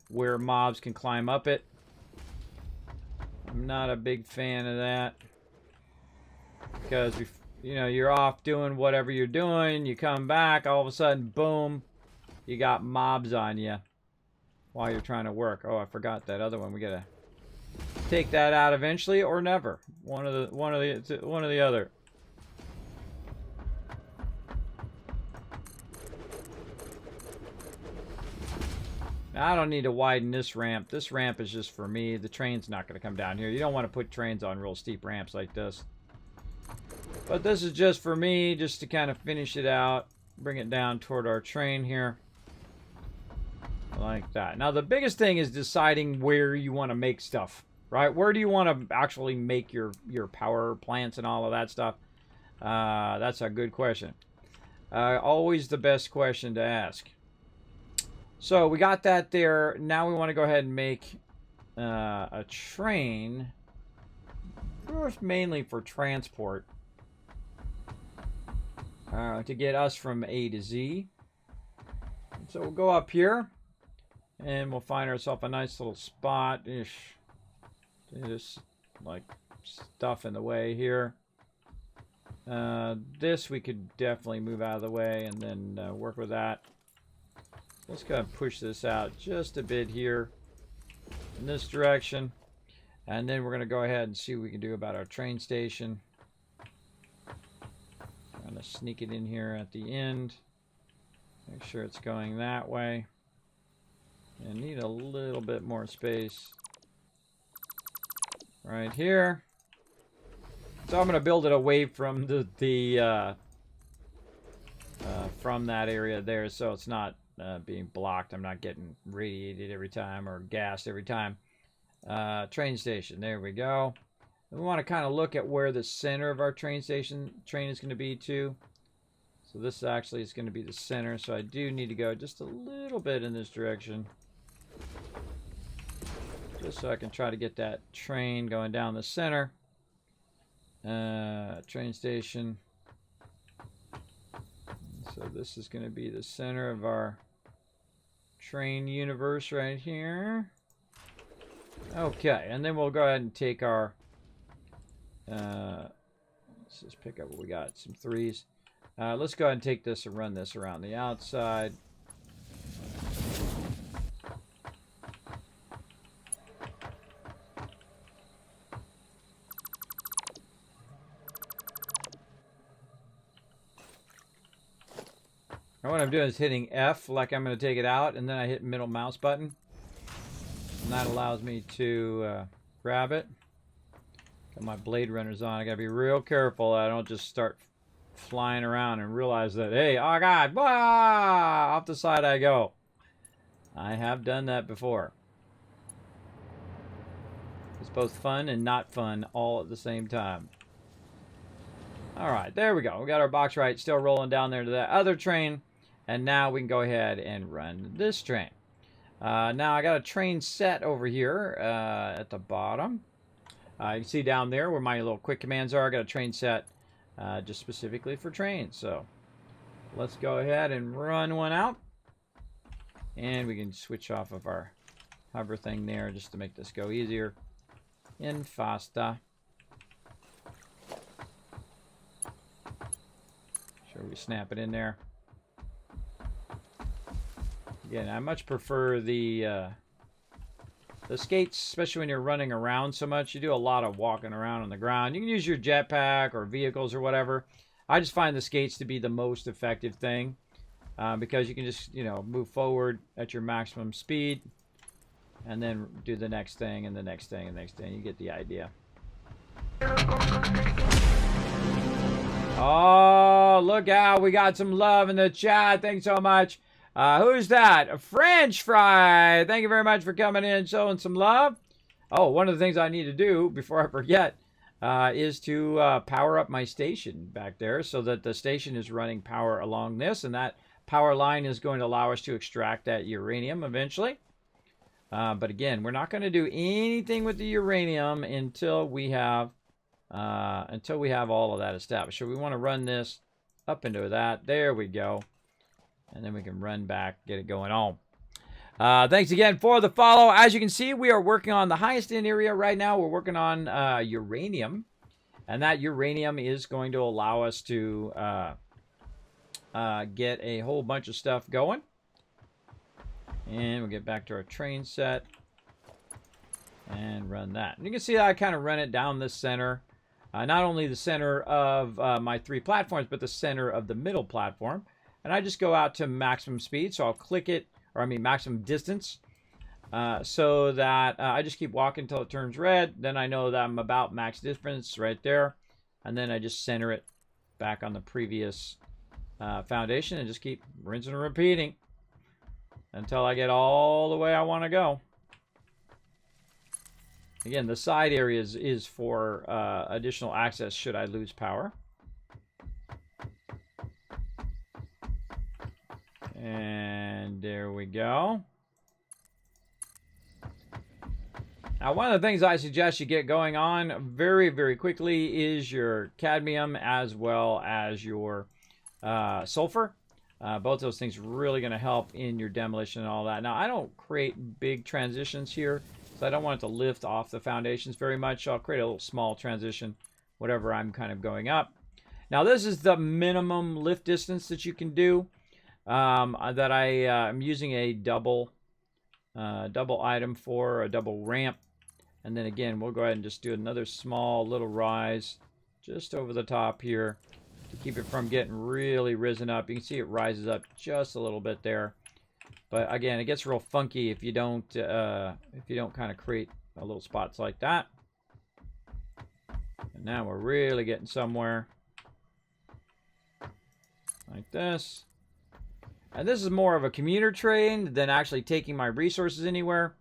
where mobs can climb up it. I'm not a big fan of that because you know, you're off doing whatever you're doing, you come back, all of a sudden, boom, you got mobs on you while you're trying to work. Oh, I forgot that other one. We gotta take that out eventually or never. One of the other. Now, I don't need to widen this ramp. This ramp is just for me. The train's not going to come down here. You don't want to put trains on real steep ramps like this. But this is just for me, just to kind of finish it out. Bring it down toward our train here. Like that. Now, the biggest thing is deciding where you want to make stuff. Right? Where do you want to actually make your power plants and all of that stuff? That's a good question. Always the best question to ask. So we got that there. Now we want to go ahead and make a train. First, mainly for transport. To get us from A to Z. So we'll go up here. And we'll find ourselves a nice little spot-ish. Just like stuff in the way here. This we could definitely move out of the way and then work with that. Let's go ahead and push this out just a bit here in this direction. And then we're going to go ahead and see what we can do about our train station. Trying to sneak it in here at the end. Make sure it's going that way. And need a little bit more space right here. So I'm going to build it away from from that area there, so it's not being blocked. I'm not getting radiated every time or gassed every time. Train station, there we go. And we want to kind of look at where the center of our train is going to be too. So this actually is going to be the center, so I do need to go just a little bit in this direction. Just so I can try to get that train going down the center. Train station. So this is going to be the center of our train universe right here. Okay, and then we'll go ahead and take our... let's just pick up what we got. Some 3s. Let's go ahead and take this and run this around the outside. And what I'm doing is hitting F like I'm going to take it out, and then I hit middle mouse button. And that allows me to grab it. Got my blade runners on. I got to be real careful I don't just start flying around and realize that, hey, oh God, wah, off the side I go. I have done that before. It's both fun and not fun all at the same time. Alright, there we go. We got our box right, still rolling down there to that other train. And now we can go ahead and run this train. Now I got a train set over here at the bottom. You can see down there where my little quick commands are. I got a train set just specifically for trains. So let's go ahead and run one out. And we can switch off of our hover thing there just to make this go easier and faster. Sure we snap it in there. Again, I much prefer the skates, especially when you're running around so much. You do a lot of walking around on the ground. You can use your jetpack or vehicles or whatever. I just find the skates to be the most effective thing because you can just, you know, move forward at your maximum speed and then do the next thing and the next thing and the next thing. You get the idea. Oh, look out. We got some love in the chat. Thanks so much. Who's that? French Fry. Thank you very much for coming in, showing some love. Oh, one of the things I need to do before I forget is to power up my station back there so that the station is running power along this, and that power line is going to allow us to extract that uranium eventually. But again, we're not going to do anything with the uranium until we have all of that established. So we want to run this up into that. There we go. And then we can run back, get it going on. Thanks again for the follow. As you can see, we are working on the highest end area right now. We're working on uranium. And that uranium is going to allow us to get a whole bunch of stuff going. And we'll get back to our train set. And run that. And you can see that I kind of run it down the center. Not only the center of my 3 platforms, but the center of the middle platform. And I just go out to maximum speed. So I'll click it, or I mean maximum distance, so that I just keep walking until it turns red. Then I know that I'm about max distance right there. And then I just center it back on the previous foundation and just keep rinsing and repeating until I get all the way I want to go. Again, the side areas is for additional access should I lose power. And there we go. Now, one of the things I suggest you get going on very, very quickly is your cadmium as well as your sulfur. Both those things are really going to help in your demolition and all that. Now, I don't create big transitions here, so I don't want it to lift off the foundations very much. So I'll create a little small transition, whatever I'm kind of going up. Now, this is the minimum lift distance that you can do. That I'm using a double item for a double ramp. And then again, we'll go ahead and just do another small little rise just over the top here to keep it from getting really risen up. You can see it rises up just a little bit there. But again, it gets real funky if you don't kind of create a little spots like that. And now we're really getting somewhere like this. And this is more of a commuter train than actually taking my resources anywhere.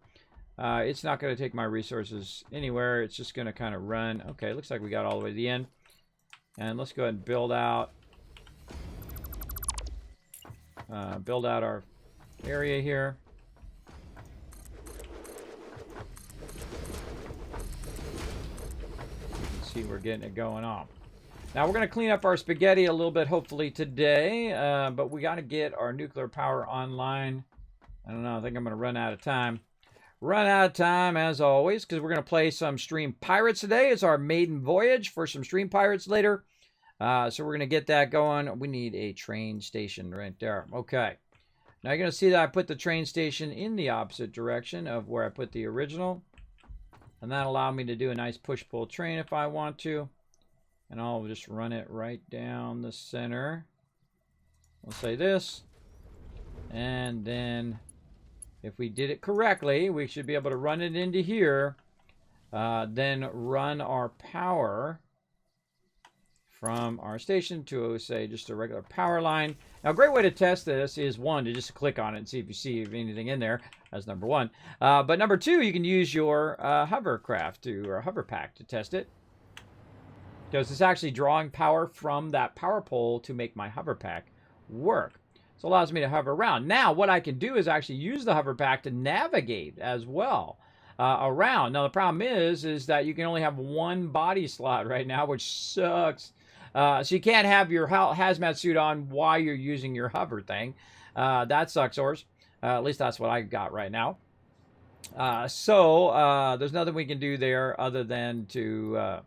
It's not going to take my resources anywhere. It's just going to kind of run. Okay, looks like we got all the way to the end. And let's go ahead and build out our area here. See, we're getting it going on. Now, we're going to clean up our spaghetti a little bit, hopefully, today. But we got to get our nuclear power online. I don't know. I think I'm going to run out of time. Run out of time, as always, because we're going to play some Stream Pirates today. It's our maiden voyage for some Stream Pirates later. So we're going to get that going. We need a train station right there. Okay. Now, you're going to see that I put the train station in the opposite direction of where I put the original. And that'll allow me to do a nice push-pull train if I want to. And I'll just run it right down the center. We'll say this. And then if we did it correctly, we should be able to run it into here. Then run our power from our station to, say, just a regular power line. Now, a great way to test this is, one, to just click on it and see if you see anything in there. That's number one. But number two, you can use your hovercraft or hover pack to test it. Because it's actually drawing power from that power pole to make my hover pack work. So it allows me to hover around. Now, what I can do is actually use the hover pack to navigate as well around. Now, the problem is that you can only have one body slot right now, which sucks. So you can't have your hazmat suit on while you're using your hover thing. That sucks, Ors. At least that's what I got right now. So there's nothing we can do there other than to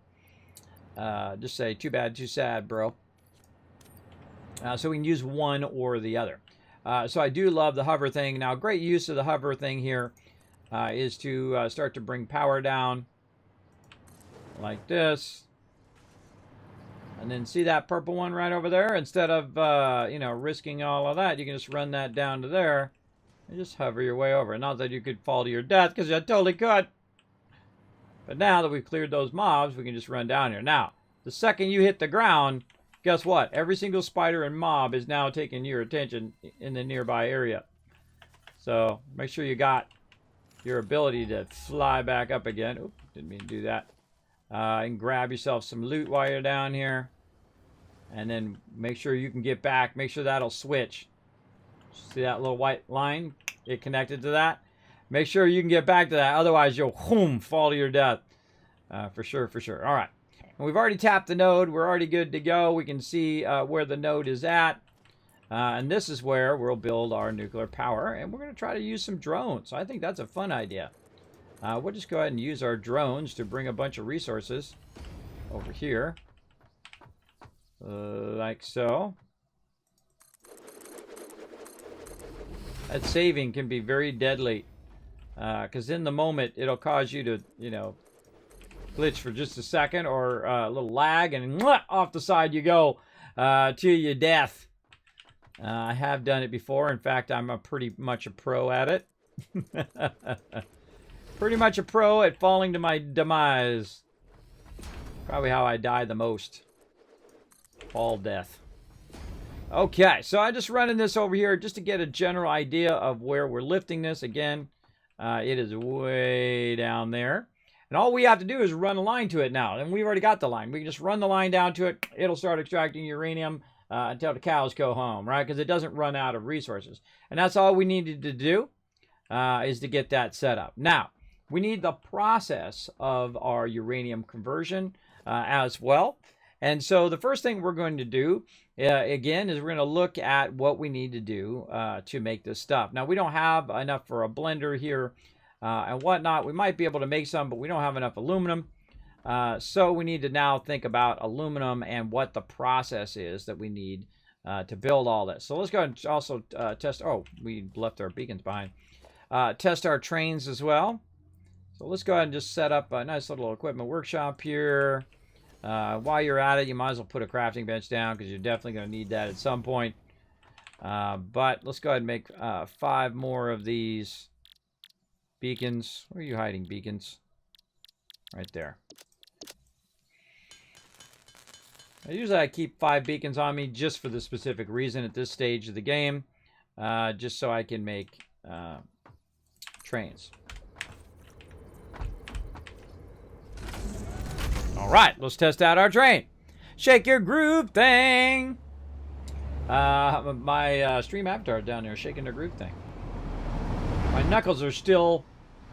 just say, too bad, too sad, bro. So we can use one or the other. So I do love the hover thing. Now, great use of the hover thing here is to start to bring power down like this. And then see that purple one right over there? Instead of, risking all of that, you can just run that down to there and just hover your way over. Not that you could fall to your death, because you totally could. But now that we've cleared those mobs, we can just run down here. Now, the second you hit the ground, guess what? Every single spider and mob is now taking your attention in the nearby area. So make sure you got your ability to fly back up again. Oop, didn't mean to do that. And grab yourself some loot while you're down here. And then make sure you can get back. Make sure that'll switch. See that little white line? Get connected to that. Make sure you can get back to that. Otherwise, you'll fall to your death. For sure, for sure. All right. And we've already tapped the node. We're already good to go. We can see where the node is at. And this is where we'll build our nuclear power. And we're going to try to use some drones. I think that's a fun idea. We'll just go ahead and use our drones to bring a bunch of resources over here. Like so. That saving can be very deadly. Because in the moment, it'll cause you to, you know, glitch for just a second or a little lag. And off the side you go to your death. I have done it before. In fact, I'm pretty much a pro at it. Pretty much a pro at falling to my demise. Probably how I die the most. Fall death. Okay, so I'm just running this over here just to get a general idea of where we're lifting this. Again, it is way down there. And all we have to do is run a line to it now. And we've already got the line. We can just run the line down to it. It'll start extracting uranium until the cows go home, right? Because it doesn't run out of resources. And that's all we needed to do is to get that set up. Now, we need the process of our uranium conversion as well. And so the first thing we're going to do, again, is we're going to look at what we need to do to make this stuff. Now, we don't have enough for a blender here and whatnot. We might be able to make some, but we don't have enough aluminum. So we need to now think about aluminum and what the process is that we need to build all this. So let's go and also test. Oh, we left our beacons behind. Test our trains as well. So let's go ahead and just set up a nice little equipment workshop here. While you're at it, you might as well put a crafting bench down because you're definitely going to need that at some point. But let's go ahead and make 5 more of these beacons. Where are you hiding, beacons? Right there. Usually I keep 5 beacons on me just for the specific reason at this stage of the game. Just so I can make trains. All right, let's test out our train. Shake your groove thing. My stream avatar down there shaking their groove thing. My knuckles are still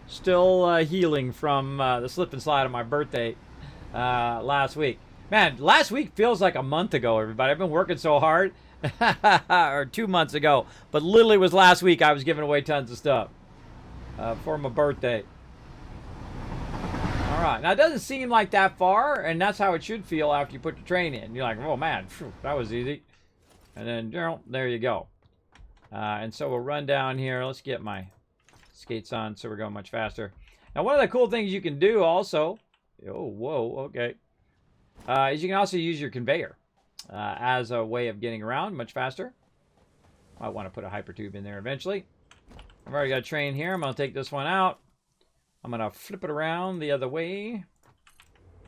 healing from the slip and slide of my birthday last week. Man, last week feels like a month ago, everybody. I've been working so hard. Or 2 months ago. But literally was last week I was giving away tons of stuff for my birthday. All right, now it doesn't seem like that far, and that's how it should feel after you put the train in. You're like, oh man, phew, that was easy. And then, you know, there you go. And so we'll run down here. Let's get my skates on so we're going much faster. Now, one of the cool things you can do also, oh, whoa, okay, is you can also use your conveyor as a way of getting around much faster. I want to put a hypertube in there eventually. I've already got a train here. I'm going to take this one out. I'm going to flip it around the other way,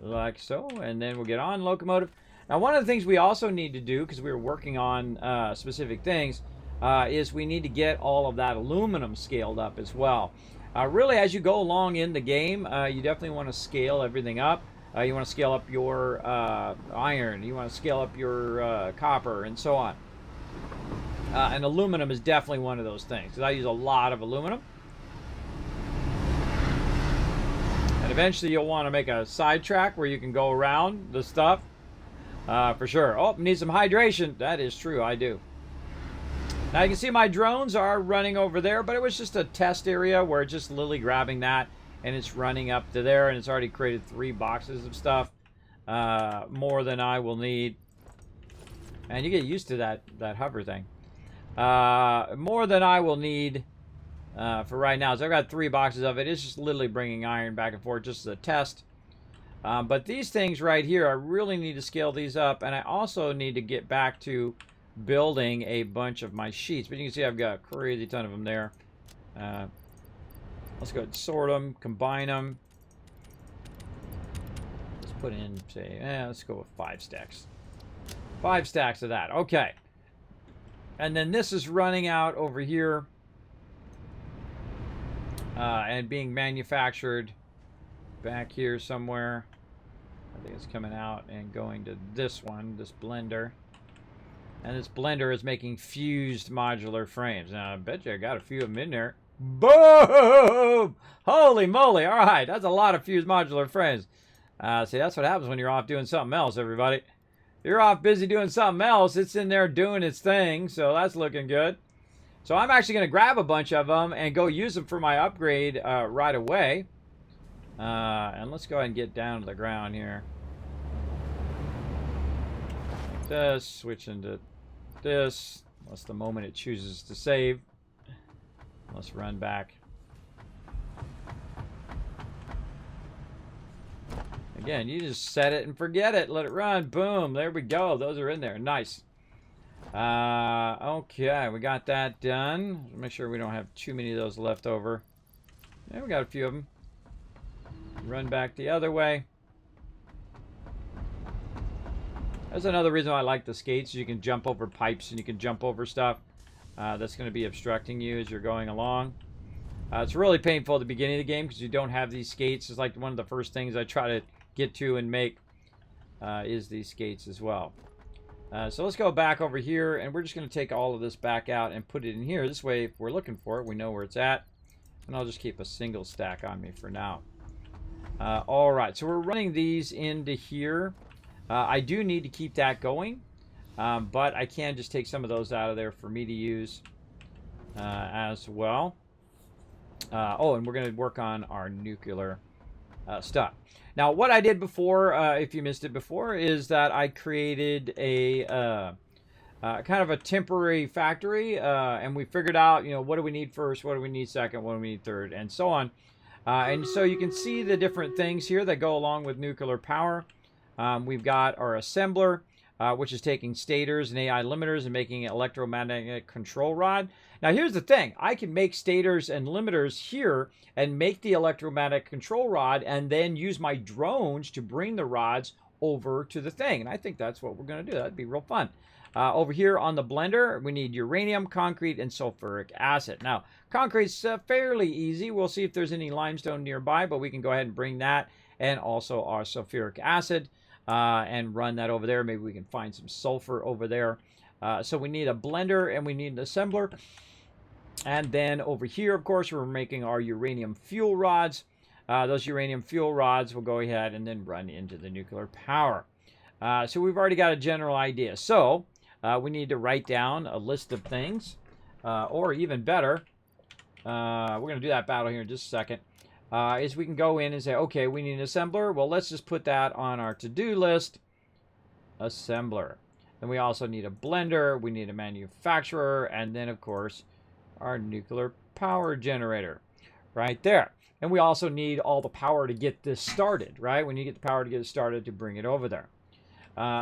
like so, and then we'll get on locomotive. Now, one of the things we also need to do, because we were working on specific things, is we need to get all of that aluminum scaled up as well. Really, as you go along in the game, you definitely want to scale everything up. You want to scale up your iron, you want to scale up your copper, and so on. And aluminum is definitely one of those things, because I use a lot of aluminum. And eventually you'll want to make a sidetrack where you can go around the stuff. For sure. Oh, need some hydration. That is true, I do. Now you can see my drones are running over there, but it was just a test area where it's just literally grabbing that and it's running up to there, and it's already created 3 boxes of stuff. More than I will need. And you get used to that hover thing. More than I will need for right now. So I've got 3 boxes of it. It's just literally bringing iron back and forth just as a test. But these things right here, I really need to scale these up. And I also need to get back to building a bunch of my sheets. But you can see I've got a crazy ton of them there. Let's go ahead and sort them, combine them. Let's put in, say, let's go with 5 stacks. 5 stacks of that. Okay. And then this is running out over here. And being manufactured back here somewhere. I think it's coming out and going to this one, this blender. And this blender is making fused modular frames. Now, I bet you I got a few of them in there. Boom! Holy moly. All right, that's a lot of fused modular frames. See, that's what happens when you're off doing something else, everybody. You're off busy doing something else. It's in there doing its thing, so that's looking good. So I'm actually going to grab a bunch of them and go use them for my upgrade right away. And let's go ahead and get down to the ground here. Like this, switch into this. That's the moment it chooses to save. Let's run back. Again, you just set it and forget it. Let it run. Boom. There we go. Those are in there. Nice. Okay, we got that done. Make sure we don't have too many of those left over. Yeah, we got a few of them. Run back the other way. That's another reason why I like the skates. You can jump over pipes and you can jump over stuff that's going to be obstructing you as you're going along. It's really painful at the beginning of the game because you don't have these skates. It's like one of the first things I try to get to and make is these skates as well. So let's go back over here, and we're just going to take all of this back out and put it in here. This way, if we're looking for it, we know where it's at. And I'll just keep a single stack on me for now. All right, so we're running these into here. I do need to keep that going, but I can just take some of those out of there for me to use as well. Oh, and we're going to work on our nuclear stuff. Now, what I did before, if you missed it before, is that I created a kind of a temporary factory, and we figured out, you know, what do we need first, what do we need second, what do we need third, and so on. And so you can see the different things here that go along with nuclear power. We've got our assembler, which is taking stators and AI limiters and making an electromagnetic control rod. Now, here's the thing. I can make stators and limiters here and make the electromagnetic control rod and then use my drones to bring the rods over to the thing. And I think that's what we're going to do. That'd be real fun. Over here on the blender, we need uranium, concrete, and sulfuric acid. Now, concrete's fairly easy. We'll see if there's any limestone nearby, but we can go ahead and bring that and also our sulfuric acid and run that over there. Maybe we can find some sulfur over there. So we need a blender and we need an assembler. And then over here, of course, we're making our uranium fuel rods. Those uranium fuel rods will go ahead and then run into the nuclear power. So we've already got a general idea. So we need to write down a list of things, or even better, we're going to do that battle here in just a second, is we can go in and say, okay, we need an assembler. Well, let's just put that on our to-do list, assembler. Then we also need a blender, we need a manufacturer, and then, of course, our nuclear power generator right there. And we also need all the power to get this started, right? When you get the power to get it started to bring it over there.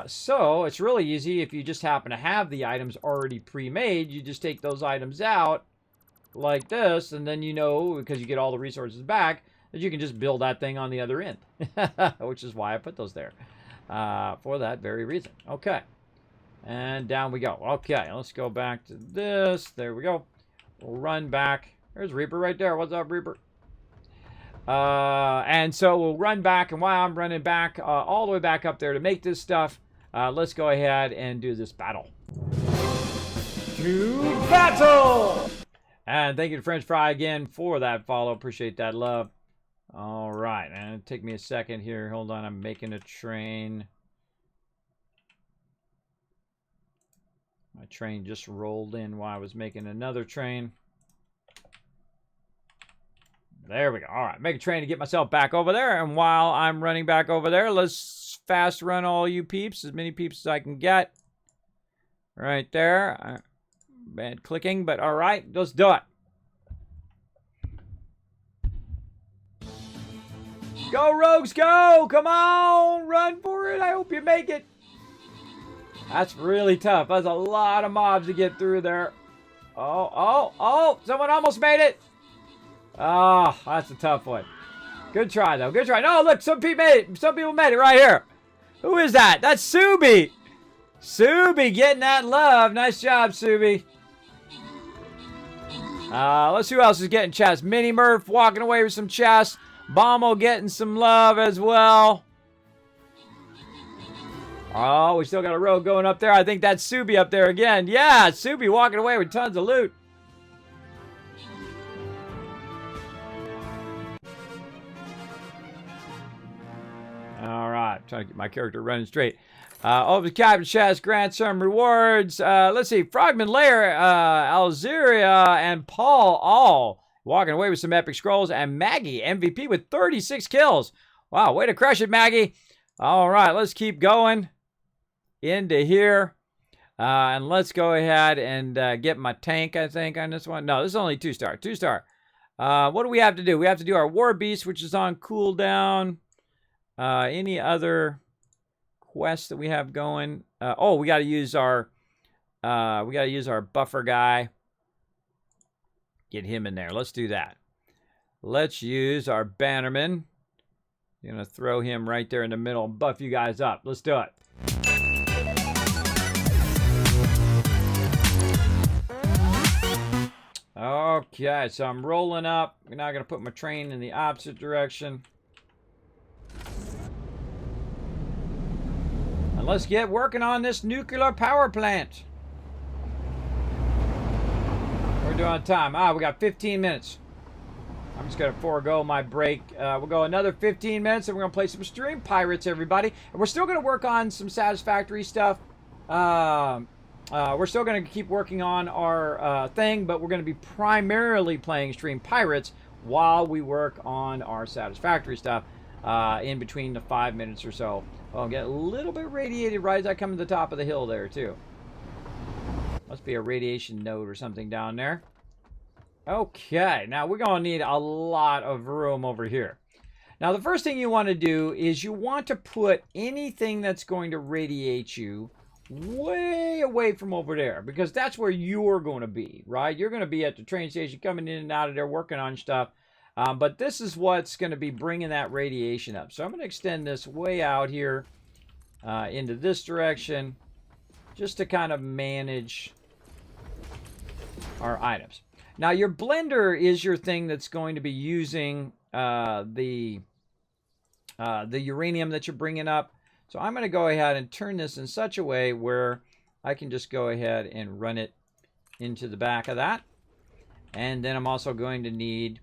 So it's really easy. If you just happen to have the items already pre-made, you just take those items out like this, and then you know, because you get all the resources back, that you can just build that thing on the other end, which is why I put those there, for that very reason. Okay, and down we go. Okay, let's go back to this. There we go. We'll run back. There's Reaper right there. What's up, Reaper? And so we'll run back, and while I'm running back all the way back up there to make this stuff, let's go ahead and do this battle. To battle! And thank you to French Fry again for that follow. Appreciate that love. All right, and it'll take me a second here. Hold on, I'm making a train. My train just rolled in while I was making another train. There we go. All right, make a train to get myself back over there. And while I'm running back over there, let's fast run all you peeps, as many peeps as I can get. Right there. Bad clicking, but all right, let's do it. Go, Rogues, go! Come on, run for it. I hope you make it. That's really tough. That's a lot of mobs to get through there. Oh, someone almost made it. Oh, that's a tough one. Good try, though. Good try. No, look, some people made it. Some people made it right here. Who is that? That's Subi. Subi getting that love. Nice job, Subi. Let's see who else is getting chest. Mini Murph walking away with some chest. Bombo getting some love as well. Oh, we still got a rogue going up there. I think that's Subi up there again. Yeah, Subi walking away with tons of loot. All right, trying to get my character running straight. Over the Captain Chest, grant some rewards. Let's see, Frogman Lair, Alzeria, and Paul all walking away with some epic scrolls. And Maggie, MVP with 36 kills. Wow, way to crush it, Maggie. All right, let's keep going into here. And let's go ahead and get my tank, I think, on this one. No, this is only 2-star. 2-star. What do we have to do? We have to do our War Beast, which is on cooldown. Any other quests that we have going? Oh, we got to use our buffer guy. Get him in there. Let's do that. Let's use our bannerman. I'm gonna throw him right there in the middle and buff you guys up. Let's do it. Okay, so I'm rolling up. We're now gonna put my train in the opposite direction. And let's get working on this nuclear power plant. We're doing time. We got 15 minutes. I'm just going to forego my break. We'll go another 15 minutes and we're going to play some Stream Pirates, everybody. And we're still going to work on some Satisfactory stuff. We're still going to keep working on our thing, but we're going to be primarily playing Stream Pirates while we work on our Satisfactory stuff in between the 5 minutes or so. Oh, get a little bit radiated right as I come to the top of the hill there, too. Must be a radiation node or something down there. Okay, now we're going to need a lot of room over here. Now, the first thing you want to do is you want to put anything that's going to radiate you way away from over there, because that's where you're going to be, right? You're going to be at the train station coming in and out of there working on stuff. But this is what's going to be bringing that radiation up. So I'm going to extend this way out here into this direction just to kind of manage our items. Now, your blender is your thing that's going to be using the uranium that you're bringing up. So I'm going to go ahead and turn this in such a way where I can just go ahead and run it into the back of that. And then I'm also going to need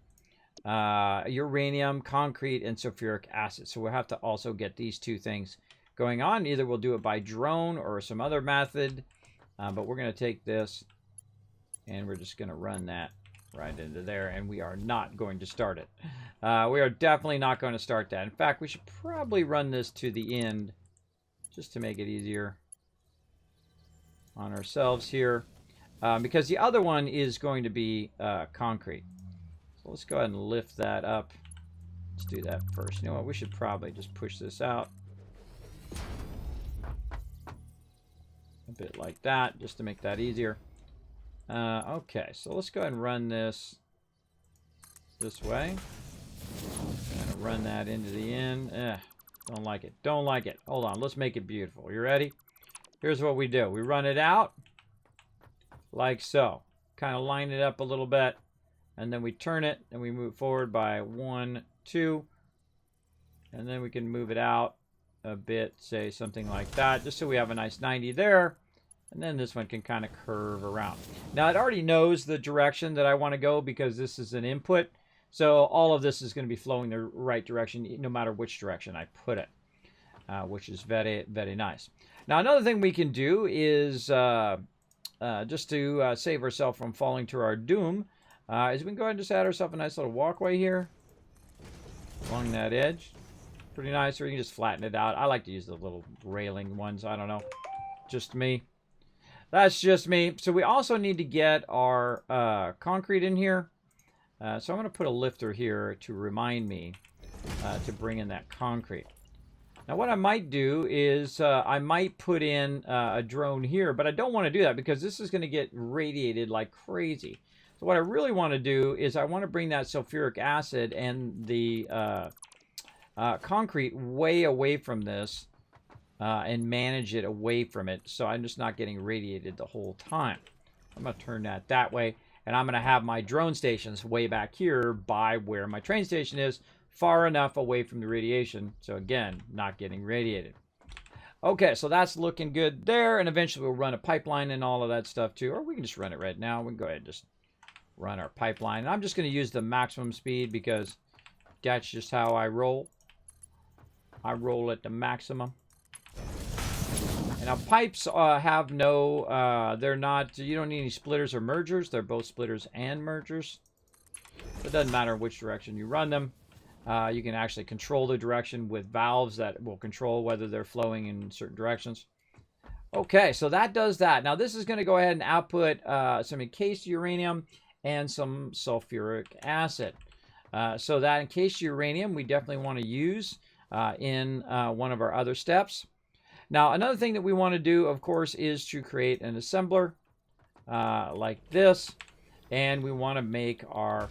uranium, concrete, and sulfuric acid. So we'll have to also get these two things going on. Either we'll do it by drone or some other method. But we're going to take this and we're just going to run that right into there. And we are not going to start it. We are definitely not going to start that. In fact, we should probably run this to the end just to make it easier on ourselves here. Because the other one is going to be concrete. So let's go ahead and lift that up. Let's do that first. You know what? We should probably just push this out a bit like that, just to make that easier. Okay, so let's go ahead and run this way. And run that into the end. Don't like it. Don't like it. Hold on. Let's make it beautiful. You ready? Here's what we do. We run it out like so. Kind of line it up a little bit. And then we turn it and we move forward by 1, 2. And then we can move it out a bit, say something like that, just so we have a nice 90 there. And then this one can kind of curve around. Now, it already knows the direction that I want to go because this is an input. So all of this is going to be flowing the right direction, no matter which direction I put it, which is very, very nice. Now, another thing we can do is, just to save ourselves from falling to our doom, is we can go ahead and just add ourselves a nice little walkway here along that edge. Pretty nice, or you can just flatten it out. I like to use the little railing ones. I don't know. Just me. That's just me. So we also need to get our concrete in here. So I'm going to put a lifter here to remind me to bring in that concrete. Now what I might do is I might put in a drone here, but I don't want to do that because this is going to get radiated like crazy. So what I really want to do is I want to bring that sulfuric acid and the concrete way away from this and manage it away from it, so I'm just not getting radiated the whole time. I'm going to turn that way, and I'm going to have my drone stations way back here by where my train station is, far enough away from the radiation, so again, not getting radiated. Okay, so that's looking good there, and eventually we'll run a pipeline and all of that stuff too, or we can just run it right now. We can go ahead and just run our pipeline. And I'm just going to use the maximum speed because that's just how I roll. I roll at the maximum. And now pipes have no, they're not, you don't need any splitters or mergers. They're both splitters and mergers. It doesn't matter which direction you run them. You can actually control the direction with valves that will control whether they're flowing in certain directions. Okay, so that does that. Now this is going to go ahead and output some encased uranium and some sulfuric acid. So that encased uranium we definitely want to use in one of our other steps. Now another thing that we want to do, of course, is to create an assembler like this. And we want to make our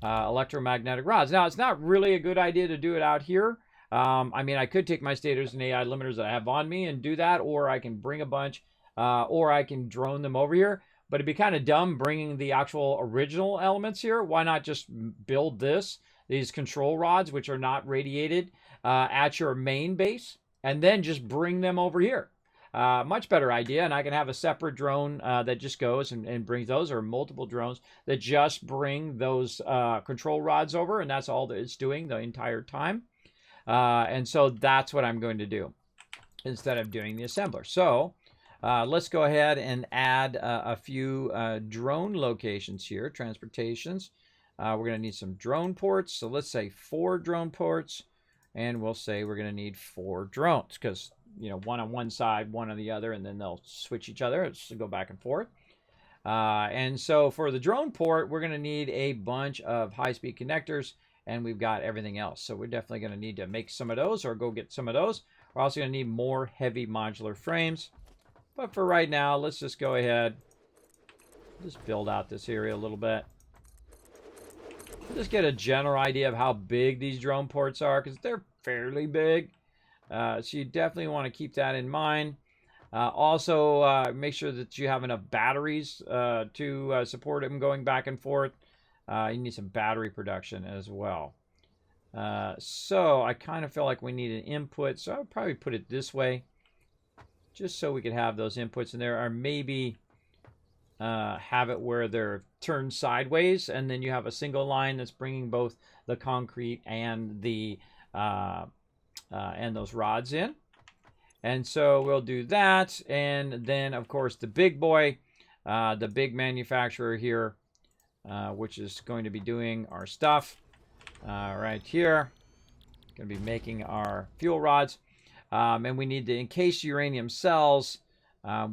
electromagnetic rods. Now, it's not really a good idea to do it out here. I mean, I could take my stators and AI limiters that I have on me and do that, or I can bring a bunch, or I can drone them over here. But it'd be kind of dumb bringing the actual original elements here. Why not just build these control rods, which are not radiated, at your main base, and then just bring them over here? Much better idea, and I can have a separate drone that just goes and brings those, or multiple drones that just bring those control rods over, and that's all that it's doing the entire time. And so that's what I'm going to do instead of doing the assembler. So let's go ahead and add a few drone locations here, transportations. We're going to need some drone ports, so let's say 4 drone ports, and we'll say we're going to need 4 drones, because one on one side, one on the other, and then they'll switch each other. It's go back and forth. And so for the drone port, we're going to need a bunch of high-speed connectors, and we've got everything else. So we're definitely going to need to make some of those or go get some of those. We're also going to need more heavy modular frames. But for right now, let's just go ahead, just build out this area a little bit. Just get a general idea of how big these drone ports are, because they're fairly big. So you definitely want to keep that in mind. Also, make sure that you have enough batteries to support them going back and forth. You need some battery production as well. So I kind of feel like we need an input, so I'll probably put it this way, just so we could have those inputs in there, or maybe have it where they're turned sideways, and then you have a single line that's bringing both the concrete and the and those rods in. And so we'll do that, and then of course the big boy, the big manufacturer here, which is going to be doing our stuff right here, going to be making our fuel rods, and we need the encased uranium cells.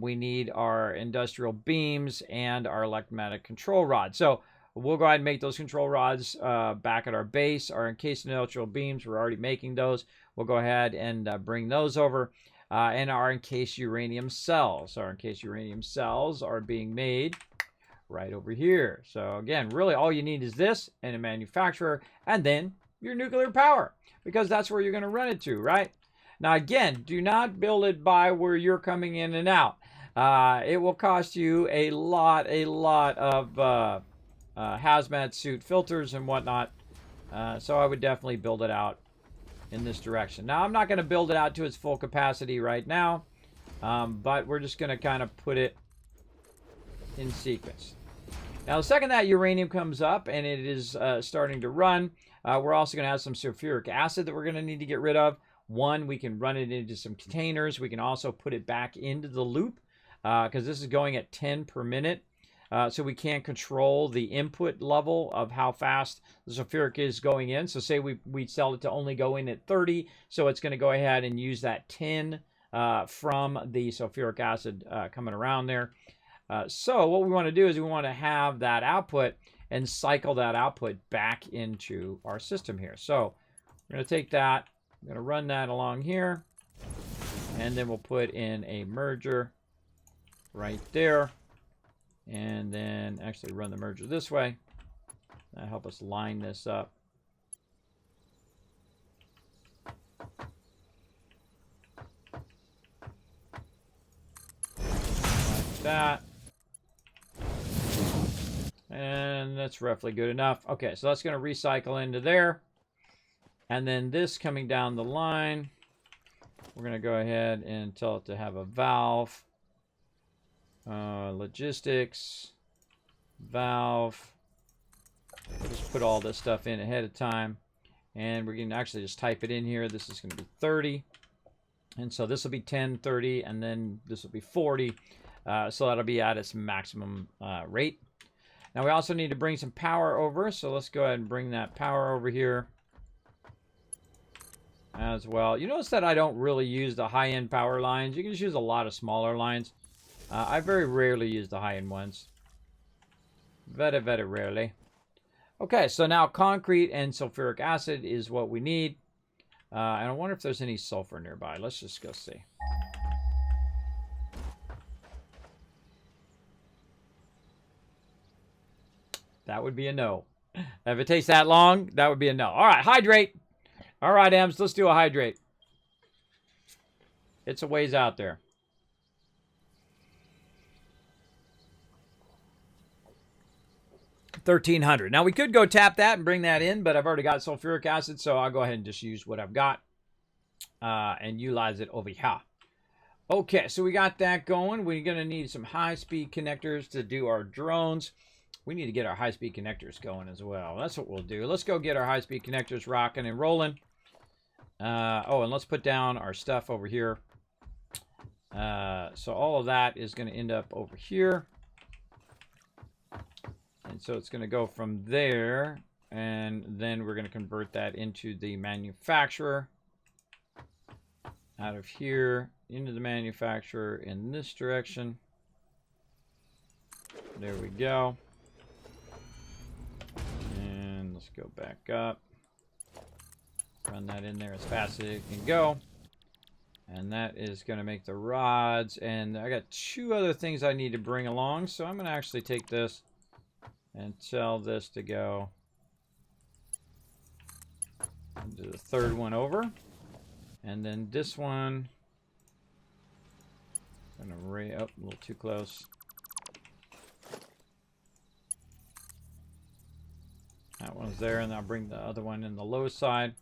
We need our industrial beams and our electromagnetic control rods. So we'll go ahead and make those control rods back at our base. Our encased industrial beams, we're already making those. We'll go ahead and bring those over. And our encased uranium cells. Our encased uranium cells are being made right over here. So again, really all you need is this and a manufacturer, and then your nuclear power, because that's where you're going to run it to, right? Now again, do not build it by where you're coming in and out. It will cost you a lot of hazmat suit filters and whatnot. So I would definitely build it out in this direction. Now I'm not going to build it out to its full capacity right now, but we're just going to kind of put it in sequence. Now the second that uranium comes up and it is starting to run, we're also going to have some sulfuric acid that we're going to need to get rid of. One, we can run it into some containers. We can also put it back into the loop because this is going at 10 per minute. So we can't control the input level of how fast the sulfuric is going in. So say we sell it to only go in at 30. So it's going to go ahead and use that 10 from the sulfuric acid coming around there. So what we want to do is we want to have that output and cycle that output back into our system here. So we're going to take that. I'm going to run that along here, and then we'll put in a merger right there, and then actually run the merger this way. That'll help us line this up. that. And that's roughly good enough. Okay, so that's going to recycle into there. And then this coming down the line, we're going to go ahead and tell it to have a valve. Logistics, valve. We'll just put all this stuff in ahead of time. And we're going to actually just type it in here. This is going to be 30. And so this will be 10, 30, and then this will be 40. So that'll be at its maximum rate. Now we also need to bring some power over. So let's go ahead and bring that power over here as well. You notice that I don't really use the high-end power lines. You can just use a lot of smaller lines. I very rarely use the high-end ones. Very, very rarely. Okay, so now concrete and sulfuric acid is what we need. And I wonder if there's any sulfur nearby. Let's just go see. That would be a no. If it takes that long, that would be a no. All right, hydrate. All right, Ems, let's do a hydrate. It's a ways out there. $1,300. Now, we could go tap that and bring that in, but I've already got sulfuric acid, so I'll go ahead and just use what I've got and utilize it over here. Okay, so we got that going. We're going to need some high-speed connectors to do our drones. We need to get our high-speed connectors going as well. That's what we'll do. Let's go get our high-speed connectors rocking and rolling. Oh, and let's put down our stuff over here. So all of that is going to end up over here. And so it's going to go from there, and then we're going to convert that into the manufacturer. Out of here, into the manufacturer in this direction. There we go. And let's go back up. Run that in there as fast as it can go. And that is going to make the rods. And I got two other things I need to bring along, so I'm going to actually take this and tell this to go into the third one over. And then this one, I'm going to ray up a little too close. That one's there, and I'll bring the other one in the low side.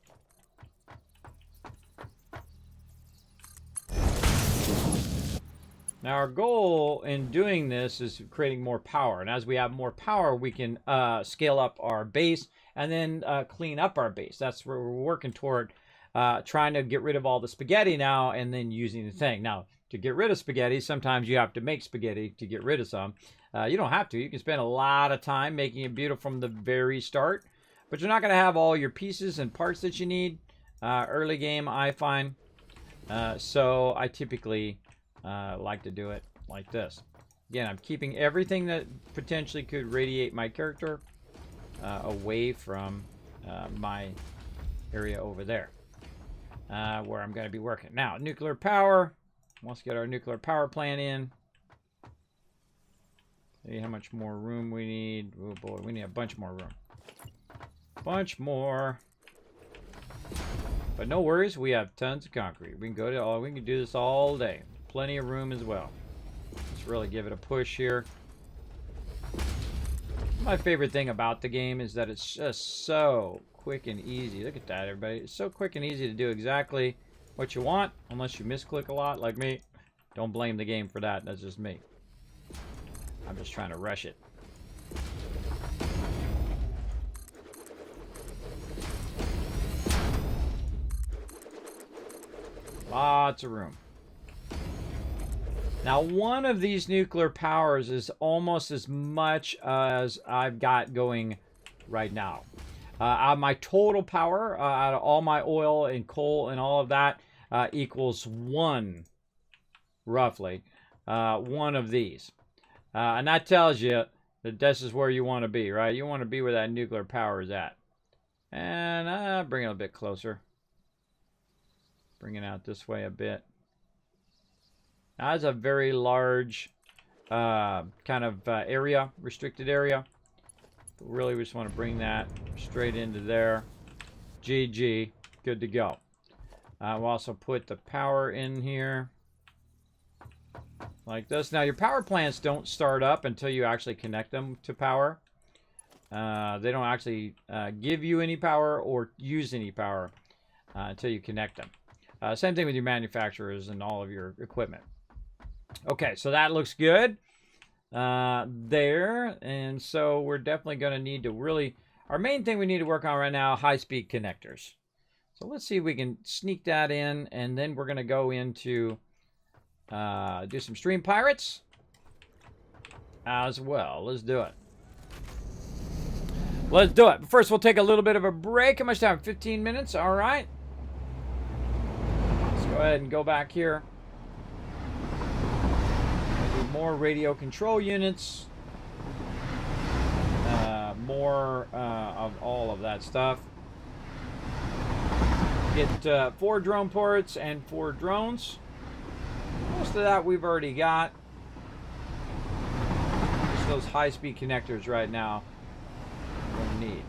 Now our goal in doing this is creating more power, and as we have more power, we can scale up our base and then clean up our base. That's where we're working toward, trying to get rid of all the spaghetti now and then using the thing. Now, to get rid of spaghetti, sometimes you have to make spaghetti to get rid of some. You don't have to. You can spend a lot of time making it beautiful from the very start, but you're not going to have all your pieces and parts that you need early game, I find. So I typically like to do it like this. Again, I'm keeping everything that potentially could radiate my character away from my area over there, where I'm going to be working. Now, nuclear power. Let's get our nuclear power plant in. See how much more room we need. Oh boy, we need a bunch more room. Bunch more. But no worries, we have tons of concrete. We can go to all. We can do this all day. Plenty of room as well. Let's really give it a push here. My favorite thing about the game is that it's just so quick and easy. Look at that, everybody. It's so quick and easy to do exactly what you want, unless you misclick a lot like me. Don't blame the game for that. That's just me. I'm just trying to rush it. Lots of room. Now, one of these nuclear powers is almost as much as I've got going right now. My total power out of all my oil and coal and all of that equals one, roughly, one of these. And that tells you that this is where you want to be, right? You want to be where that nuclear power is at. And bring it a bit closer. Bring it out this way a bit. Now, that's a very large kind of area, restricted area. But really, we just want to bring that straight into there. GG. Good to go. We'll also put the power in here. like this. Now, your power plants don't start up until you actually connect them to power. They don't actually give you any power or use any power until you connect them. Same thing with your manufacturers and all of your equipment. Okay, so that looks good there. And so we're definitely going to need to really... Our main thing we need to work on right now, high-speed connectors. So let's see if we can sneak that in, and then we're going to go into do some Stream Pirates as well. Let's do it. Let's do it. But first, we'll take a little bit of a break. How much time? 15 minutes? All right. Let's go ahead and go back here. Do more radio control units. More of all of that stuff. Get 4 drone ports and 4 drones. Most of that we've already got. Just those high-speed connectors right now we're going to need.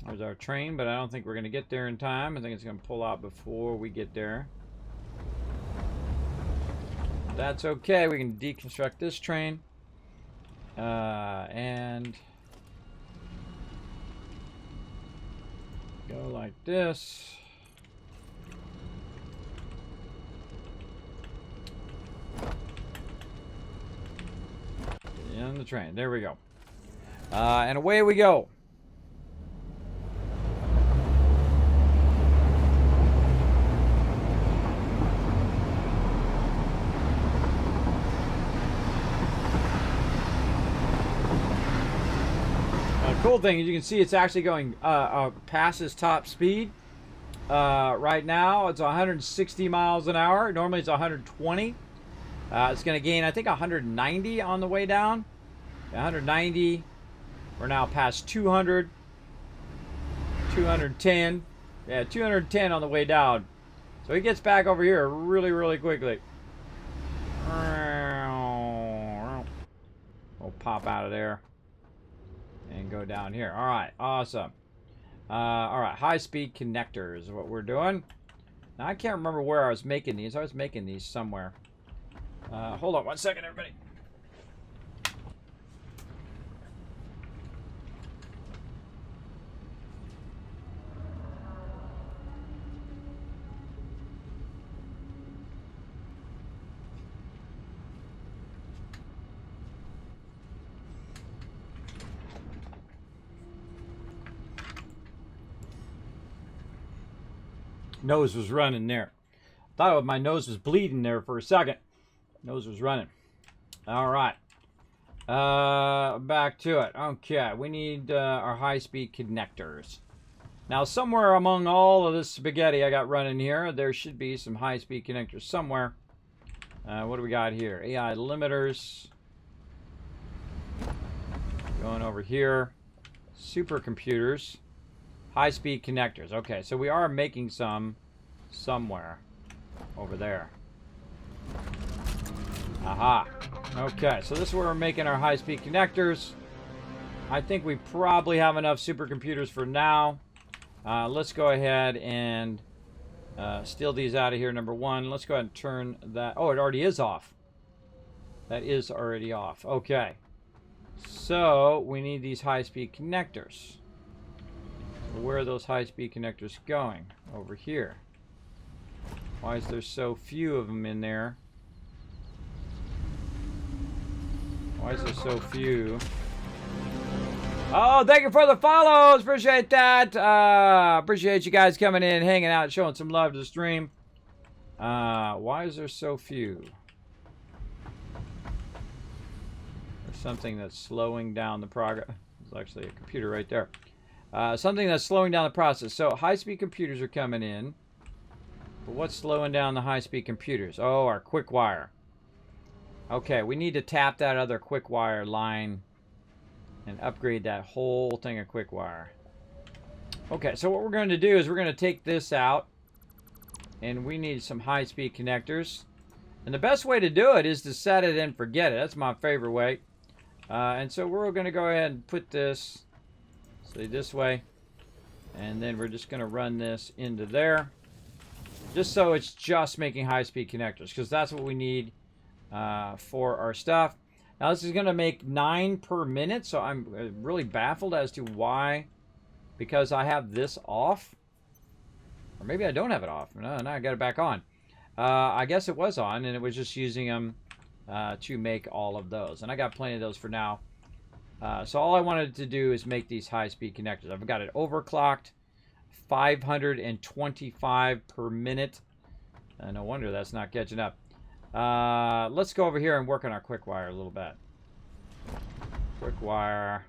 There's our train, but I don't think we're going to get there in time. I think it's going to pull out before we get there. That's okay. We can deconstruct this train. And go like this. And the train. There we go. And away we go. Cool thing is you can see it's actually going past its top speed. Right now it's 160 miles an hour. Normally it's 120. It's going to gain, I think, 190 on the way down. 190. We're now past 200. 210. Yeah, 210 on the way down. So he gets back over here really, really quickly. We'll pop out of there. And go down here. All right, awesome. All right, high-speed connectors is what we're doing. Now, I can't remember where I was making these. I was making these somewhere. Hold on one second, everybody. Nose was running there. Thought my nose was bleeding there for a second. Nose was running. All right. Back to it. Okay, we need our high-speed connectors. Now, somewhere among all of this spaghetti I got running here, there should be some high-speed connectors somewhere. What do we got here? AI limiters. Going over here. Supercomputers. High-speed connectors. Okay, so we are making some somewhere over there. Aha. Okay, so this is where we're making our high-speed connectors. I think we probably have enough supercomputers for now. Let's go ahead and steal these out of here, number one. Let's go ahead and turn that. Oh, it already is off. That is already off. Okay. So, we need these high-speed connectors. Where are those high-speed connectors going? Over here. Why is there so few of them in there? Why is there so few? Oh, thank you for the follows. Appreciate that. Appreciate you guys coming in, hanging out, showing some love to the stream. Why is there so few? There's something that's slowing down the progress. There's actually a computer right there. Something that's slowing down the process. So high-speed computers are coming in. But what's slowing down the high-speed computers? Oh, our quick wire. Okay, we need to tap that other quick wire line and upgrade that whole thing of quick wire. Okay, so what we're going to do is we're going to take this out. And we need some high-speed connectors. And the best way to do it is to set it and forget it. That's my favorite way. And so we're going to go ahead and put this, say this way, and then we're just going to run this into there, just so it's just making high-speed connectors, because that's what we need for our stuff. Now this is going to make 9 per minute, so I'm really baffled as to why, because I have this off. Or maybe I don't have it off. No, I got it back on. I guess it was on, and it was just using them to make all of those. And I got plenty of those for now. So all I wanted to do is make these high-speed connectors. I've got it overclocked, 525 per minute. No wonder that's not catching up. Let's go over here and work on our quick wire a little bit. Quick wire.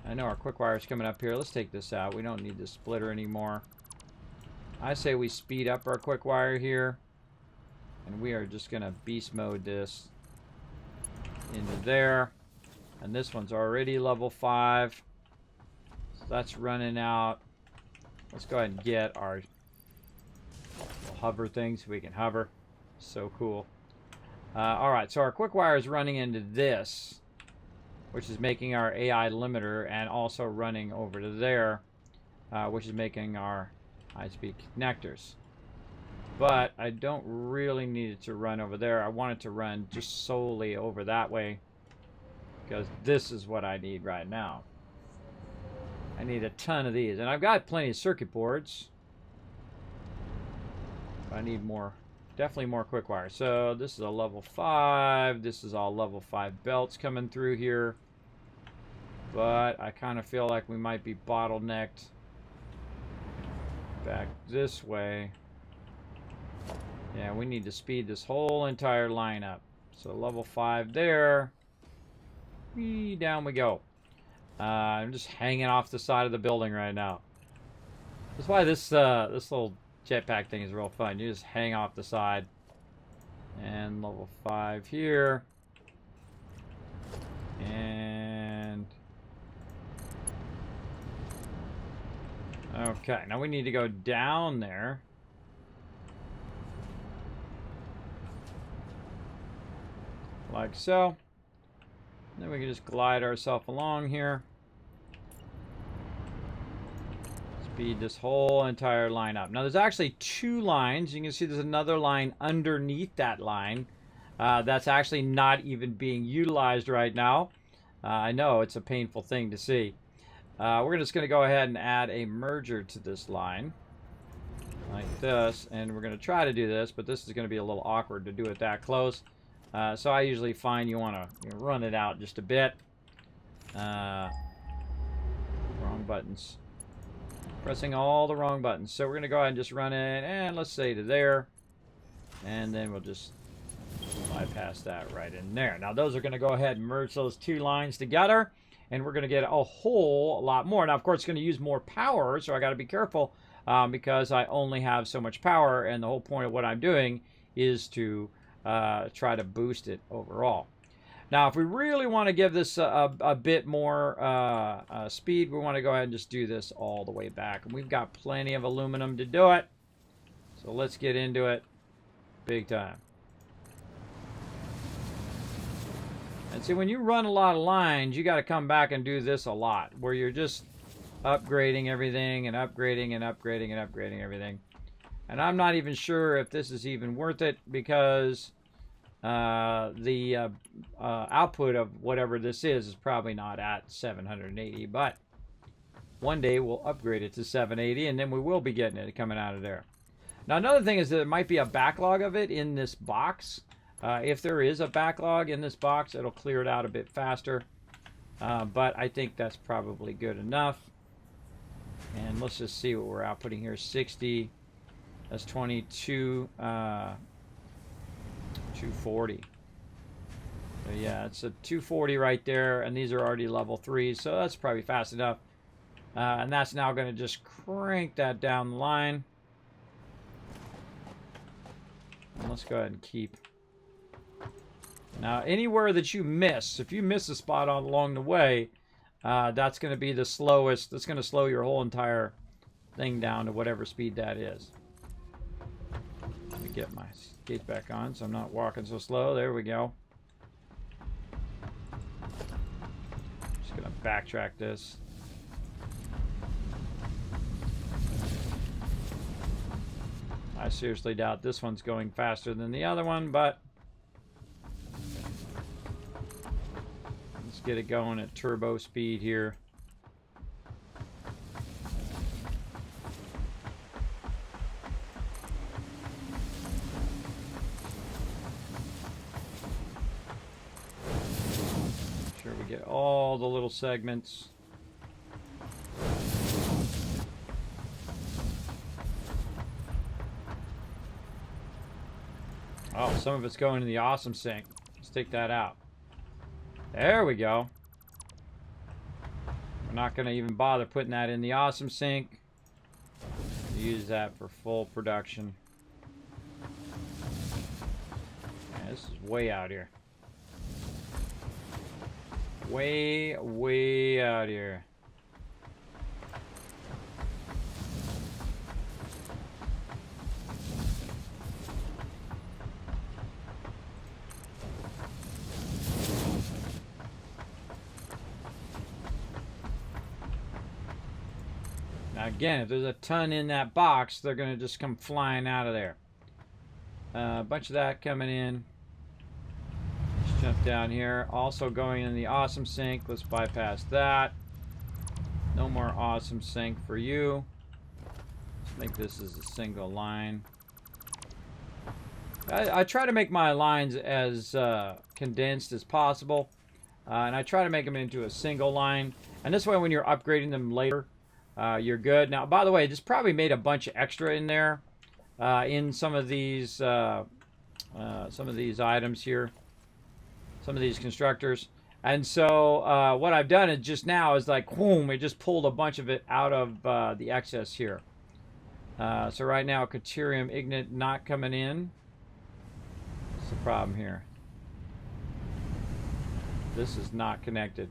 I know our quick wire is coming up here. Let's take this out. We don't need the splitter anymore. I say we speed up our quick wire here. And we are just going to beast mode this into there. And this one's already level 5. So that's running out. Let's go ahead and get our hover thing so we can hover. So cool. Alright, so our quick wire is running into this, which is making our AI limiter, and also running over to there, which is making our high-speed connectors. But I don't really need it to run over there. I want it to run just solely over that way, because this is what I need right now. I need a ton of these, and I've got plenty of circuit boards. I need more, definitely more quick wire. So this is a level 5. This is all level 5 belts coming through here. But I kind of feel like we might be bottlenecked back this way. Yeah, we need to speed this whole entire line up. So level 5 there. Whee, down we go. I'm just hanging off the side of the building right now. That's why this this little jetpack thing is real fun. You just hang off the side. And level 5 here. And okay, now we need to go down there. Like so. Then we can just glide ourselves along here. Speed this whole entire line up. Now there's actually 2 lines. You can see there's another line underneath that line. That's actually not even being utilized right now. I know, it's a painful thing to see. We're just going to go ahead and add a merger to this line. Like this. And we're going to try to do this, but this is going to be a little awkward to do it that close. So I usually find you want to run it out just a bit. Wrong buttons. Pressing all the wrong buttons. So we're going to go ahead and just run it, and let's say to there. And then we'll just bypass that right in there. Now those are going to go ahead and merge those 2 lines together. And we're going to get a whole lot more. Now, of course, it's going to use more power, so I got to be careful because I only have so much power. And the whole point of what I'm doing is to try to boost it overall. Now, if we really want to give this a bit more speed, we want to go ahead and just do this all the way back. And we've got plenty of aluminum to do it. So let's get into it big time. And see, when you run a lot of lines, you got to come back and do this a lot, where you're just upgrading everything and upgrading and upgrading and upgrading everything. And I'm not even sure if this is even worth it, because the output of whatever this is probably not at 780, but one day we'll upgrade it to 780, and then we will be getting it coming out of there. Now, another thing is that there might be a backlog of it in this box. If there is a backlog in this box, it'll clear it out a bit faster. But I think that's probably good enough. And let's just see what we're outputting here. 60. That's 22. 240. So yeah, it's a 240 right there. And these are already level 3. So that's probably fast enough. And that's now going to just crank that down the line. And let's go ahead and keep. Now, anywhere that you miss, if you miss a spot along the way, that's going to be the slowest. That's going to slow your whole entire thing down to whatever speed that is. Let me get my skates back on so I'm not walking so slow. There we go. backtrack this. I seriously doubt this one's going faster than the other one, but let's get it going at turbo speed here. Make sure we get all the little segments. Oh, some of it's going in the awesome sink. Let's take that out. There we go. We're not going to even bother putting that in the awesome sink. Use that for full production. Yeah, this is way out here. Way out here. Now again, if there's a ton in that box, they're going to just come flying out of there. A bunch of that coming in. Let's jump down here. Also going in the awesome sink. Let's bypass that. No more awesome sink for you. Let's make this as a single line. I try to make my lines as condensed as possible. And I try to make them into a single line. And this way when you're upgrading them later, you're good. Now, by the way, this probably made a bunch of extra in there in some of these items here, some of these constructors. And so what I've done is just now is like, boom, it just pulled a bunch of it out of the excess here. So right now, Caterium Ignite not coming in. What's the problem here? This is not connected.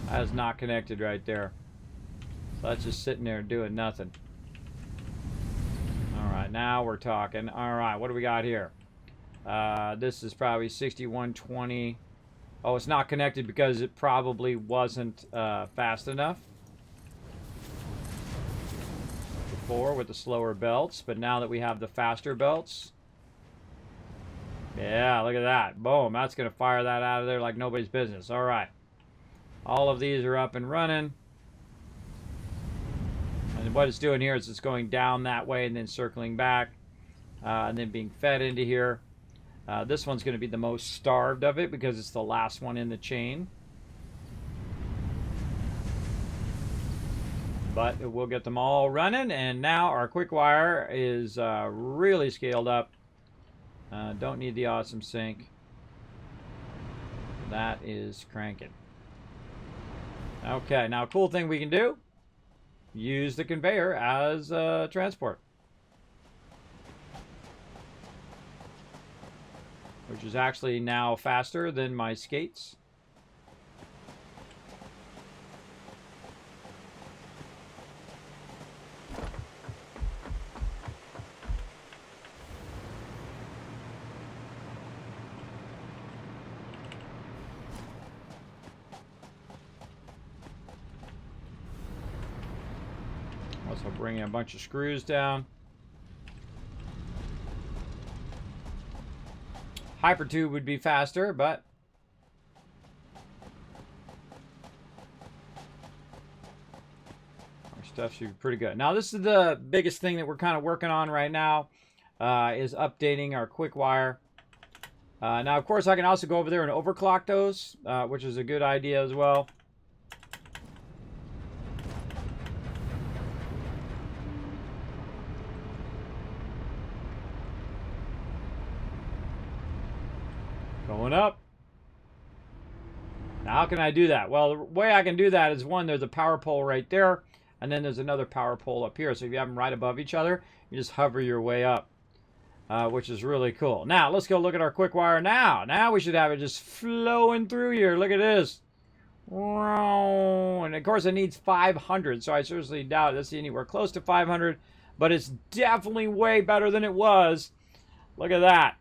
That is not connected right there. So that's just sitting there doing nothing. Alright, now we're talking. Alright, what do we got here? This is probably 6120. Oh, it's not connected because it probably wasn't fast enough before with the slower belts. But now that we have the faster belts, yeah, look at that. Boom, that's going to fire that out of there like nobody's business. Alright. All of these are up and running. And what it's doing here is it's going down that way and then circling back. And then being fed into here. This one's going to be the most starved of it because it's the last one in the chain. But we'll get them all running. And now our quick wire is really scaled up. Don't need the awesome sink. That is cranking. Okay, now a cool thing we can do, use the conveyor as transport. Which is actually now faster than my skates. Also bringing a bunch of screws down. Hypertube would be faster, but our stuff should be pretty good. Now, this is the biggest thing that we're kind of working on right now, is updating our quick wire. Now, of course, I can also go over there and overclock those, which is a good idea as well. Going up. Now, how can I do that? Well, the way I can do that is, one, there's a power pole right there, and then there's another power pole up here. So if you have them right above each other, you just hover your way up, which is really cool. Now, let's go look at our quick wire now. Now we should have it just flowing through here. Look at this. And, of course, it needs 500, so I seriously doubt it's anywhere close to 500, but it's definitely way better than it was. Look at that.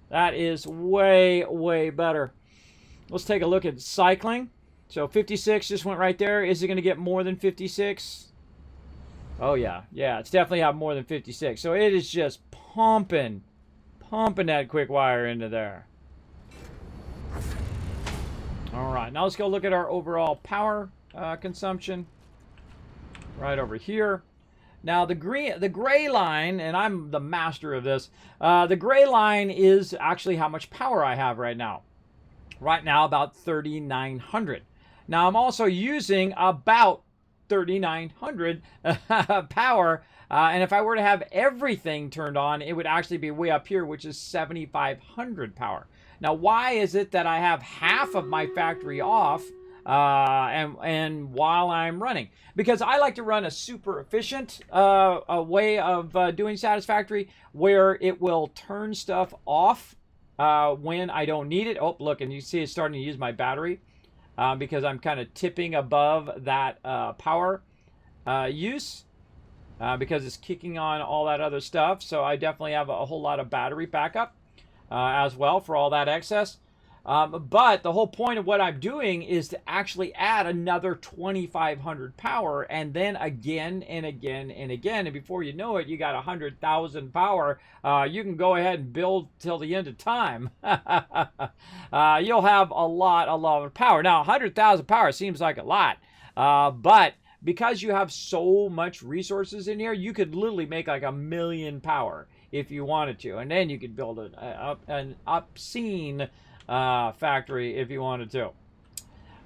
That is way, way better. Let's take a look at cycling. So 56 just went right there. Is it going to get more than 56? Oh, yeah. Yeah, it's definitely have more than 56. So it is just pumping that quick wire into there. All right, now let's go look at our overall power consumption right over here. Now the gray line, and I'm the master of this, the gray line is actually how much power I have right now. Right now, about 3,900. Now I'm also using about 3,900 power, and if I were to have everything turned on, it would actually be way up here, which is 7,500 power. Now, why is it that I have half of my factory off and while I'm running? Because I like to run a super efficient a way of doing Satisfactory, where it will turn stuff off when I don't need it. Oh, look, and you see it's starting to use my battery because I'm kind of tipping above that power use because it's kicking on all that other stuff. So I definitely have a whole lot of battery backup as well for all that excess. But the whole point of what I'm doing is to actually add another 2,500 power, and then again and again and again. And before you know it, you got 100,000 power. You can go ahead and build till the end of time. You'll have a lot of power. Now, 100,000 power seems like a lot, but because you have so much resources in here, you could literally make like 1,000,000 power if you wanted to. And then you could build an obscene factory if you wanted to.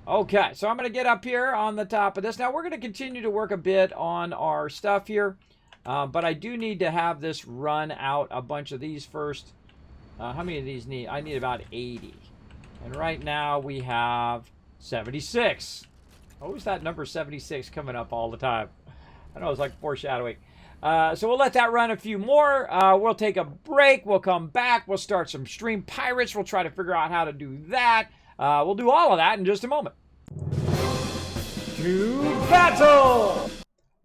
Okay, so I'm going to get up here on the top of this. Now we're going to continue to work a bit on our stuff here, but I do need to have this run out a bunch of these first. How many of these need? I need about 80, and right now we have 76. Always that number 76 coming up all the time. I know it's like foreshadowing. So we'll let that run a few more. We'll take a break. We'll come back. We'll start some Stream Pirates. We'll try to figure out how to do that. We'll do all of that in just a moment. To battle!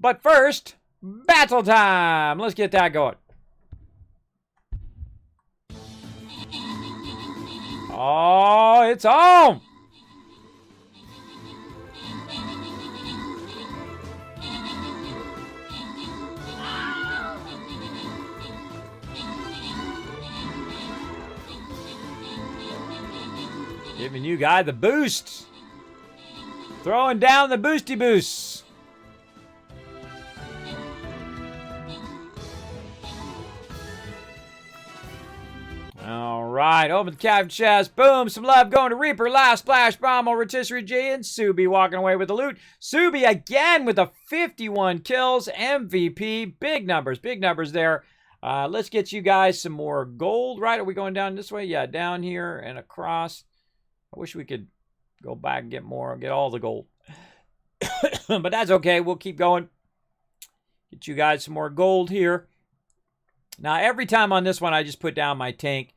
But first, battle time. Let's get that going. Oh, it's on! Giving you guy the boost. Throwing down the boosty boosts. All right, open the cabin chest. Boom, some love going to Reaper. Last splash bomb on Rotisserie G, and Subi walking away with the loot. Subi again with the 51 kills. MVP, big numbers there. Let's get you guys some more gold. Right, are we going down this way? Yeah, down here and across. I wish we could go back and get more, get all the gold. But that's okay. We'll keep going. Get you guys some more gold here. Now, every time on this one, I just put down my tank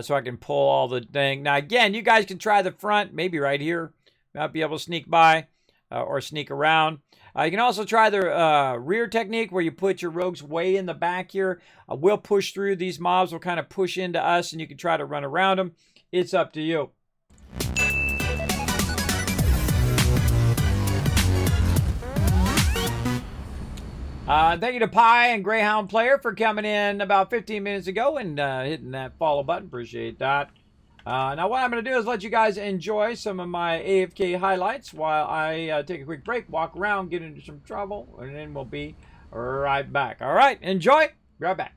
so I can pull all the thing. Now, again, you guys can try the front, maybe right here. Might be able to sneak by or sneak around. You can also try the rear technique where you put your rogues way in the back here. We'll push through. These mobs will kind of push into us, and you can try to run around them. It's up to you. Thank you to Pi and Greyhound Player for coming in about 15 minutes ago and hitting that follow button. Appreciate that. Now what I'm going to do is let you guys enjoy some of my AFK highlights while I take a quick break, walk around, get into some trouble, and then we'll be right back. All right, enjoy. Be right back.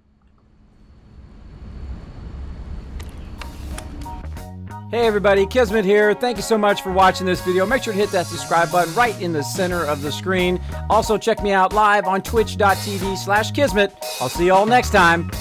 Hey everybody, Kismet here. Thank you so much for watching this video. Make sure to hit that subscribe button right in the center of the screen. Also check me out live on twitch.tv/Kismet. I'll see you all next time.